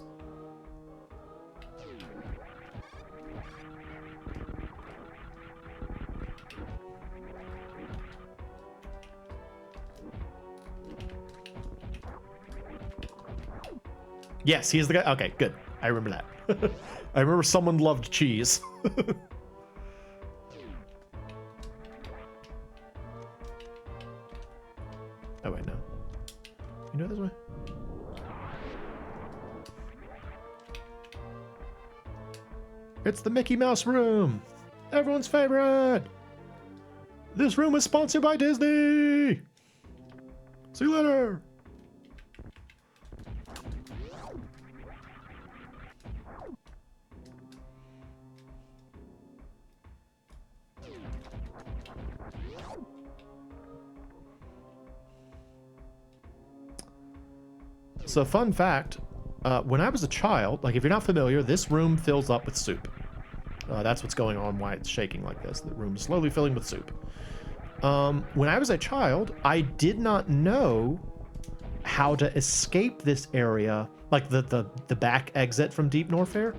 Yes, he's the guy. Okay, good. I remember that. I remember someone loved cheese. Oh, wait, no. You know this way? It's the Mickey Mouse room! Everyone's favorite! This room is sponsored by Disney! See you later! So, fun fact, When I was a child, like if you're not familiar, this room fills up with soup. That's what's going on, why it's shaking like this. The room is slowly filling with soup. When I was a child, I did not know how to escape this area, like the back exit from Deep Norfair.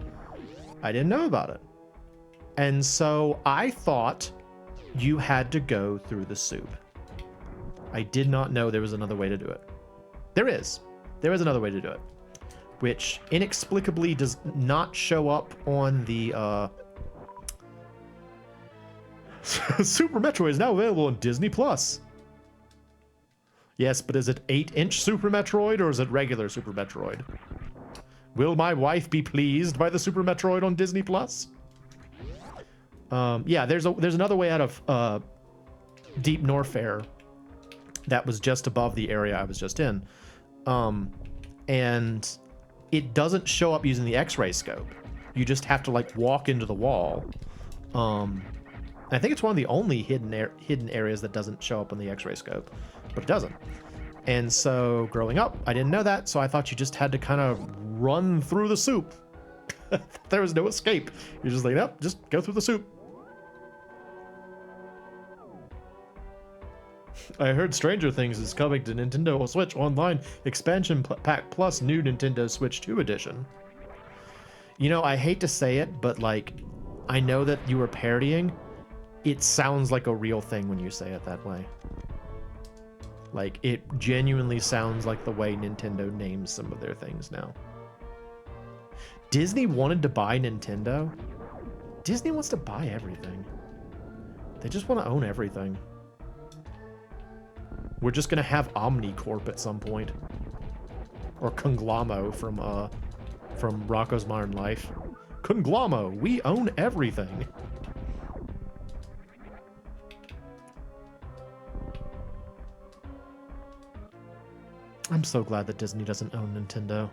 I didn't know about it. And so I thought you had to go through the soup. I did not know there was another way to do it. There is another way to do it, which inexplicably does not show up on the Super Metroid is now available on Disney Plus. Yes, but is it 8-inch Super Metroid or is it regular Super Metroid? Will my wife be pleased by the Super Metroid on Disney Plus? Yeah, there's another way out of Deep Norfair that was just above the area I was just in. And it doesn't show up using the X-ray scope. You just have to like walk into the wall. I think it's one of the only hidden areas that doesn't show up on the X-ray scope, but it doesn't. And so growing up, I didn't know that, so I thought you just had to kind of run through the soup. There was no escape. You're just like, nope, just go through the soup. I heard Stranger Things is coming to Nintendo Switch Online Expansion Pack Plus New Nintendo Switch 2 Edition. You know, I hate to say it, but like, I know that you were parodying. It sounds like a real thing when you say it that way. Like, it genuinely sounds like the way Nintendo names some of their things now. Disney wanted to buy Nintendo? Disney wants to buy everything. They just want to own everything. We're just gonna have Omnicorp at some point. Or Conglommo from Rocko's Modern Life. Conglommo, we own everything. I'm so glad that Disney doesn't own Nintendo.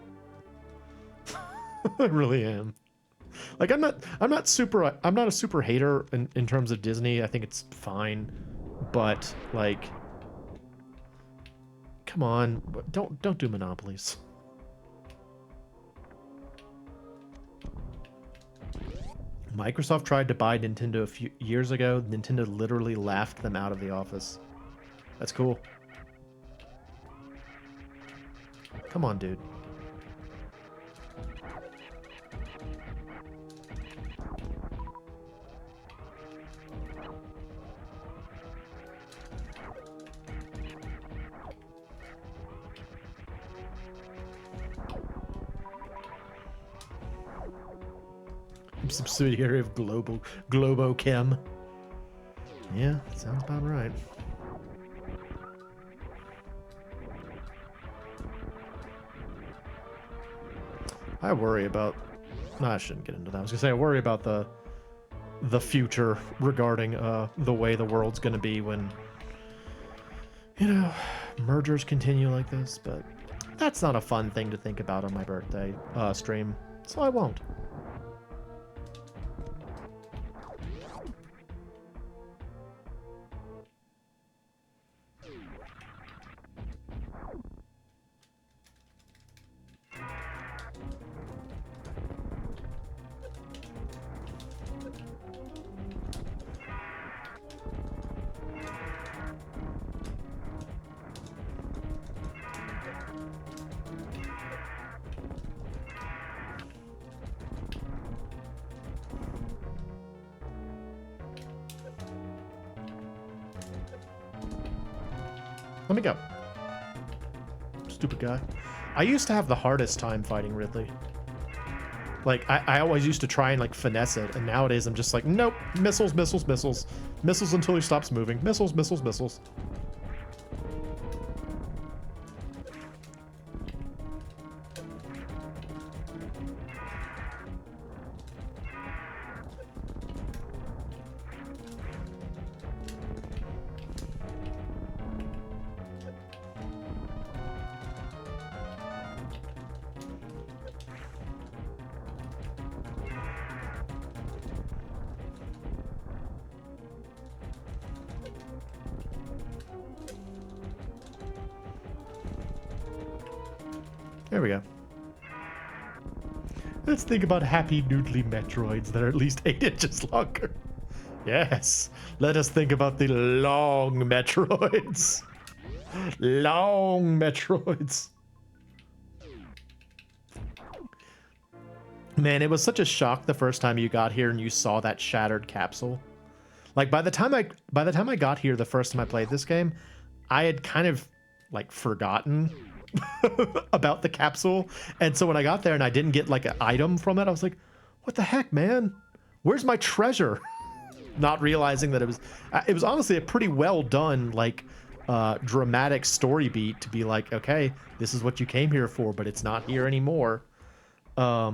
I really am. Like, I'm not a super hater in terms of Disney. I think it's fine, but like, come on, don't do monopolies. Microsoft tried to buy Nintendo a few years ago. Nintendo literally laughed them out of the office. That's cool. Come on, dude. Subsidiary of Globochem. Yeah, sounds about right. I worry about... No, I shouldn't get into that. I was gonna say I worry about the future regarding the way the world's gonna be when, you know, mergers continue like this, but that's not a fun thing to think about on my birthday stream, so I won't. Let me go. Stupid guy. I used to have the hardest time fighting Ridley. Like, I always used to try and, like, finesse it, and nowadays I'm just like, nope, missiles, missiles, missiles. Missiles until he stops moving. Missiles, missiles, missiles. There we go. Let's think about happy noodly Metroids that are at least 8 inches longer. Yes, let us think about the long Metroids. Long Metroids. Man, it was such a shock the first time you got here and you saw that shattered capsule. Like by the time I got here the first time I played this game, I had kind of like forgotten about the capsule. And so when I got there and I didn't get like an item from it, I was like, what the heck, man? Where's my treasure? Not realizing that it was honestly a pretty well done, like dramatic story beat to be like, okay, this is what you came here for, but it's not here anymore. Yeah,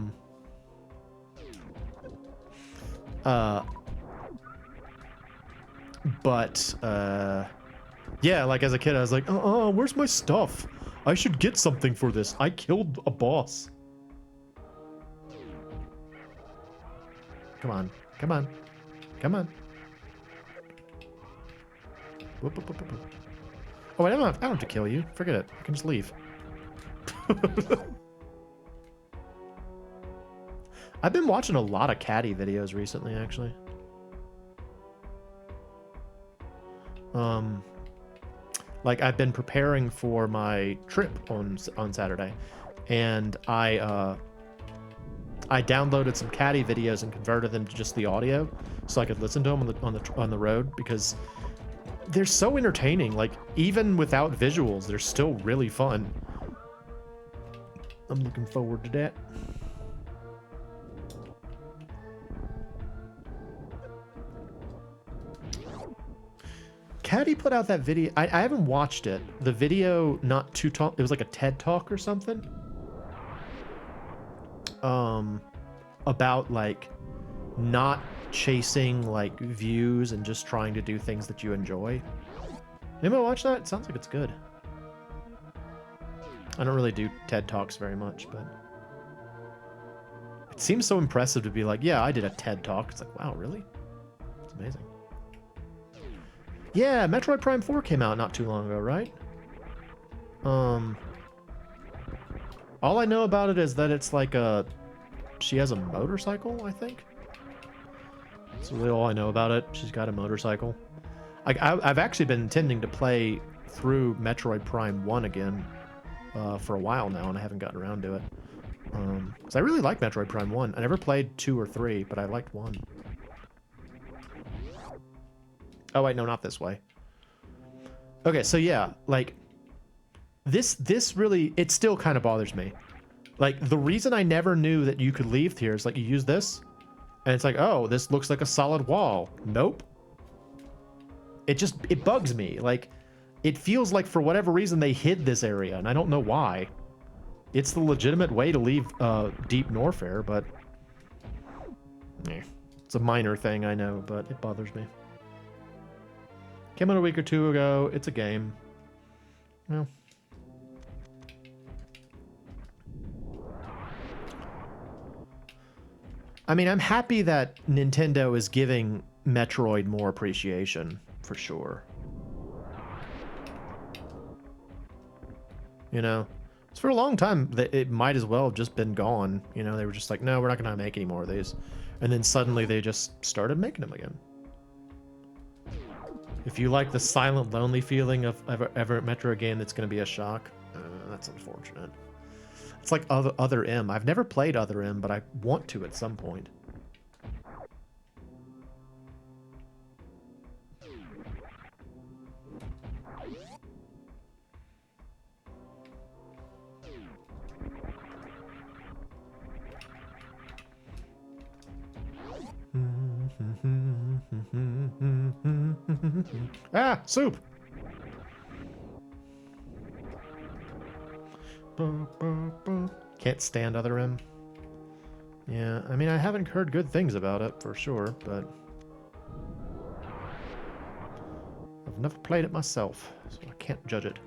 like as a kid, I was like, where's my stuff? I should get something for this. I killed a boss. Come on, come on, come on. Whoop, whoop, whoop, whoop. Oh, wait, I don't have to kill you. Forget it. I can just leave. I've been watching a lot of Catty videos recently, actually. Like I've been preparing for my trip on Saturday, and I downloaded some Catty videos and converted them to just the audio, so I could listen to them on the road, because they're so entertaining. Like even without visuals, they're still really fun. I'm looking forward to that. Catty put out that video. I haven't watched it. The video not too talk. It was like a TED talk or something. About like not chasing like views and just trying to do things that you enjoy. Anybody watch that? It sounds like it's good. I don't really do TED talks very much, but it seems so impressive to be like, yeah, I did a TED talk. It's like, wow, really? It's amazing. Yeah, Metroid Prime 4 came out not too long ago, right? All I know about it is that it's like she has a motorcycle, I think. That's really all I know about it. She's got a motorcycle. I've actually been intending to play through Metroid Prime 1 again for a while now, and I haven't gotten around to it. Because I really like Metroid Prime 1. I never played 2 or 3, but I liked 1. Oh, wait, no, not this way. Okay, so yeah, like, this really, it still kind of bothers me. Like, the reason I never knew that you could leave here is, like, you use this, and it's like, oh, this looks like a solid wall. Nope. It bugs me. Like, it feels like for whatever reason they hid this area, and I don't know why. It's the legitimate way to leave Deep Norfair, but... it's a minor thing, I know, but it bothers me. Came out a week or two ago. It's a game. Well. I mean, I'm happy that Nintendo is giving Metroid more appreciation, for sure. You know? It's for a long time, it might as well have just been gone. You know, they were just like, no, we're not going to make any more of these. And then suddenly they just started making them again. If you like the silent, lonely feeling of ever Metro game that's going to be a shock, that's unfortunate. It's like Other M. I've never played Other M, but I want to at some point. Ah, soup! Can't stand Other M. Yeah, I mean, I haven't heard good things about it, for sure, but... I've never played it myself, so I can't judge it.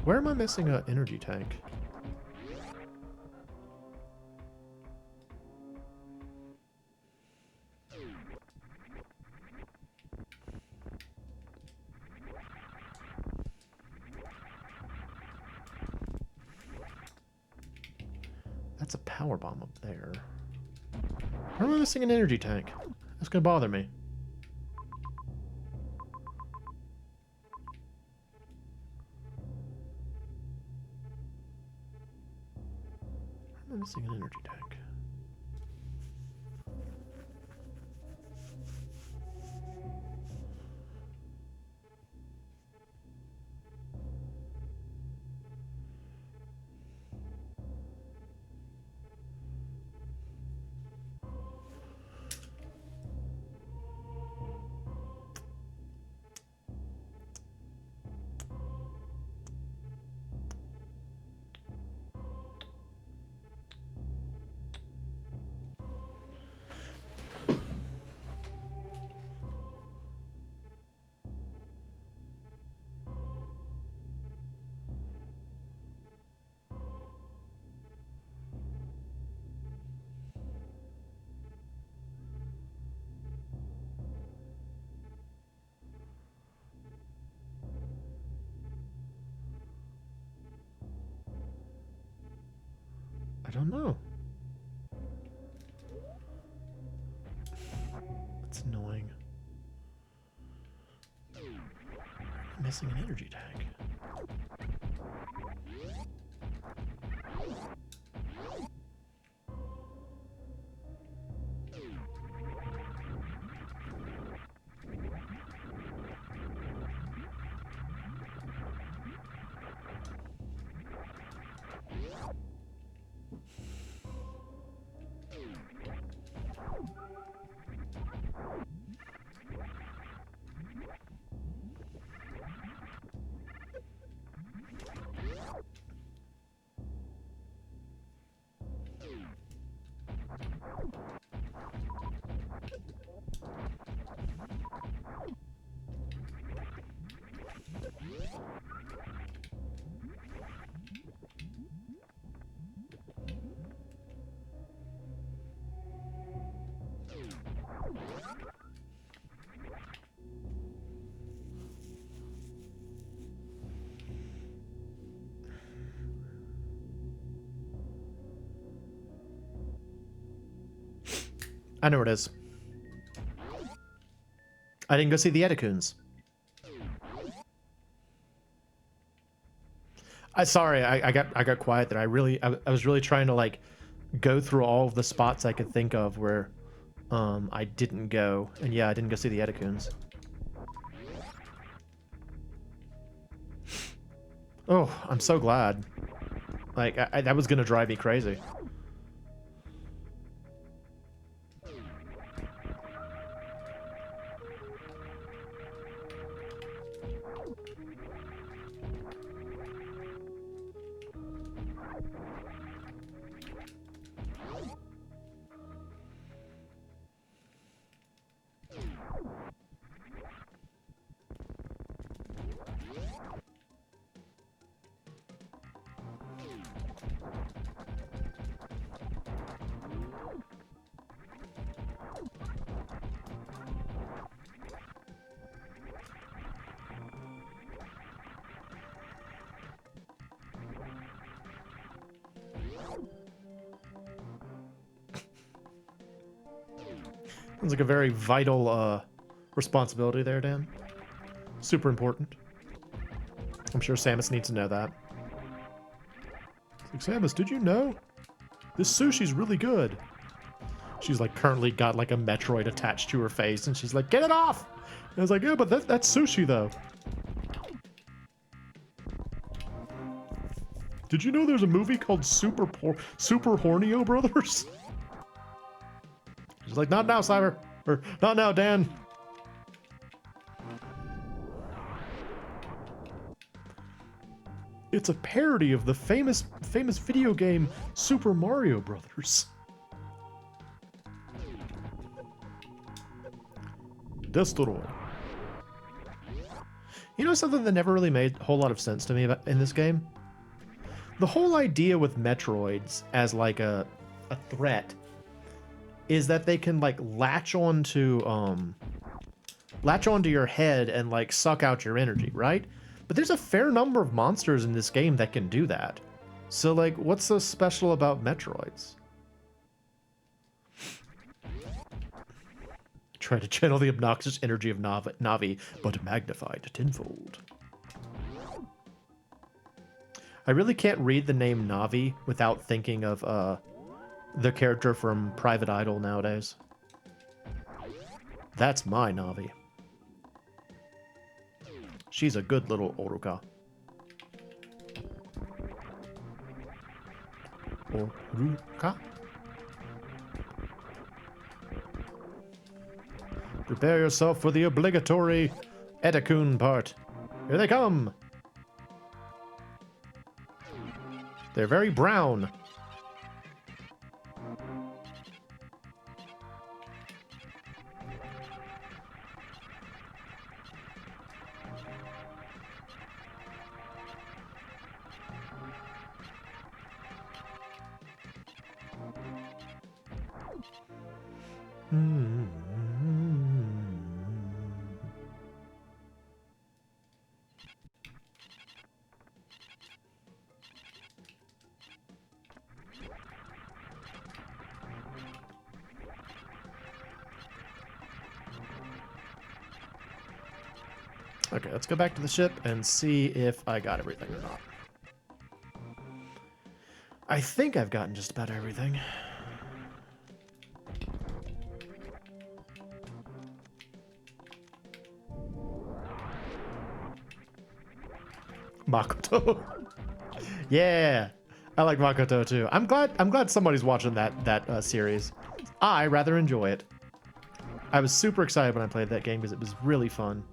Where am I missing an energy tank? That's a power bomb up there. Where am I missing an energy tank? That's gonna bother me. Where am I missing an energy tank? I don't know. That's annoying. I'm missing an energy tank. I know where it is. I didn't go see the Eticoons. I got quiet there. I was really trying to like go through all of the spots I could think of where I didn't go. And yeah, I didn't go see the Eticoons. Oh, I'm so glad. Like that was gonna drive me crazy. Sounds like a very vital responsibility there, Dan. Super important. I'm sure Samus needs to know that. It's like, Samus, did you know? This sushi's really good. She's like currently got like a Metroid attached to her face and she's like, get it off! And I was like, yeah, but that's sushi though. Did you know there's a movie called Super Hornio Brothers? She's like, not now, Cyber. Or, not now, Dan. It's a parody of the famous video game Super Mario Brothers. Destroy. You know something that never really made a whole lot of sense to me in this game? The whole idea with Metroids as like a threat is that they can like latch onto your head and like suck out your energy, right? But there's a fair number of monsters in this game that can do that. So like, what's so special about Metroids? Try to channel the obnoxious energy of Navi, but magnified tenfold. I really can't read the name Navi without thinking of the character from Private Idol nowadays. That's my Navi. She's a good little Oruka. Oruka? Prepare yourself for the obligatory Etakun part. Here they come! They're very brown. Okay, let's go back to the ship and see if I got everything or not. I think I've gotten just about everything. Makoto. Yeah, I like Makoto too. I'm glad somebody's watching that series. I rather enjoy it. I was super excited when I played that game because it was really fun.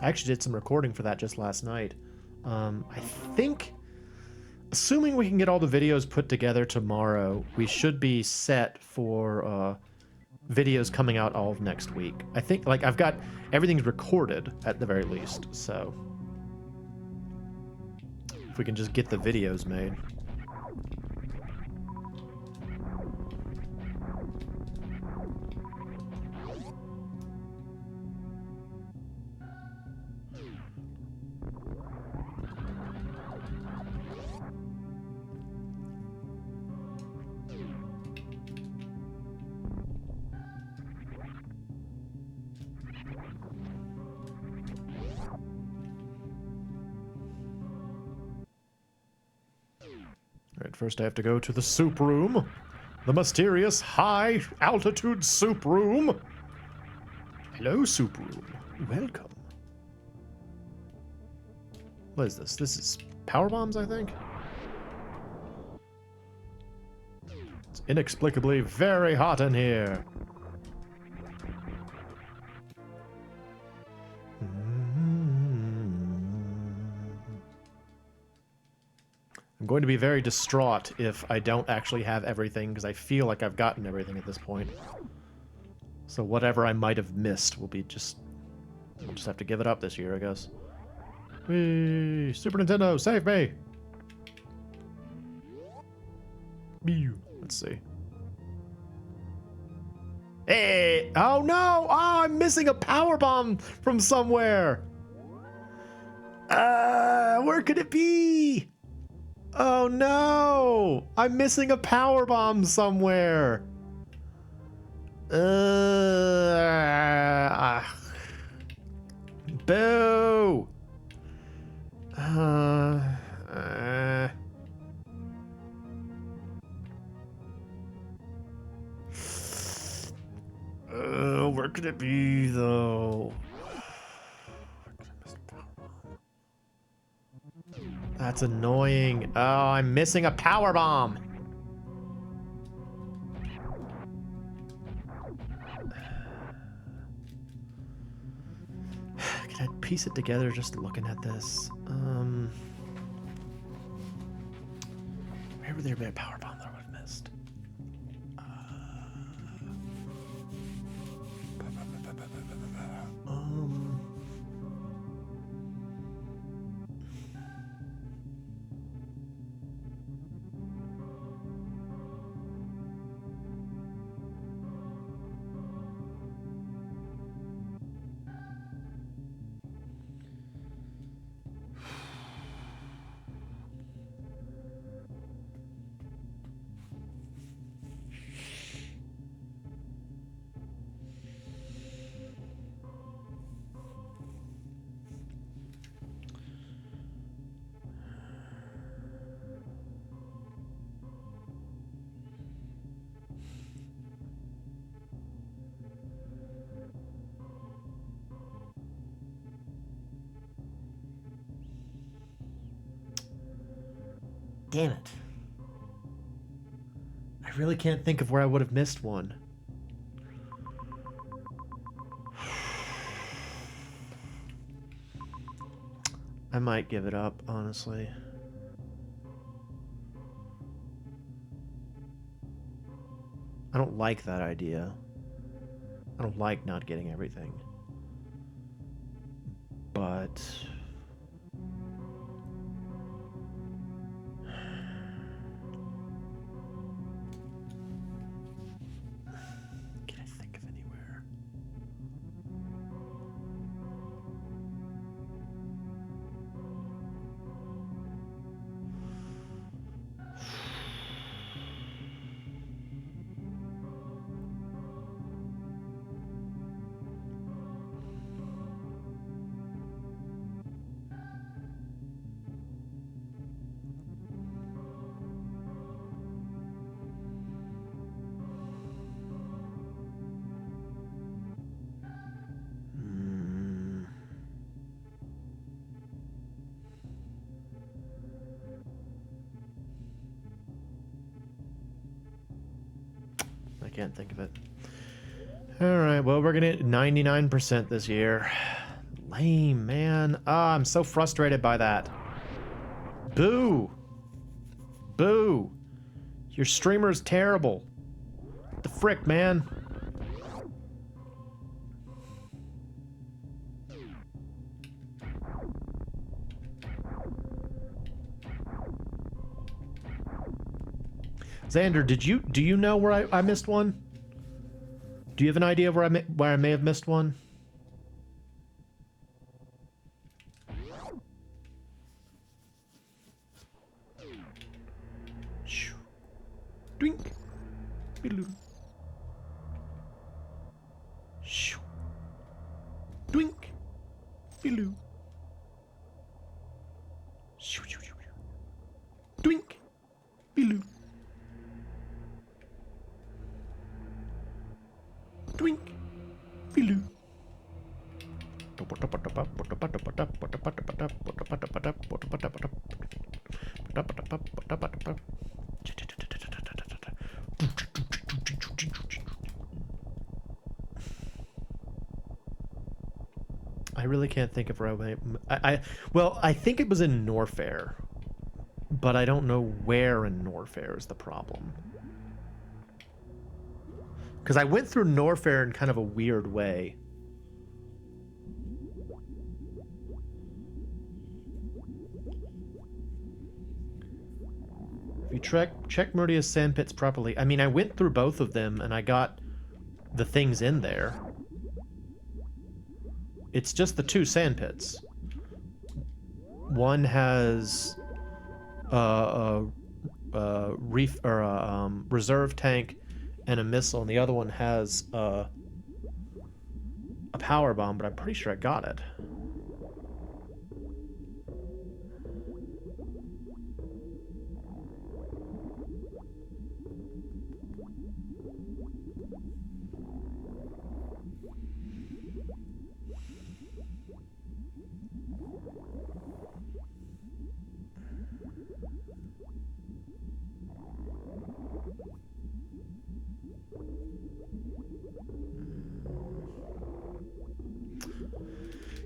I actually did some recording for that just last night. I think, assuming we can get all the videos put together tomorrow, we should be set for videos coming out all of next week. I think, like, I've got everything's recorded at the very least, so if we can just get the videos made. Alright, first I have to go to the soup room. The mysterious high-altitude soup room. Hello, soup room. Welcome. What is this? This is power bombs, I think? It's inexplicably very hot in here. I'm going to be very distraught if I don't actually have everything, because I feel like I've gotten everything at this point. So whatever I might have missed will be just... We'll just have to give it up this year, I guess. Whee! Super Nintendo, save me! Let's see. Hey! Oh no! Oh, I'm missing a power bomb from somewhere! Where could it be? Oh no! I'm missing a power bomb somewhere. Boo! Where could it be though? That's annoying. Oh, I'm missing a power bomb. Can I piece it together just looking at this? Where would there be a power bomb that I would have missed? damn it. I really can't think of where I would have missed one. I might give it up, honestly. I don't like that idea. I don't like not getting everything. But... can I think of anywhere? Can't think of it. Alright, well, we're gonna hit 99% this year. Lame, man. Ah, I'm so frustrated by that. Boo! Boo! Your streamer is terrible. What the frick, man? Xander, do you know where I missed one? Do you have an idea where I may have missed one? Doink. Beedaloo. Doink. Beedaloo. Doink. Beedaloo. Twink, Biloo. I really can't think of where well, I think it was in Norfair, but I don't know where in Norfair is the problem. Because I went through Norfair in kind of a weird way. If you check Meridia's sandpits properly, I mean, I went through both of them and I got the things in there. It's just the two sandpits. One has a reserve tank and a missile, and the other one has a power bomb, but I'm pretty sure I got it.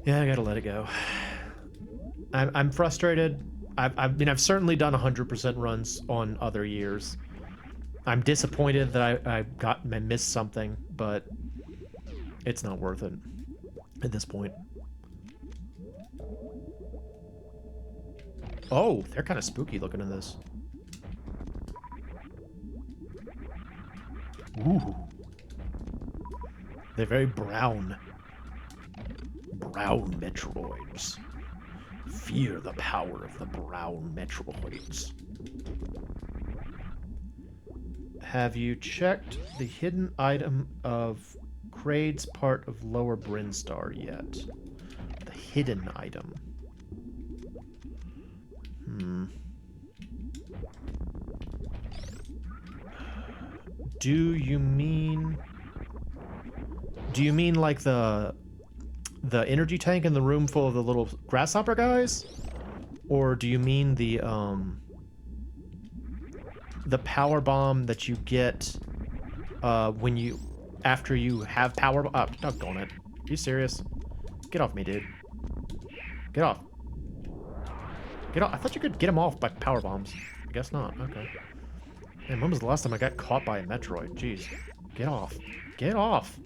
Yeah, I gotta let it go. I'm frustrated. I mean, I've certainly done 100% runs on other years. I'm disappointed that I missed something, but it's not worth it at this point. Oh, they're kind of spooky looking in this. Ooh. They're very brown. Brown Metroids. Fear the power of the brown Metroids. Have you checked the hidden item of Kraid's part of Lower Brinstar yet? The hidden item. Do you mean like the energy tank in the room full of the little grasshopper guys? Or do you mean the the power bomb that you get when you after you have power. Doggone it! Are you serious? Get off me, dude. Get off. Get off. I thought you could get him off by power bombs. I guess not. Okay. Man, when was the last time I got caught by a Metroid? Jeez. Get off. Get off.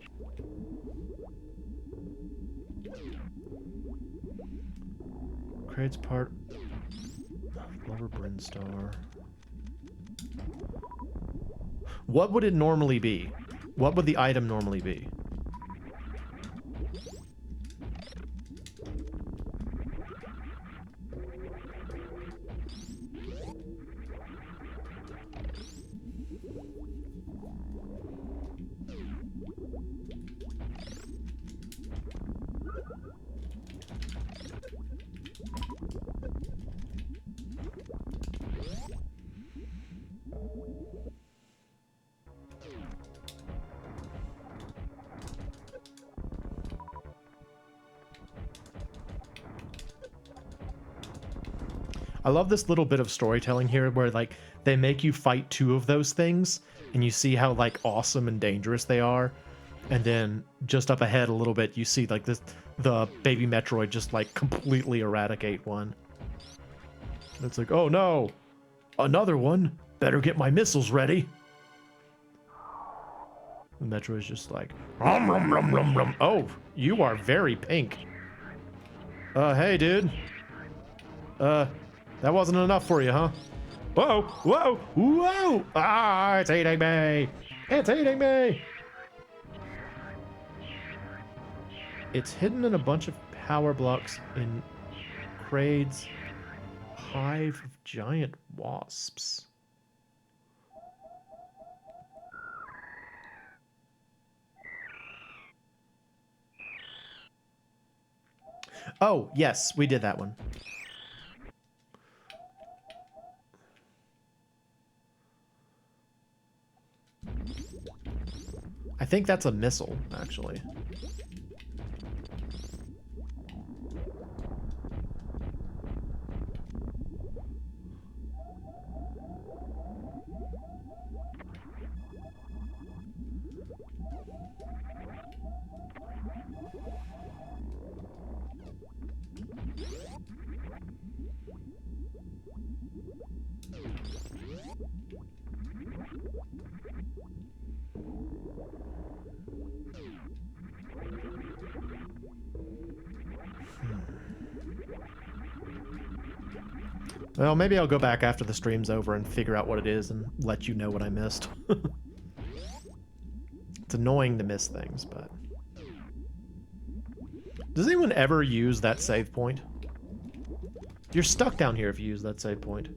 Crate's part. Lover Brinstar. What would it normally be? What would the item normally be? I love this little bit of storytelling here where like they make you fight two of those things and you see how like awesome and dangerous they are. And then just up ahead a little bit, you see like the baby Metroid just like completely eradicate one. It's like, oh no, another one. Better get my missiles ready. The Metroid's just like, rum, rum, rum, rum, rum. Oh, you are very pink. Hey dude. That wasn't enough for you, huh? Whoa, whoa, whoa! Ah, it's eating me! It's eating me! It's hidden in a bunch of power blocks in Kraid's hive of giant wasps. Oh, yes, we did that one. I think that's a missile, actually. Well, maybe I'll go back after the stream's over and figure out what it is and let you know what I missed. It's annoying to miss things, but... Does anyone ever use that save point? You're stuck down here if you use that save point.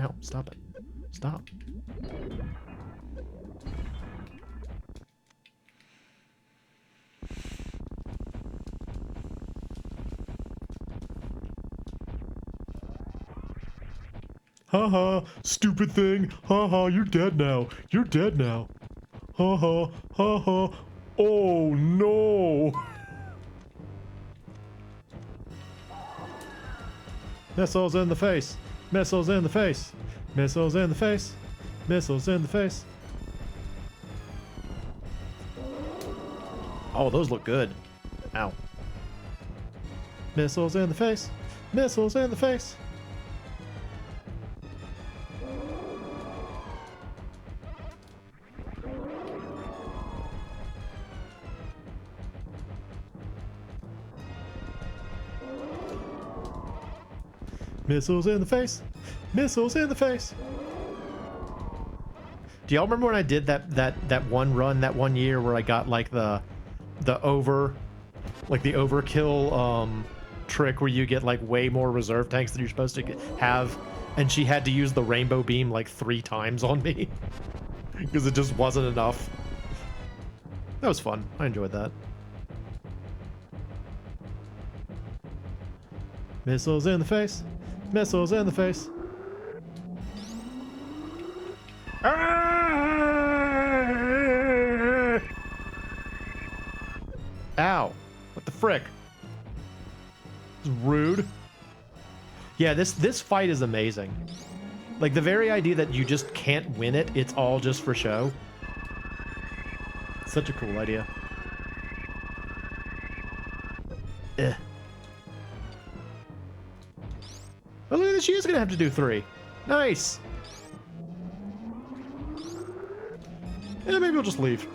Ow, stop it. Stop. Haha, stupid thing. Haha, you're dead now. You're dead now. Haha, haha. Oh no. Missiles in the face. Missiles in the face. Missiles in the face. Missiles in the face. Oh, those look good. Ow. Missiles in the face. Missiles in the face. Missiles in the face. Missiles in the face. Do y'all remember when I did that one run that one year where I got like the overkill trick where you get like way more reserve tanks than you're supposed to have, and she had to use the rainbow beam like 3 times on me because it just wasn't enough. That was fun. I enjoyed that. Missiles in the face. Missiles in the face. Ow. What the frick? It's rude. Yeah, this fight is amazing. Like, the very idea that you just can't win it, it's all just for show. Such a cool idea. Eh. Oh, look at this. She is going to have to do 3. Nice. Yeah, maybe we'll just leave.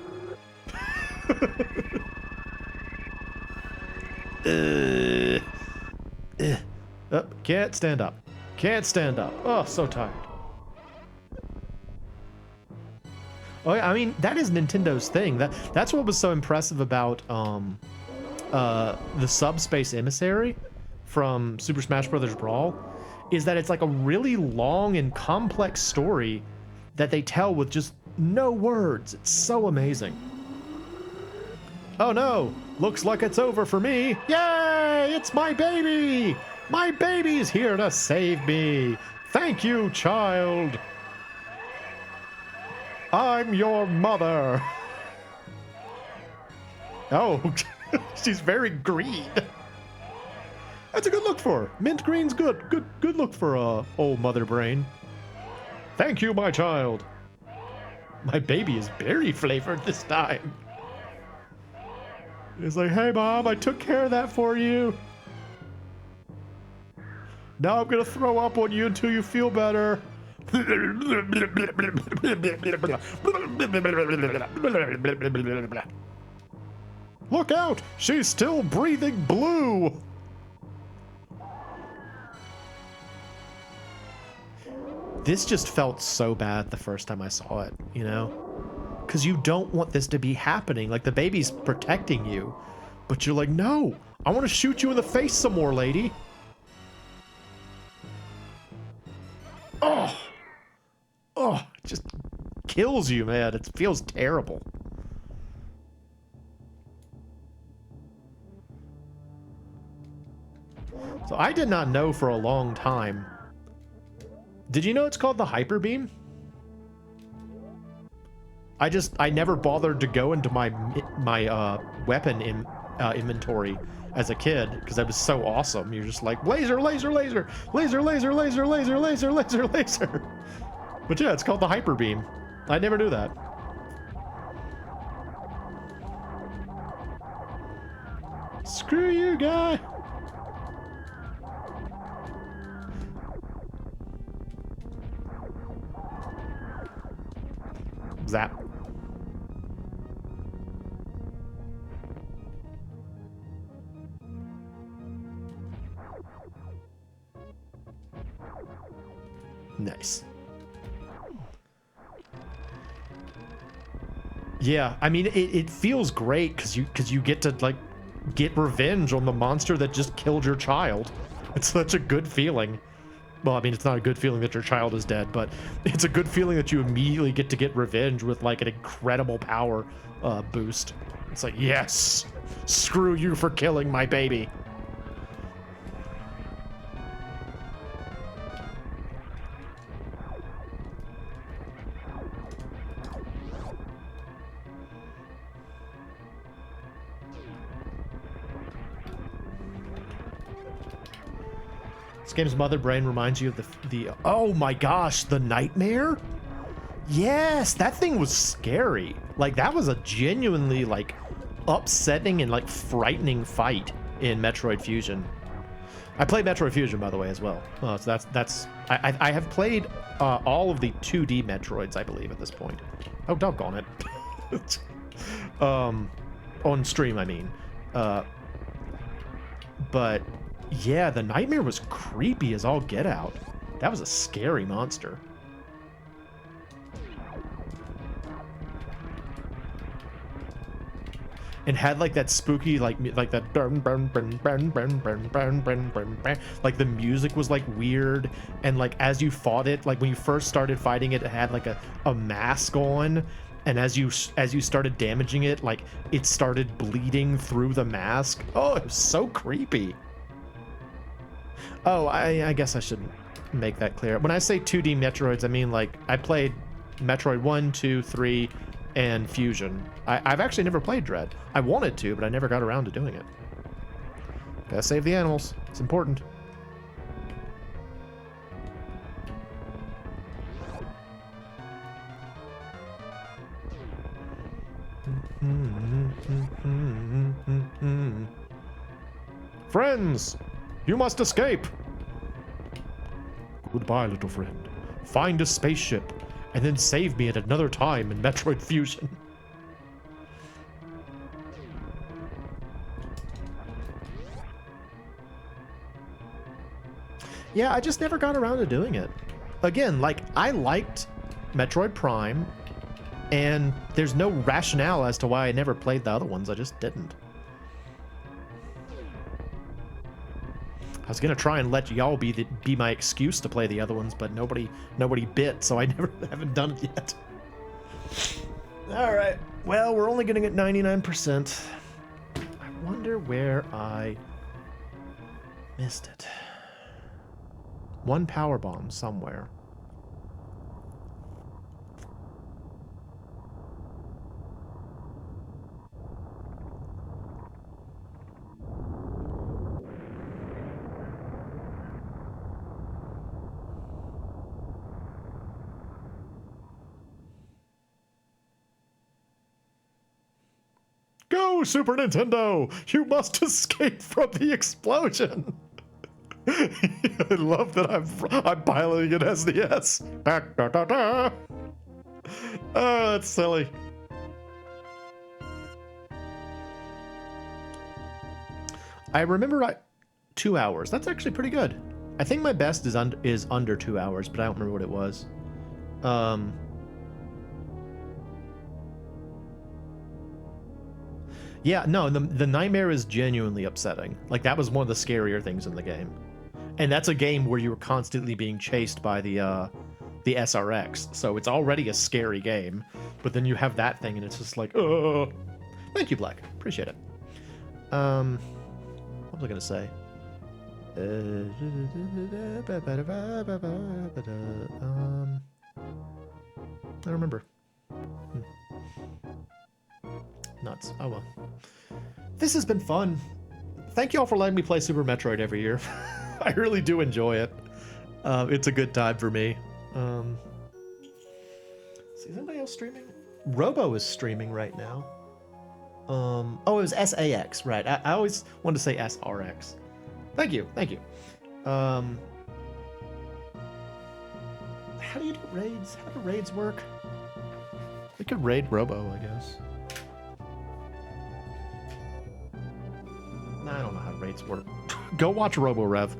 Oh, can't stand up. Can't stand up. Oh, so tired. Oh, yeah, I mean, that is Nintendo's thing. That's what was so impressive about the Subspace Emissary from Super Smash Bros. Brawl, is that it's like a really long and complex story that they tell with just no words. It's so amazing. Oh no, looks like it's over for me. Yay, it's my baby. My baby's here to save me. Thank you, child. I'm your mother. Oh, she's very green. That's a good look for her. Mint green's good. Good look for old mother brain. Thank you, my child. My baby is berry flavored this time. It's like, hey, Mom, I took care of that for you. Now I'm gonna throw up on you until you feel better. Look out! She's still breathing blue! This just felt so bad the first time I saw it, you know? Because you don't want this to be happening. Like, the baby's protecting you. But you're like, no! I want to shoot you in the face some more, lady! Oh! Oh, it just kills you, man. It feels terrible. So I did not know for a long time. Did you know it's called the Hyper Beam? I never bothered to go into my weapon inventory as a kid because that was so awesome. You're just like laser, laser, laser, laser, laser, laser, laser, laser, laser, laser. But yeah, it's called the Hyper Beam. I never knew that. Screw you, guy. Zap. Nice. Yeah, I mean, it feels great because you get to like get revenge on the monster that just killed your child. It's such a good feeling. Well, I mean, it's not a good feeling that your child is dead, but it's a good feeling that you immediately get to get revenge with like an incredible power boost. It's like, yes, screw you for killing my baby. This game's mother brain reminds you of the oh my gosh, the nightmare? Yes, that thing was scary. Like, that was a genuinely like upsetting and like frightening fight in Metroid Fusion. I played Metroid Fusion, by the way, as well. So I have played all of the 2D Metroids, I believe, at this point. Oh, doggone it. On stream, I mean. But yeah, the nightmare was creepy as all get out. That was a scary monster. and had like that spooky like that like the music was like weird, and like as you fought it, like when you first started fighting it, it had like a mask on, and as you started damaging it, like it started bleeding through the mask. Oh, it was so creepy. Oh, I guess I should make that clear. When I say 2D Metroids, I mean like I played Metroid 1, 2, 3, and Fusion. I've actually never played Dread. I wanted to, but I never got around to doing it. Gotta save the animals. It's important. Friends, you must escape. Goodbye, little friend. Find a spaceship, and then save me at another time in Metroid Fusion. Yeah, I just never got around to doing it. Again, like, I liked Metroid Prime, and there's no rationale as to why I never played the other ones. I just didn't. I was gonna try and let y'all be my excuse to play the other ones, but nobody bit, so I haven't done it yet. All right, well, we're only getting at 99%. I wonder where I missed it. One power bomb somewhere. Go, Super Nintendo! You must escape from the explosion! I love that I'm piloting an SNES. Da, da, da, da. Oh, that's silly. I remember 2 hours. That's actually pretty good. I think my best is under 2 hours, but I don't remember what it was. Yeah, no, the nightmare is genuinely upsetting. Like, that was one of the scarier things in the game. And that's a game where you were constantly being chased by the SRX, so it's already a scary game. But then you have that thing, and it's just like, oh. Thank you, Black. Appreciate it. What was I gonna say? I don't remember. Nuts. Oh well. This has been fun. Thank you all for letting me play Super Metroid every year. I really do enjoy it. It's a good time for me. Is anybody else streaming? Robo is streaming right now. Oh, it was SAX, right. I always wanted to say SRX. Thank you, thank you. How do you do raids? How do raids work? We could raid Robo, I guess. I don't know how raids work. Go watch Robo Rev.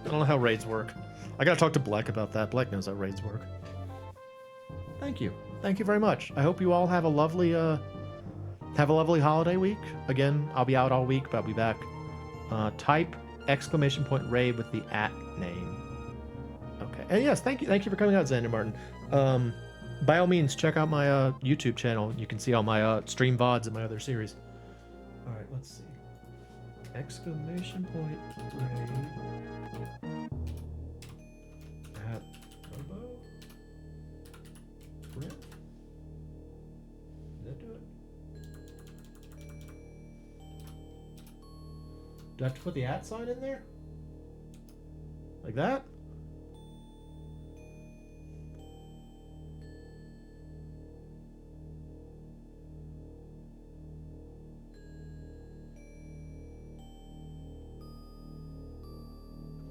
I don't know how raids work. I gotta talk to Black about that. Black knows how raids work. Thank you. Thank you very much. I hope you all have a lovely holiday week. Again, I'll be out all week, but I'll be back. Type !raid with the @name. Okay. And yes, thank you for coming out, Xander Martin. By all means, check out my YouTube channel. You can see all my stream VODs and my other series. All right, let's see. !raid @Robo. Did that do it? Do I have to put the @ in there? Like that?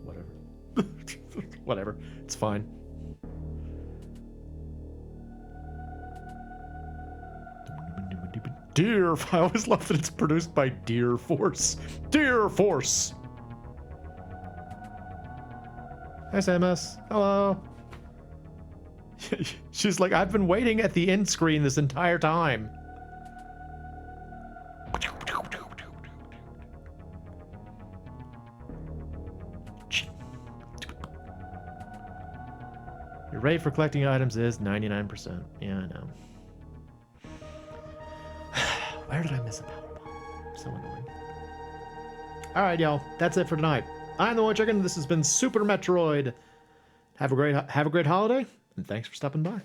Whatever. Whatever. It's fine. Deer. I always love that it's produced by Deer Force. Deer Force. SMS. Hello. She's like, I've been waiting at the end screen this entire time. rate for collecting items is 99%. Yeah, I know. Where did I miss a power bomb? So annoying. Alright, y'all. That's it for tonight. I'm the MoeChicken. This has been Super Metroid. Have a great holiday, and thanks for stopping by.